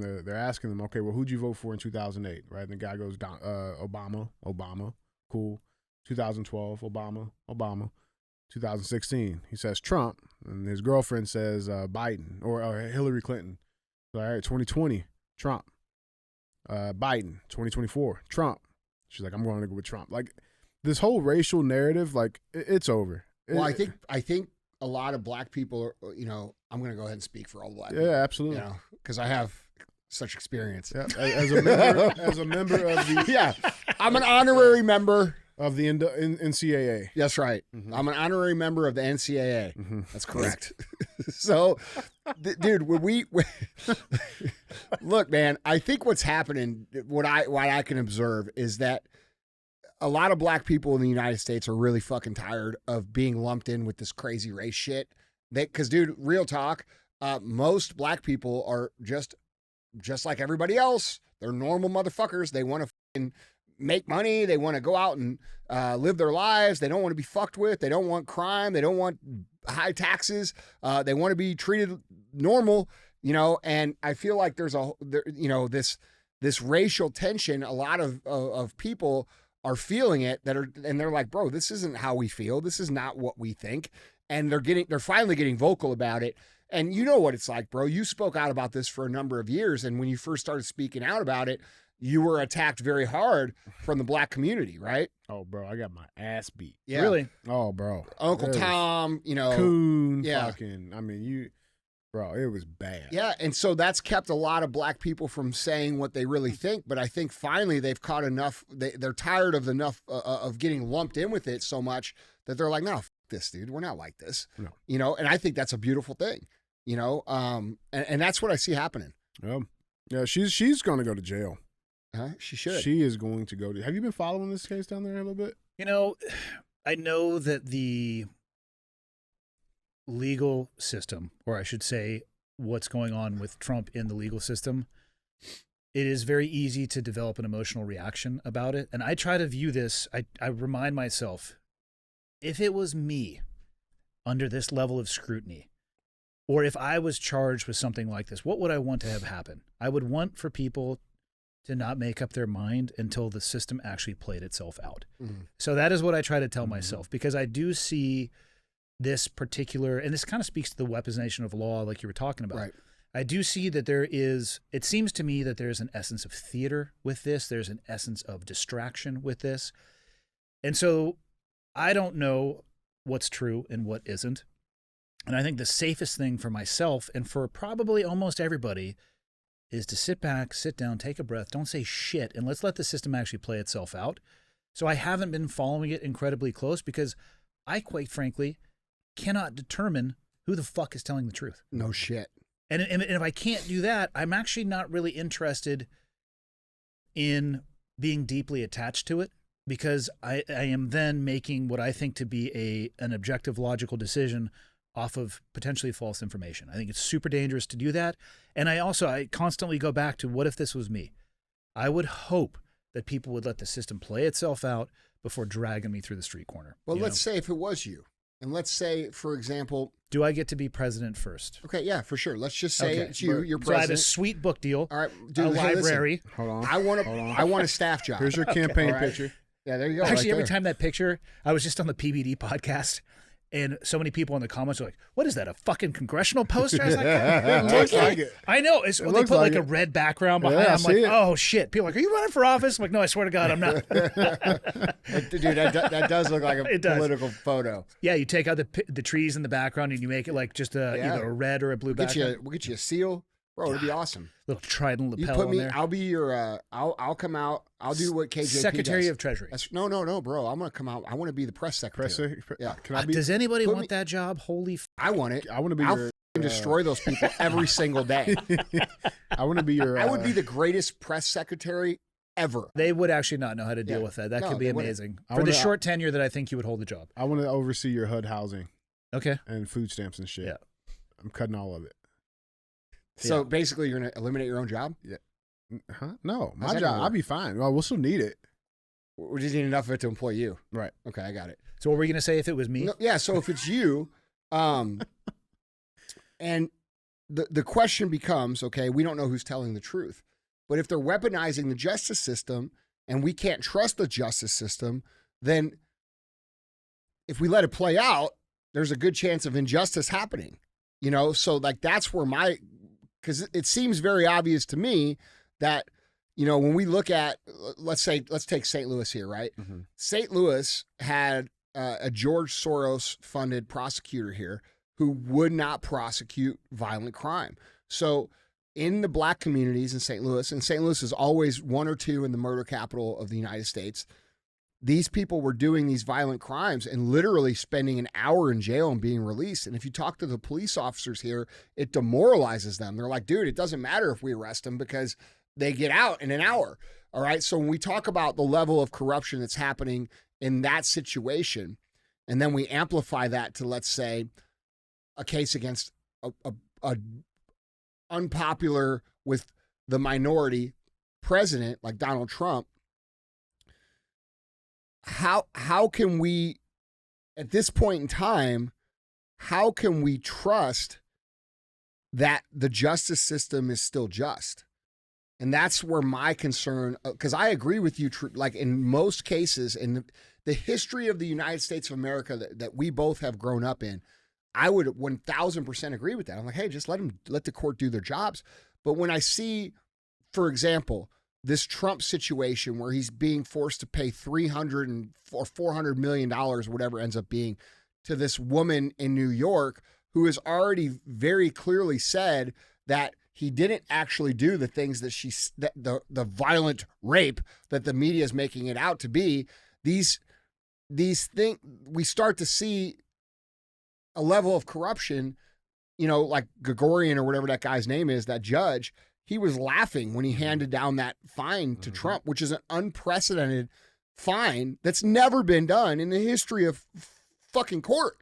them, okay, well, who'd you vote for in 2008, right? And the guy goes, Obama, cool. 2012, Obama. 2016, he says Trump, and his girlfriend says Biden or Hillary Clinton. So, all right, 2020, Trump. Biden. 2024, Trump. She's like, I'm going to go with Trump. Like, this whole racial narrative, like, it's over. Well, I think a lot of black people are, I'm going to go ahead and speak for all the black people. Yeah, absolutely. Because I have such experience. Yeah, as a member of the yeah, I'm an honorary member of the NCAA. That's right. Mm-hmm. I'm an honorary member of the NCAA. Mm-hmm. That's correct. So, dude, when we look, man, I think what's happening, what I can observe is that a lot of black people in the United States are really fucking tired of being lumped in with this crazy race shit. Because, dude, real talk, most black people are just like everybody else. They're normal motherfuckers. They want to fucking make money. They want to go out and live their lives. They don't want to be fucked with. They don't want crime. They don't want high taxes. They want to be treated normal, and I feel like there's this racial tension. A lot of people are feeling it and they're like, bro, this isn't how we feel. This is not what we think. And they're finally getting vocal about it. And you know what it's like, bro. You spoke out about this for a number of years. And when you first started speaking out about it, you were attacked very hard from the black community, right? Oh, bro, I got my ass beat. Yeah. Really? Oh, bro. Uncle Tom, Coon, yeah. fucking, I mean, bro, it was bad. Yeah, and so that's kept a lot of black people from saying what they really think. But I think finally they've caught enough. They're tired of enough of getting lumped in with it so much that they're like, no, f this, dude. We're not like this. No. And I think that's a beautiful thing, and that's what I see happening. Yeah, she's going to go to jail. She should. She is going to go to. Have you been following this case down there a little bit? I know that the legal system, or I should say what's going on with Trump in the legal system, it is very easy to develop an emotional reaction about it. And I try to view this, I remind myself, if it was me under this level of scrutiny, or if I was charged with something like this, what would I want to have happen? I would want for people to not make up their mind until the system actually played itself out. Mm-hmm. So that is what I try to tell myself, because I do see this particular, and this kind of speaks to the weaponization of law like you were talking about. Right. I do see that it seems to me that there's an essence of theater with this. There's an essence of distraction with this. And so I don't know what's true and what isn't. And I think the safest thing for myself and for probably almost everybody is to sit back, sit down, take a breath, don't say shit, and let's let the system actually play itself out. So I haven't been following it incredibly close because I, quite frankly, cannot determine who the fuck is telling the truth. No shit. And if I can't do that, I'm actually not really interested in being deeply attached to it, because I am then making what I think to be an objective, logical decision off of potentially false information. I think it's super dangerous to do that. And I constantly go back to, what if this was me? I would hope that people would let the system play itself out before dragging me through the street corner. Well, let's say if it was you, and let's say, for example, do I get to be president first? Okay, yeah, for sure. Let's just say it's you. You're president. So I have a sweet book deal. All right, dude, a library. Hold on. I want a staff job. Here's your campaign picture. Yeah, there you go. Actually, right every time that picture, I was just on the PBD podcast, and so many people in the comments are like, "What is that? A fucking congressional poster?" I was like, it looks like it. I know. They put like a red background behind. Yeah, I'm like, oh shit. People are like, "Are you running for office?" I'm like, "No, I swear to God, I'm not." Dude, that does look like a political photo. Yeah, you take out the trees in the background and you make it like just either a red or a blue background. We'll get you a seal. Bro, it'd be awesome. Little trident lapel. You put me. on there. I'll be your. I'll come out. I'll do what KJP Secretary does. of Treasury. No, bro. I'm gonna come out. I want to be the press secretary. Yeah. Can I be? Does anybody want that job? Holy. I want it. I want to be. I'll destroy those people every single day. I want to be your. I would be the greatest press secretary ever. They would actually not know how to deal with that. That could be amazing for the short tenure that I think you would hold the job. I want to oversee your HUD housing. Okay. And food stamps and shit. Yeah. I'm cutting all of it. So basically, you're gonna eliminate your own job? Yeah. Huh? No, my job. I'll be fine. Well, we'll still need it. We just need enough of it to employ you. Right. Okay, I got it. So what were you gonna say if it was me? No, yeah. So if it's you, and the question becomes, okay, we don't know who's telling the truth. But if they're weaponizing the justice system and we can't trust the justice system, then if we let it play out, there's a good chance of injustice happening. So like that's where because it seems very obvious to me that, when we look at, let's take St. Louis here, right? Mm-hmm. St. Louis had a George Soros funded prosecutor here who would not prosecute violent crime. So in the black communities in St. Louis, and St. Louis is always one or two in the murder capital of the United States, these people were doing these violent crimes and literally spending an hour in jail and being released. And if you talk to the police officers here, it demoralizes them. They're like, dude, it doesn't matter if we arrest them because they get out in an hour. All right. So when we talk about the level of corruption that's happening in that situation, and then we amplify that to, let's say, a case against a unpopular with the minority president like Donald Trump, how can we, at this point in time, how can we trust that the justice system is still just? And that's where my concern, because I agree with you, like in most cases, in the history of the United States of America that we both have grown up in, I would 1000% agree with that. I'm like, hey, just let the court do their jobs. But when I see, for example, this Trump situation where he's being forced to pay $300 or $400 million, whatever it ends up being, to this woman in New York who has already very clearly said that he didn't actually do the things that the violent rape that the media is making it out to be. These things, we start to see a level of corruption, like Gregorian or whatever that guy's name is, that judge, he was laughing when he handed down that fine to Trump, which is an unprecedented fine that's never been done in the history of fucking court.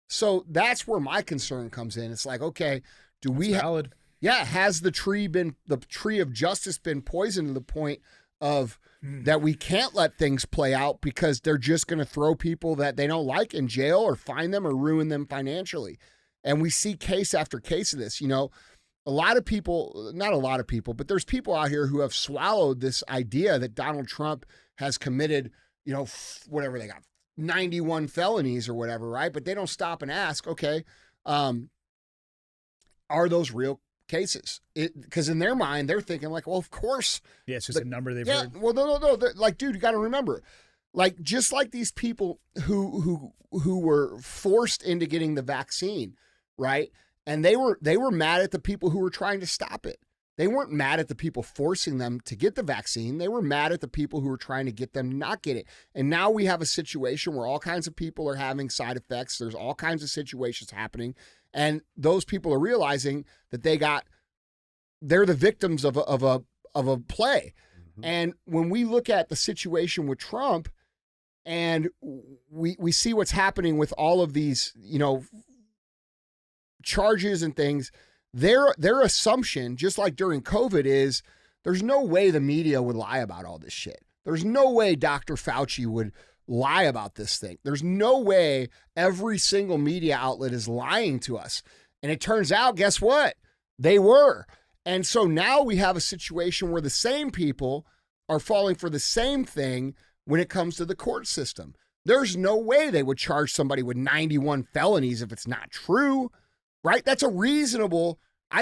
So that's where my concern comes in. It's like, okay, do we valid? Has the tree of justice been poisoned to the point of that we can't let things play out because they're just going to throw people that they don't like in jail or fine them or ruin them financially? And we see case after case of this. A lot of people, not a lot of people, but there's people out here who have swallowed this idea that Donald Trump has committed, whatever they got, 91 felonies or whatever, right? But they don't stop and ask, okay, are those real cases? Because in their mind, they're thinking like, well, of course. Yeah, it's just a number they've heard. Well, no. Like, dude, you got to remember, like, just like these people who were forced into getting the vaccine, right? And they were mad at the people who were trying to stop it. They weren't mad at the people forcing them to get the vaccine. They were mad at the people who were trying to get them to not get it. And now we have a situation where all kinds of people are having side effects. There's all kinds of situations happening. And those people are realizing that they're the victims of a play. Mm-hmm. And when we look at the situation with Trump and we see what's happening with all of these, charges and things, their assumption, just like during COVID, is there's no way the media would lie about all this shit. There's no way Dr. Fauci would lie about this thing. There's no way every single media outlet is lying to us. And it turns out, guess what? They were. And so now we have a situation where the same people are falling for the same thing when it comes to the court system. There's no way they would charge somebody with 91 felonies if it's not true. Right? I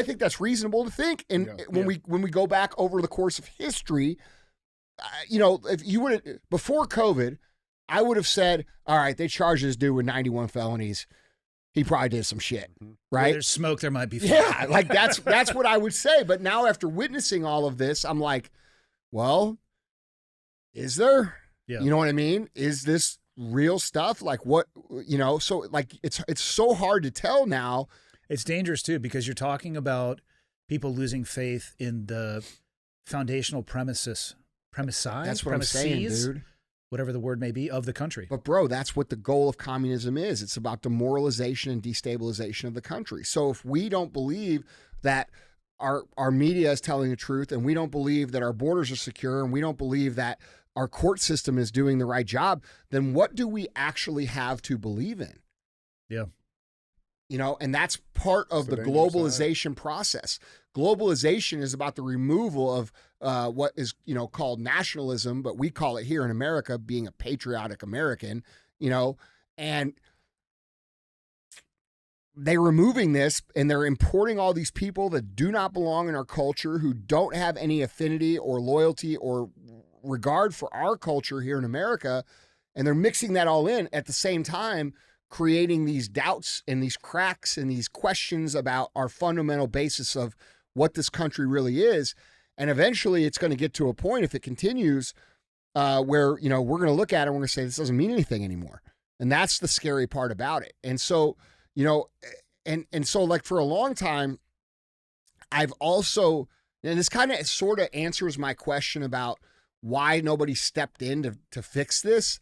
think that's reasonable to think. And when we go back over the course of history, if you would, before COVID, I would have said, all right, they charged this dude with 91 felonies. He probably did some shit, right? Where there's smoke, there might be fire. Yeah, like that's what I would say. But now after witnessing all of this, I'm like, well, is there? Yeah. You know what I mean? Is this real stuff? Like what, so like it's so hard to tell now. It's dangerous too, because you're talking about people losing faith in the foundational premises. That's what I'm saying, dude. Whatever the word may be, of the country. But bro, that's what the goal of communism is. It's about demoralization and destabilization of the country. So if we don't believe that our media is telling the truth, and we don't believe that our borders are secure, and we don't believe that our court system is doing the right job, then what do we actually have to believe in? Yeah. And that's part of the globalization process. Globalization is about the removal of what is, called nationalism, but we call it here in America being a patriotic American, and they're removing this and they're importing all these people that do not belong in our culture, who don't have any affinity or loyalty or regard for our culture here in America. And they're mixing that all in at the same time, creating these doubts and these cracks and these questions about our fundamental basis of what this country really is. And eventually it's going to get to a point, if it continues, where, we're going to look at it and we're going to say, this doesn't mean anything anymore. And that's the scary part about it. And so, and so like for a long time, I've also, and this kind of sort of answers my question about why nobody stepped in to fix this,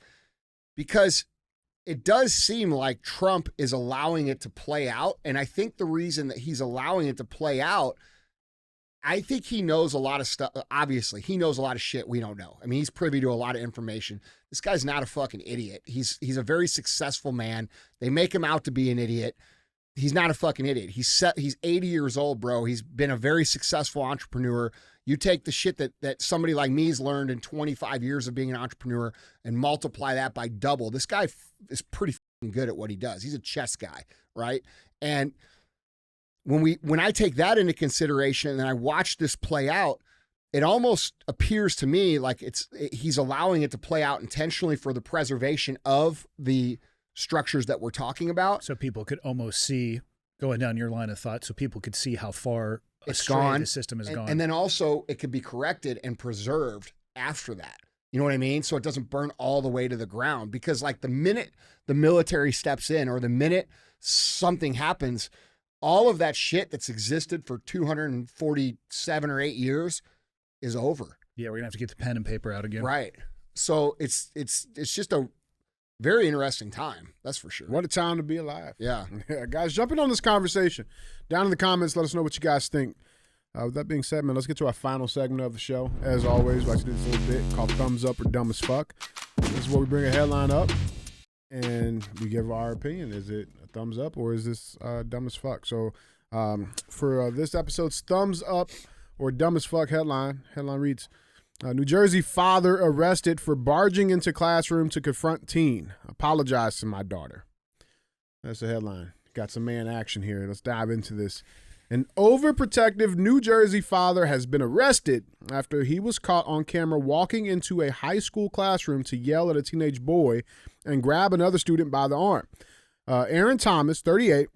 because it does seem like Trump is allowing it to play out. And I think the reason that he's allowing it to play out, I think he knows a lot of stuff. Obviously, he knows a lot of shit we don't know. I mean, he's privy to a lot of information. This guy's not a fucking idiot. He's a very successful man. They make him out to be an idiot. He's not a fucking idiot. He's 80 years old, bro. He's been a very successful entrepreneur. You take the shit that somebody like me's learned in 25 years of being an entrepreneur and multiply that by double. This guy is pretty fucking good at what he does. He's a chess guy, right? And when I take that into consideration and I watch this play out, it almost appears to me like he's allowing it to play out intentionally for the preservation of the structures that we're talking about. So people could almost see, going down your line of thought, so people could see how far it's astray gone. The system is gone. And then also it could be corrected and preserved after that. You know what I mean? So it doesn't burn all the way to the ground, because like the minute the military steps in or the minute something happens, all of that shit that's existed for 247 or 8 years is over. Yeah, we're gonna have to get the pen and paper out again. Right. So it's just a very interesting time. That's for sure. What a time to be alive. Yeah. Guys, jump in on this conversation. Down in the comments, let us know what you guys think. With that being said, man, let's get to our final segment of the show. As always, we like to do this little bit called Thumbs Up or Dumb as Fuck. This is where we bring a headline up and we give our opinion. Is it a thumbs up or is this dumb as fuck? So for this episode's Thumbs Up or Dumb as Fuck headline reads, New Jersey father arrested for barging into classroom to confront teen. Apologize to my daughter. That's the headline. Got some man action here. Let's dive into this. An overprotective New Jersey father has been arrested after he was caught on camera walking into a high school classroom to yell at a teenage boy and grab another student by the arm. Aaron Thomas, 38,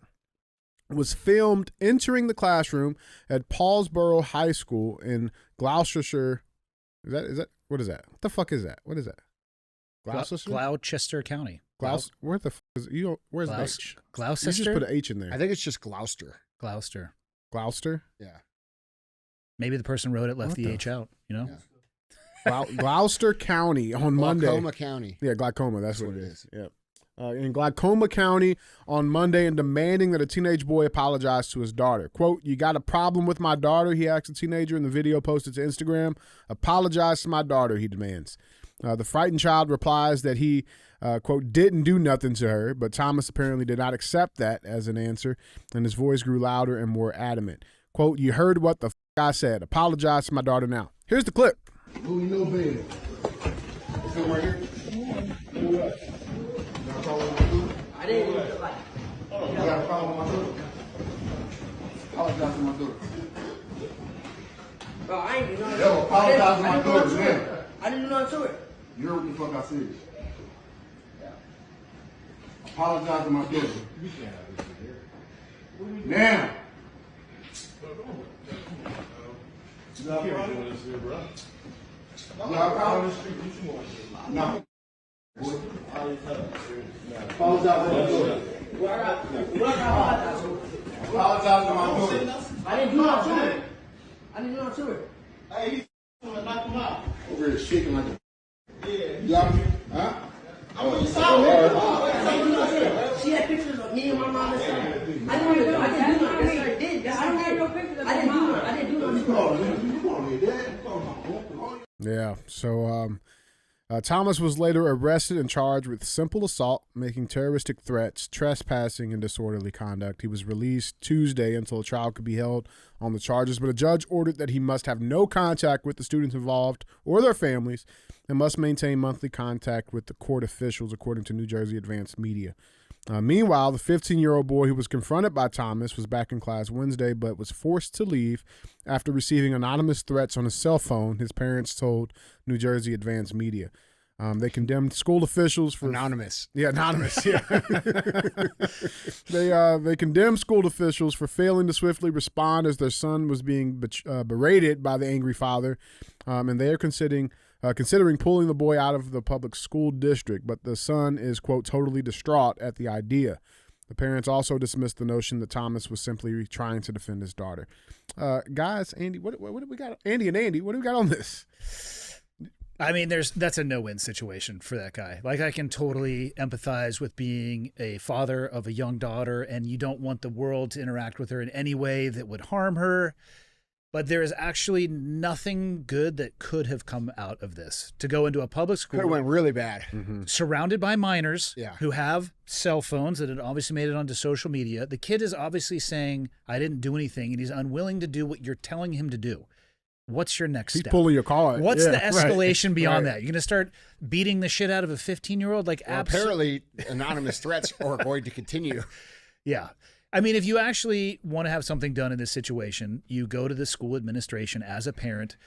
was filmed entering the classroom at Paulsboro High School in Gloucestershire. Is that what is that? What the fuck is that? What is that? Gloucester County. Where the fuck is it? Where's the H? Gloucester? You just put an H in there. I think it's just Gloucester. Gloucester? Yeah. Maybe the person wrote it left the H out, Yeah. Gloucester County on Monday. Glaucoma County. Yeah, glaucoma. That's what it is. Yeah. In Glaucoma County on Monday, and demanding that a teenage boy apologize to his daughter. Quote, "You got a problem with my daughter?" he asked a teenager in the video posted to Instagram. "Apologize to my daughter," he demands. The frightened child replies that he, quote, "didn't do nothing to her," but Thomas apparently did not accept that as an answer, and his voice grew louder and more adamant. Quote, "You heard what the I said. Apologize to my daughter now." Here's the clip. Who you know, baby? Come right here. I didn't like. You got a problem with my daughter? Apologize to my daughter. Bro, I ain't do nothing. Yo, apologize to my daughter, man. I didn't do nothing to it. You heard what the fuck I said. Apologize to my daughter. Now. You got a problem? You got a problem? No. Apologize to my daughter. Apologize to my daughter. I didn't do nothing to it. I didn't do nothing to it. Hey, he's knock him out. Over here shaking like a... Yeah. You got me? Huh? I'm on your side. She had pictures of me and my mom and son. I didn't do nothing. Yes, I did. Yes, I did. I didn't do nothing. You call me, Dad. Yeah. So Thomas was later arrested and charged with simple assault, making terroristic threats, trespassing, and disorderly conduct. He was released Tuesday until a trial could be held on the charges, but a judge ordered that he must have no contact with the students involved or their families and must maintain monthly contact with the court officials, according to New Jersey Advanced Media. Meanwhile, the 15-year-old boy who was confronted by Thomas was back in class Wednesday but was forced to leave after receiving anonymous threats on his cell phone, his parents told New Jersey Advanced Media. They condemned school officials for... Anonymous. Yeah, anonymous, yeah. They condemned school officials for failing to swiftly respond as their son was being berated by the angry father, and they are considering pulling the boy out of the public school district, but the son is, quote, totally distraught at the idea. The parents also dismissed the notion that Thomas was simply trying to defend his daughter. Guys, Andy, what do we got? Andy and Andy, what do we got on this? I mean, that's a no-win situation for that guy. Like, I can totally empathize with being a father of a young daughter, and you don't want the world to interact with her in any way that would harm her. But there is actually nothing good that could have come out of this. To go into a public school, Could have went really bad. surrounded by minors Yeah. who have cell phones that had obviously made it onto social media. The kid is obviously saying, I didn't do anything, and he's unwilling to do what you're telling him to do. What's your next He's step? pulling your card. What's Yeah, the right. escalation beyond Right. that? You're going to start beating the shit out of a 15-year-old? Like, Well, apparently, anonymous threats are going to continue. Yeah. I mean, if you actually want to have something done in this situation, you go to the school administration as a parent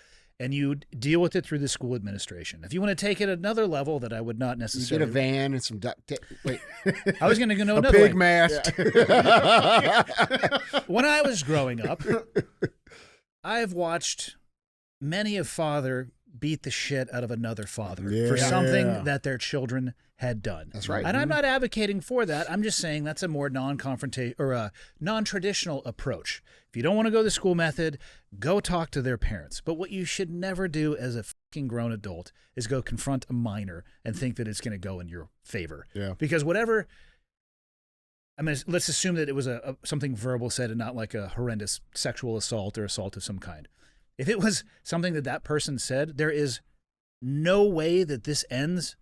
and you deal with it through the school administration. If you want to take it another level that I would not You necessarily... get a van and some duct tape. Wait. I was going to go A another pig way. mask. When I was growing up, I've watched many a father beat the shit out of another father for Yeah. something that their children had done. That's right. And I'm not advocating for that. I'm just saying that's a more non-confrontational or a non-traditional approach. If you don't want to go the school method, go talk to their parents. But what you should never do as a fucking grown adult is go confront a minor and think that it's going to go in your favor. Yeah. Because whatever, I mean, let's assume that it was something verbal said and not like a horrendous sexual assault or assault of some kind. If it was something that person said, there is no way that this ends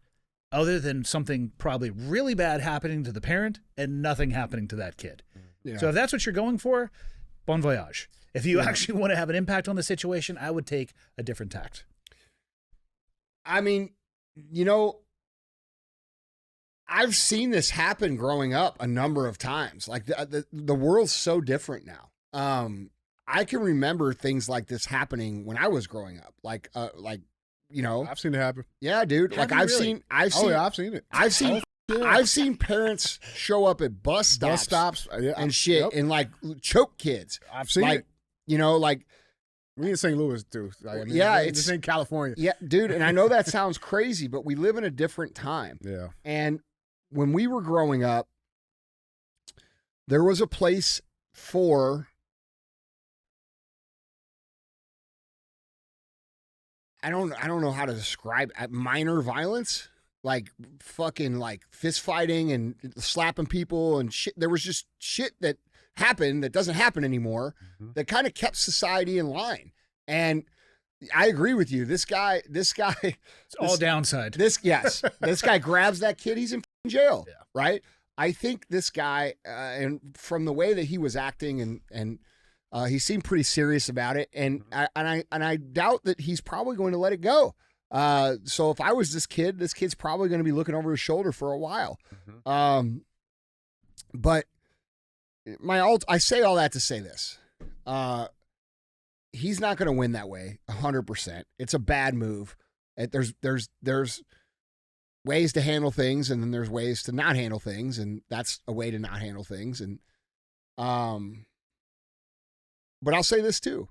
other than something probably really bad happening to the parent and nothing happening to that kid. Yeah. So if that's what you're going for, bon voyage. If you actually want to have an impact on the situation, I would take a different tact. I mean, you know, I've seen this happen growing up a number of times. Like the world's so different now. I can remember things like this happening when I was growing up. Like you know, I've seen it happen. yeah, dude. Like Have you I've really? seen, I've Oh, seen, yeah, I've seen it. I've seen parents show up at bus stops, Bus stops. Yeah, and shit Yep. and like choke kids. I've seen Like, it. you know, like, We in St. Louis, too. Like, I mean, Yeah, this ain't California. yeah, dude. And I know that sounds crazy, but we live in a different time. Yeah. And when we were growing up, there was a place for I don't know how to describe it, minor violence, like fucking like fist fighting and slapping people and shit. There was just shit that happened that doesn't happen anymore that kind of kept society in line. And I agree with you. This guy, It's all downside. this guy grabs that kid, he's in f***ing jail, right? I think this guy, and from the way that he was acting, and he seemed pretty serious about it, and I doubt that he's probably going to let it go. So if I was this kid's probably going to be looking over his shoulder for a while. But I say all that to say this. He's not going to win that way 100%. It's a bad move. There's ways to handle things, and then there's ways to not handle things, and that's a way to not handle things. And but I'll say this too.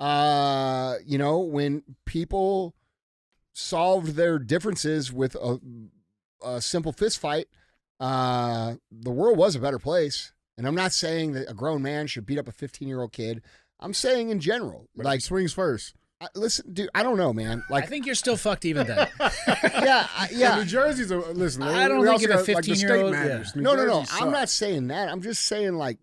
You know, when people solved their differences with a simple fist fight, the world was a better place. And I'm not saying that a grown man should beat up a 15-year-old kid. I'm saying in general, But like, he swings first. listen, dude, I don't know, man. I Like, think you're still fucked even then. yeah, Yeah. New Jersey's a listen. I don't we think also if a got, like, the state 15-year-old matters. New no. Jersey I'm not sucks. saying that. I'm just saying, like,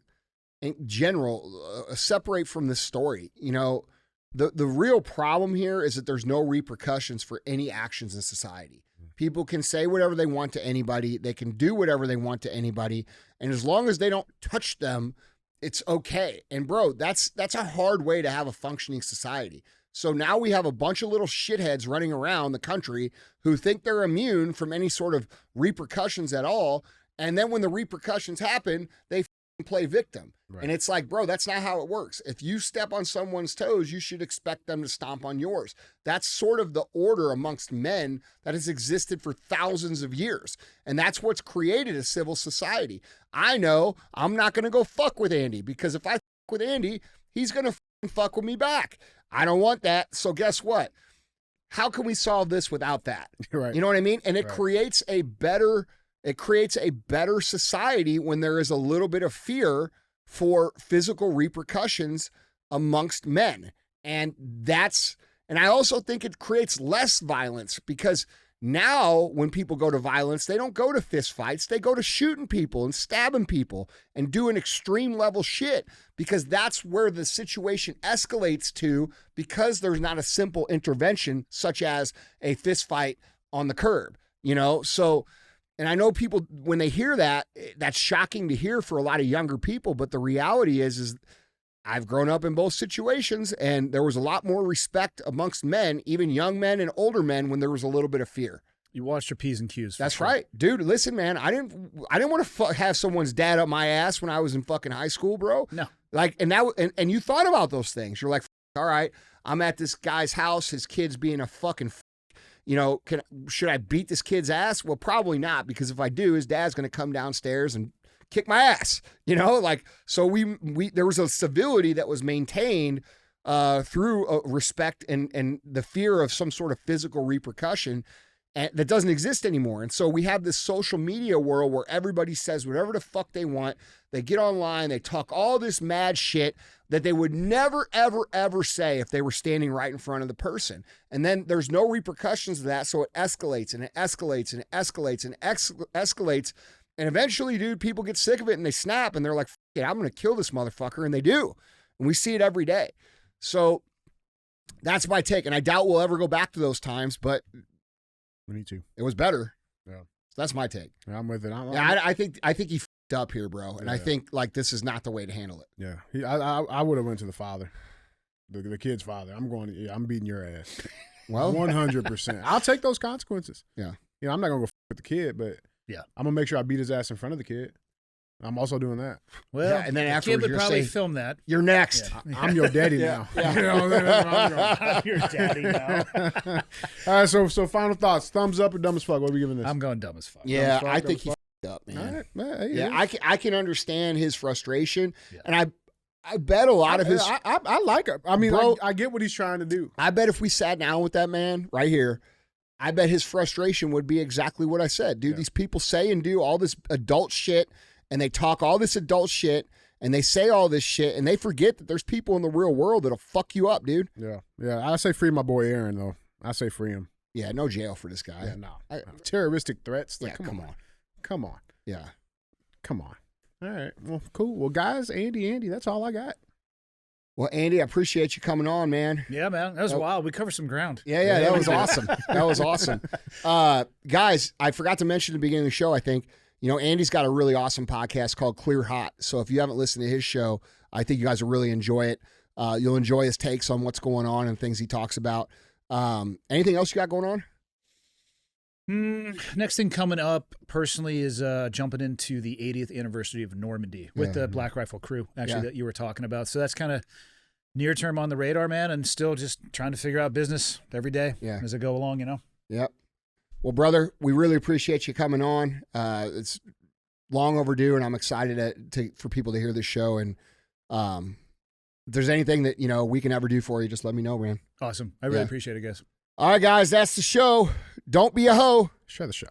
in general, separate from this story. You know, the real problem here is that there's no repercussions for any actions in society. People can say whatever they want to anybody. They can do whatever they want to anybody. And as long as they don't touch them, it's okay. And bro, that's a hard way to have a functioning society. So now we have a bunch of little shitheads running around the country who think they're immune from any sort of repercussions at all. And then when the repercussions happen, they play victim. Right. And it's like, bro, that's not how it works. If you step on someone's toes, you should expect them to stomp on yours. That's sort of the order amongst men that has existed for thousands of years. And that's what's created a civil society. I know I'm not going to go fuck with Andy, because if I fuck with Andy, he's going to fuck with me back. I don't want that. So guess what? How can we solve this without that? Right. You know what I mean? And it creates a better society when there is a little bit of fear for physical repercussions amongst men. And I also think it creates less violence, because now when people go to violence, they don't go to fist fights. They go to shooting people and stabbing people and doing extreme level shit, because that's where the situation escalates to, because there's not a simple intervention such as a fist fight on the curb, you know? So, and I know people, when they hear that, that's shocking to hear for a lot of younger people. But the reality is I've grown up in both situations, and there was a lot more respect amongst men, even young men and older men, when there was a little bit of fear. You watched your P's and Q's. That's right. Dude, listen, man, I didn't want to have someone's dad up my ass when I was in fucking high school, bro. No. Like, and you thought about those things. You're like, all right, I'm at this guy's house, his kid's being a fucking you know, should I beat this kid's ass? Well, probably not, because if I do, his dad's going to come downstairs and kick my ass, you know? Like, so there was a civility that was maintained through respect and the fear of some sort of physical repercussion, and that doesn't exist anymore. And so we have this social media world where everybody says whatever the fuck they want. They get online, they talk all this mad shit that they would never, ever, ever say if they were standing right in front of the person. And then there's no repercussions to that, so it escalates and it escalates and it escalates and escalates. And eventually, dude, people get sick of it and they snap and they're like, "Fuck it, I'm going to kill this motherfucker." And they do. And we see it every day. So that's my take. And I doubt we'll ever go back to those times, but we need to. It was better. Yeah. So that's my take. Yeah, I'm with it. I think he f***ed up here, bro. And I think like this is not the way to handle it. Yeah. I would have went to the father, the kid's father. I'm beating your ass. Well, 100%. I'll take those consequences. Yeah. You know, I'm not going to go with the kid, but yeah, I'm going to make sure I beat his ass in front of the kid. I'm also doing that. Well, yeah, and then afterwards, the kid would probably film that. You're next. Yeah. I'm your daddy now. Yeah. You know, I'm your daddy now. All right, so final thoughts. Thumbs up or dumb as fuck? What are we giving this? I'm going dumb as fuck. Yeah, I think he f***ed up, man. All right. Man, yeah, I can understand his frustration, and I bet a lot of his. I like it. I mean, bro, I get what he's trying to do. I bet if we sat down with that man right here, I bet his frustration would be exactly what I said. Dude, these people say and do all this adult shit, and they talk all this adult shit, and they say all this shit, and they forget that there's people in the real world that'll fuck you up, dude. Yeah. I say free my boy Aaron, though. I say free him. Yeah, no jail for this guy. Yeah, no. Terroristic threats. Like, yeah, come on. Come on. Yeah. Come on. All right. Well, cool. Well, guys, Andy, that's all I got. Well, Andy, I appreciate you coming on, man. Yeah, man. That was wild. We covered some ground. Yeah, that was awesome. That was awesome. Guys, I forgot to mention at the beginning of the show, I think, you know, Andy's got a really awesome podcast called Clear Hot. So if you haven't listened to his show, I think you guys will really enjoy it. You'll enjoy his takes on what's going on and things he talks about. Anything else you got going on? Next thing coming up personally is jumping into the 80th anniversary of Normandy with the Black Rifle crew, actually, that you were talking about. So that's kind of near term on the radar, man, and still just trying to figure out business every day as I go along, you know? Yep. Well, brother, we really appreciate you coming on. It's long overdue, and I'm excited for people to hear this show. And if there's anything that, you know, we can ever do for you, just let me know, man. Awesome. I really appreciate it, guys. All right, guys, that's the show. Don't be a hoe. Share the show.